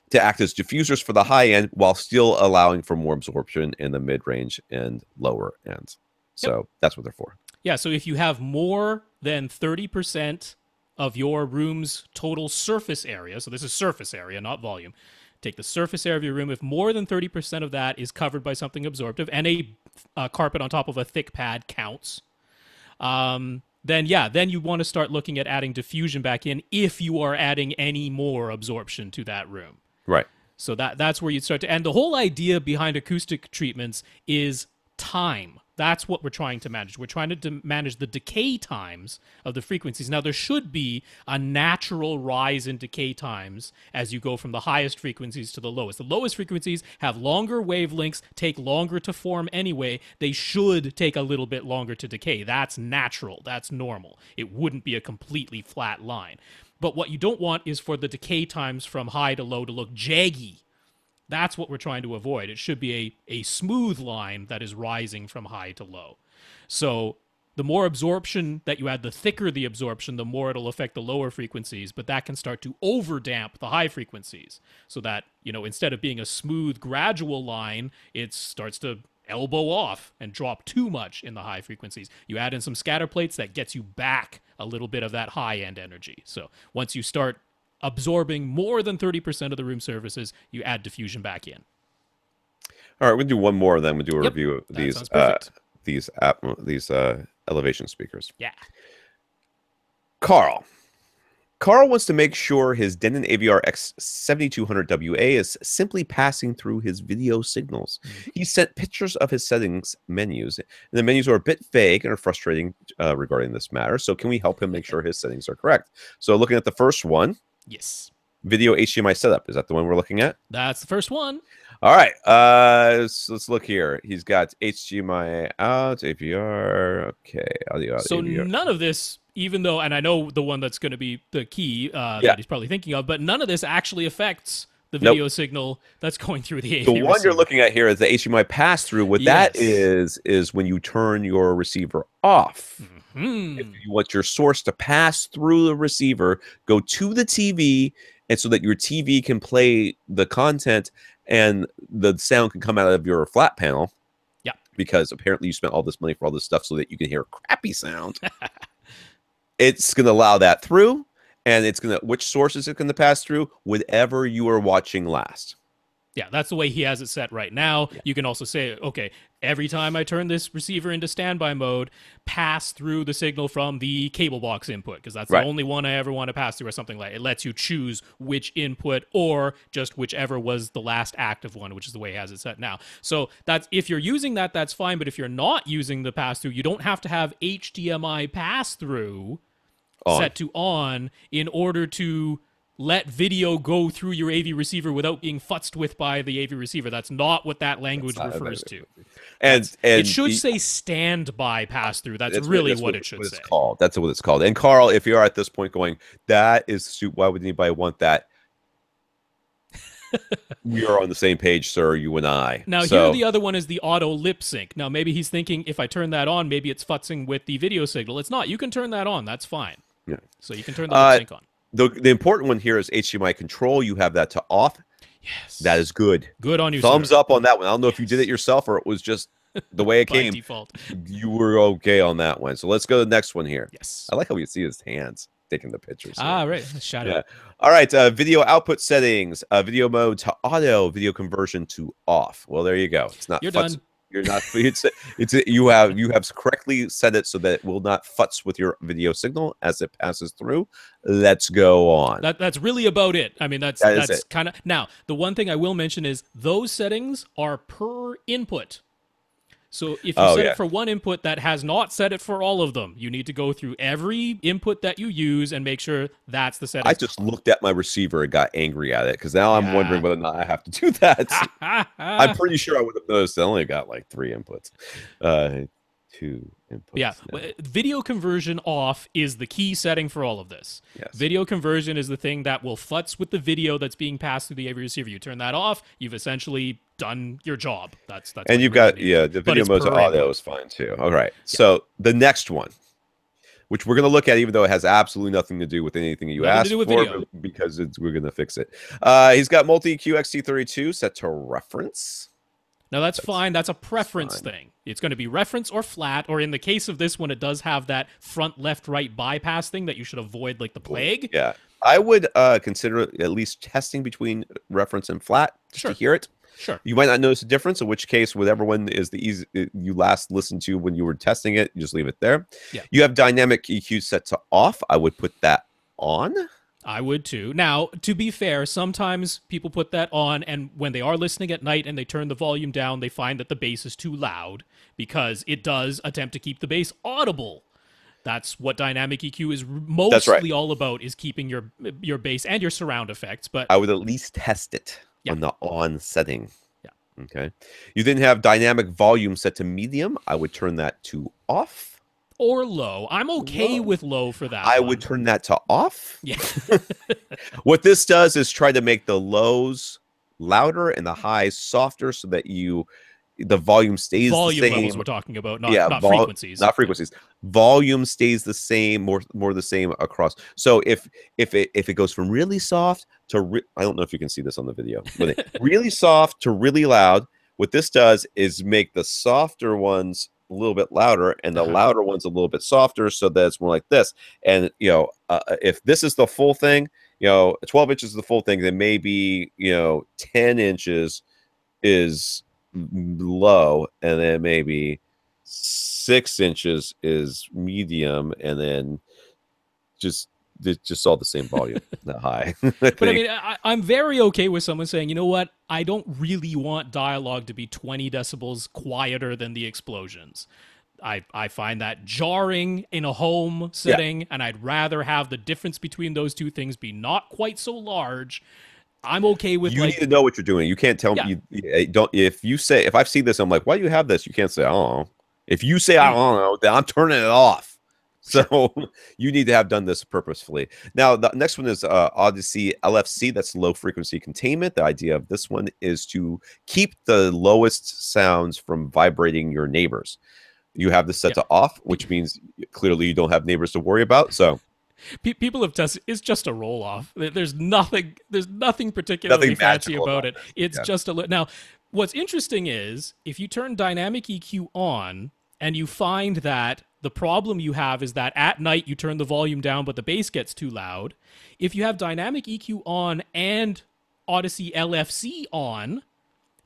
to act as diffusers for the high end while still allowing for more absorption in the mid range and lower ends. So that's what they're for. Yeah, so if you have more than 30% of your room's total surface area, so this is surface area, not volume, take the surface area of your room. If more than 30% of that is covered by something absorptive, and a carpet on top of a thick pad counts, then you want to start looking at adding diffusion back in if you are adding any more absorption to that room. Right. So that's where you'd start to, and the whole idea behind acoustic treatments is time. That's what we're trying to manage. We're trying to manage the decay times of the frequencies. Now, there should be a natural rise in decay times as you go from the highest frequencies to the lowest. The lowest frequencies have longer wavelengths, take longer to form anyway. They should take a little bit longer to decay. That's natural. That's normal. It wouldn't be a completely flat line. But what you don't want is for the decay times from high to low to look jaggy. That's what we're trying to avoid. It should be a smooth line that is rising from high to low. So the more absorption that you add, the thicker the absorption, the more it'll affect the lower frequencies, but that can start to overdamp the high frequencies so that, instead of being a smooth, gradual line, it starts to elbow off and drop too much in the high frequencies. You add in some scatter plates, that gets you back a little bit of that high-end energy. So once you start absorbing more than 30% of the room surfaces, you add diffusion back in. All right, we'll do one more, then we'll do a review of these elevation speakers. Yeah. Carl wants to make sure his Denon AVR X7200WA is simply passing through his video signals. He sent pictures of his settings menus, and the menus are a bit vague and are frustrating regarding this matter. So can we help him make sure his settings are correct? So looking at the first one. Yes. Video HDMI setup. Is that the one we're looking at? That's the first one. All right. Let's look here. He's got HDMI out, AVR. Okay. Audio out, So AVR. none of this, even though, and I know the one that's going to be the key that he's probably thinking of, but none of this actually affects the video signal that's going through the AV The one receiver. you're looking at here is the HDMI pass-through. What that is when you turn your receiver off. If you want your source to pass through the receiver, go to the TV, and so that your TV can play the content and the sound can come out of your flat panel. Yeah. Because apparently you spent all this money for all this stuff so that you can hear crappy sound. It's going to allow that through, and it's going to, which source is it going to pass through? Whatever you were watching last. Yeah, that's the way he has it set right now. Yeah. You can also say, okay, every time I turn this receiver into standby mode, pass through the signal from the cable box input, because that's the only one I ever want to pass through, or something like it. It lets you choose which input or just whichever was the last active one, which is the way he has it set now. So that's, if you're using that, that's fine. But if you're not using the pass through, you don't have to have HDMI pass through set to on in order to let video go through your AV receiver without being futzed with by the AV receiver. That's not what that language refers to. And it should say standby pass through. That's really what it should say. It's called. That's what it's called. And Carl, if you're at this point going, that is, why would anybody want that? We are on the same page, sir, you and I. Now, here the other one is the auto lip sync. Now, maybe he's thinking, if I turn that on, maybe it's futzing with the video signal. It's not. You can turn that on. That's fine. Yeah. So you can turn the lip sync on. The important one here is HDMI control. You have that to off. Yes. That is good. Good on you, Thumbs up on that one. I don't know if you did it yourself or it was just the way it came. Default. You were okay on that one. So let's go to the next one here. Yes. I like how we see his hands taking the pictures. Ah, right. Shout out. All right. Video output settings. Video mode to auto. Video conversion to off. Well, there you go. It's not. You're done. You're not. You have correctly set it so that it will not futz with your video signal as it passes through. Let's go on. That's really about it. I mean, that's kind of. Now, the one thing I will mention is those settings are per input. So if you set it for one input that has not set it for all of them, you need to go through every input that you use and make sure that's the setting. I just looked at my receiver and got angry at it because now I'm wondering whether or not I have to do that. I'm pretty sure I would have noticed I only got like 3 inputs. 2 inputs. Yeah, video conversion off is the key setting for all of this. Yes. Video conversion is the thing that will futz with the video that's being passed through the AV receiver. You turn that off, you've essentially done your job. That's and you've got the video mode to audio is fine too. All right. Yeah. So the next one, which we're going to look at, even though it has absolutely nothing to do with anything you asked for, because we're going to fix it. He's got multi-EQ XT32 set to reference. Now that's fine. That's a preference thing. It's going to be reference or flat, or in the case of this one, it does have that front left-right bypass thing that you should avoid like the plague. Yeah. I would consider at least testing between reference and flat just to hear it. Sure. You might not notice a difference, in which case, whatever one is the easy you last listened to when you were testing it, you just leave it there. Yeah. You have dynamic EQ set to off. I would put that on. I would too. Now, to be fair, sometimes people put that on, and when they are listening at night and they turn the volume down, they find that the bass is too loud because it does attempt to keep the bass audible. That's what dynamic EQ is mostly all about, is keeping your bass and your surround effects. But I would at least test it on the on setting. Yeah. Okay. You then have dynamic volume set to medium. I would turn that to off. Or low. I'm okay with low for that. I would turn that to off. Yeah. What this does is try to make the lows louder and the highs softer so that the volume stays the same. Levels we're talking about, not frequencies. Not frequencies. Volume stays the same, more the same across. So if it goes from really soft to I don't know if you can see this on the video, but really soft to really loud, what this does is make the softer ones a little bit louder and the louder ones a little bit softer, so that it's more like this. And if this is the full thing, 12 inches is the full thing, then maybe 10 inches is low, and then maybe 6 inches is medium, and then just all the same volume, not high. I But I think. mean, I'm very okay with someone saying, you know what, I don't really want dialogue to be 20 decibels quieter than the explosions. I find that jarring in a home Yeah, setting, and I'd rather have the difference between those two things be not quite so large. I'm okay with you need like, to know what you're doing. You can't tell yeah, me you don't. If I've seen this, I'm like, why do you have this? You can't say, I don't know. If you say I don't know, then I'm turning it off. sure. So you need to have done this purposefully. Now, the next one is Odyssey LFC. That's low frequency containment. The idea of this one is to keep the lowest sounds from vibrating your neighbors. You have this set Yeah. to off, which means clearly you don't have neighbors to worry about. So People have tested. It's just a roll off. There's nothing. There's nothing particularly nothing fancy magical about about it. this. It's Yeah. just a now. What's interesting is if you turn dynamic EQ on and you find that the problem you have is that at night you turn the volume down but the bass gets too loud. If you have dynamic EQ on and Odyssey LFC on,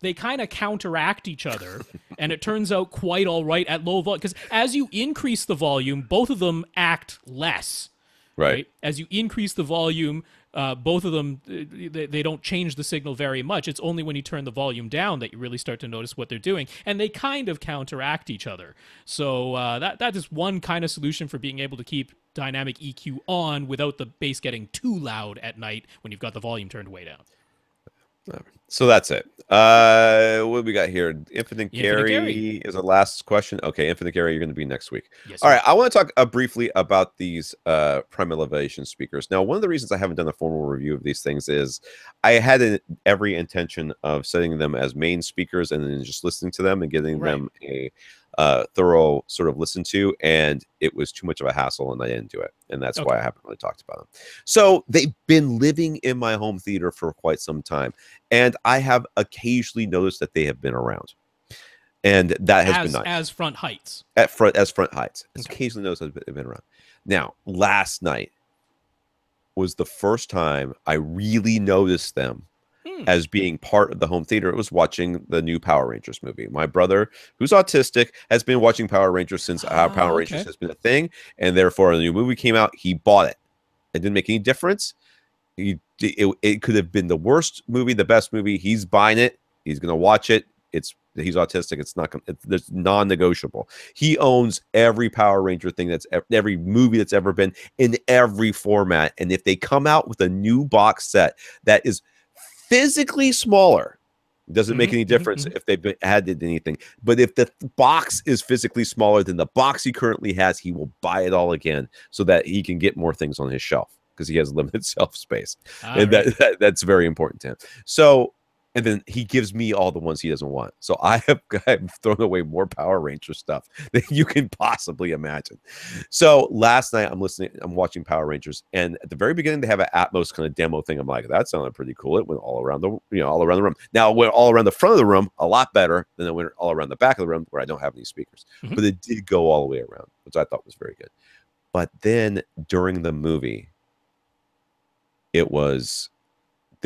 they kind of counteract each other, and it turns out quite all right at low volume. Because as you increase the volume, both of them act less. Right. Right? As you increase the volume, both of them they don't change the signal very much. It's only when you turn the volume down that you really start to notice what they're doing, and they kind of counteract each other. So that is one kind of solution for being able to keep dynamic EQ on without the bass getting too loud at night when you've got the volume turned way down. So that's it. What do we got here? Infinite Infinite Gary is the last question. Okay, Infinite Gary, you're going to be next week. Yes, All sir. right, I want to talk briefly about these prime elevation speakers. Now, one of the reasons I haven't done a formal review of these things is I had every intention of setting them as main speakers and then just listening to them and getting Right. them a thorough sort of listen to, and it was too much of a hassle and I didn't do it, and that's why I haven't really talked about them. So they've been living in my home theater for quite some time, and I have occasionally noticed that they have been around, and that has been nice. As front heights. As front heights. Okay. Occasionally noticed they've been around. Now, last night was the first time I really noticed them as being part of the home theater. It was watching the new Power Rangers movie. My brother, who's autistic, has been watching Power Rangers since Power Rangers has been a thing, and therefore, when the new movie came out, he bought it. It didn't make any difference. It could have been the worst movie, the best movie. He's buying it. He's going to watch it. He's autistic. It's not. It's non-negotiable. He owns every Power Ranger thing every movie that's ever been in every format. And if they come out with a new box set that is physically smaller, it doesn't make any difference if they've added anything. But if the box is physically smaller than the box he currently has, he will buy it all again so that he can get more things on his shelf because he has limited shelf space, and that's very important to him. So. And then he gives me all the ones he doesn't want. So I've thrown away more Power Ranger stuff than you can possibly imagine. So last night I'm watching Power Rangers, and at the very beginning they have an Atmos kind of demo thing. I'm like, that sounded pretty cool. It went all around the room. Now it went all around the front of the room a lot better than it went all around the back of the room where I don't have any speakers. But it did go all the way around, which I thought was very good. But then during the movie, there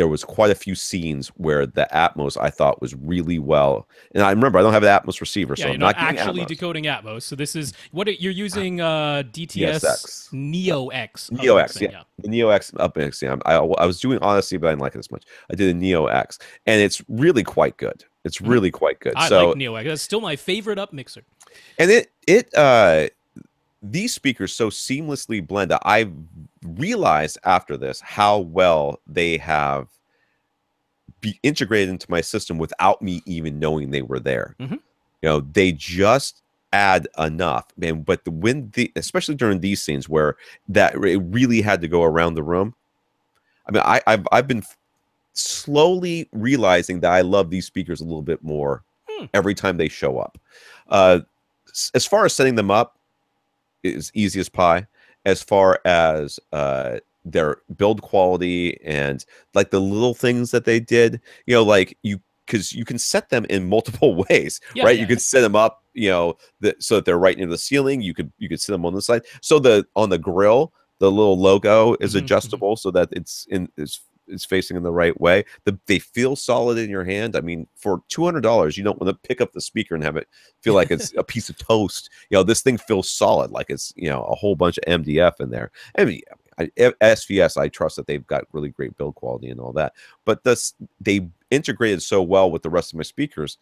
was quite a few scenes where the Atmos I thought was really well. And I remember I don't have an Atmos receiver, so I'm not actually Atmos. Decoding Atmos. So this is you're using DTS Neo X. Neo X, yeah. The Neo X up mixing. I was doing Odyssey, but I didn't like it as much. I did a Neo X, and it's really quite good. It's really quite good. I like Neo X. That's still my favorite up mixer. And these speakers so seamlessly blend. I realized after this how well they have be integrated into my system without me even knowing they were there. They just add enough, man. But especially during these scenes where that it really had to go around the room. I mean, I've been slowly realizing that I love these speakers a little bit more every time they show up. As far as setting them up, is easy as pie. As far as their build quality and like the little things that they did, because you can set them in multiple ways, right? Yeah. You can set them up, so that they're right near the ceiling. You could set them on the side. So on the grill, the little logo is adjustable so that it's is facing in the right way. They feel solid in your hand. I mean, for $200, you don't want to pick up the speaker and have it feel like it's a piece of toast. This thing feels solid, like it's a whole bunch of MDF in there. I mean, SVS, I trust that they've got really great build quality and all that, but they integrated so well with the rest of my speakers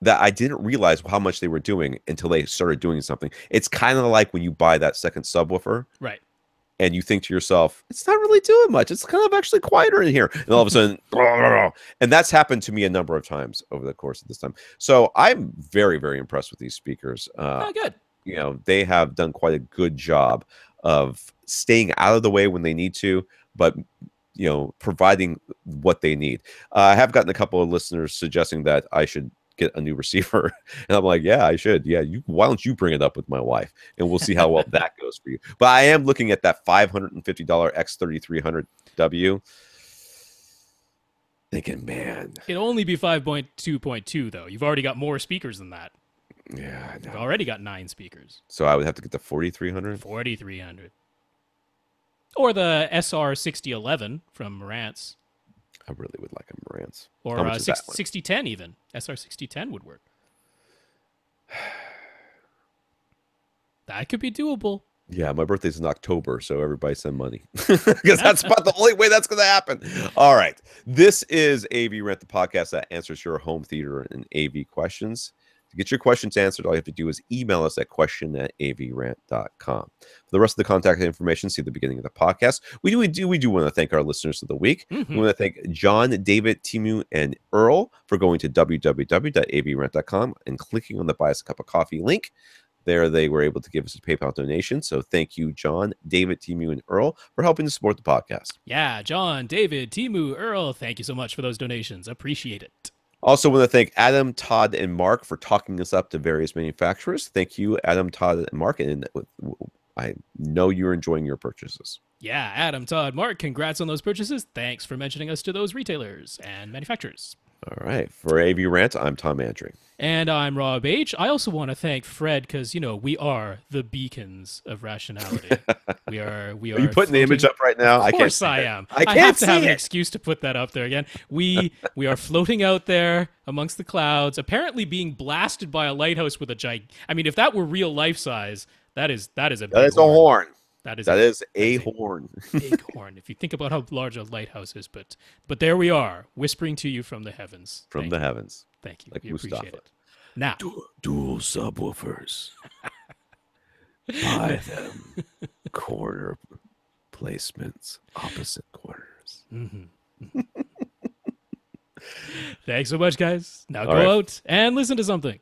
that I didn't realize how much they were doing until they started doing something. It's kind of like when you buy that second subwoofer, right? And you think to yourself, it's not really doing much. It's kind of actually quieter in here. And all of a sudden, and that's happened to me a number of times over the course of this time. So I'm very, very impressed with these speakers. Good. They have done quite a good job of staying out of the way when they need to, but providing what they need. I have gotten a couple of listeners suggesting that I should get a new receiver, and I'm like, yeah, I should. Yeah, why don't you bring it up with my wife, and we'll see how well that goes for you. But I am looking at that $550 X3300W, thinking, man, it'll only be 5.2.2 though. You've already got more speakers than that. Yeah, You've already got 9 speakers. So I would have to get the 4300. 4300, or the SR6011 from Marantz. I really would like a Marantz. Or 6010 even. SR6010 would work. That could be doable. Yeah, my birthday's in October, so everybody send money. Because that's about the only way that's going to happen. All right. This is AV Rant, the podcast that answers your home theater and AV questions. To get your questions answered, all you have to do is email us at question@avrant.com. For the rest of the contact information, see the beginning of the podcast. We do want to thank our listeners of the week. Mm-hmm. We want to thank John, David, Timu, and Earl for going to www.avrant.com and clicking on the Buy Us a Cup of Coffee link. There, they were able to give us a PayPal donation. So thank you, John, David, Timu, and Earl, for helping to support the podcast. Yeah, John, David, Timu, Earl, thank you so much for those donations. Appreciate it. Also want to thank Adam, Todd, and Mark for talking us up to various manufacturers. Thank you, Adam, Todd, and Mark. And I know you're enjoying your purchases. Yeah, Adam, Todd, Mark, congrats on those purchases. Thanks for mentioning us to those retailers and manufacturers. All right. For AV Rant, I'm Tom Andry. And I'm Rob H. I also want to thank Fred because, we are the beacons of rationality. We are. Are you putting the image up right now? Of course I am. I have to have an excuse to put that up there again. We are floating out there amongst the clouds, apparently being blasted by a lighthouse with a if that were real life size, that is a big horn. That is a horn. Big horn. If you think about how large a lighthouse is, but there we are, whispering to you from the heavens. From the heavens. Thank you. Like we Mustafa. appreciate it. Now, dual subwoofers. Buy them. Corner placements, opposite corners. Thanks so much, guys. Now go out and listen to something.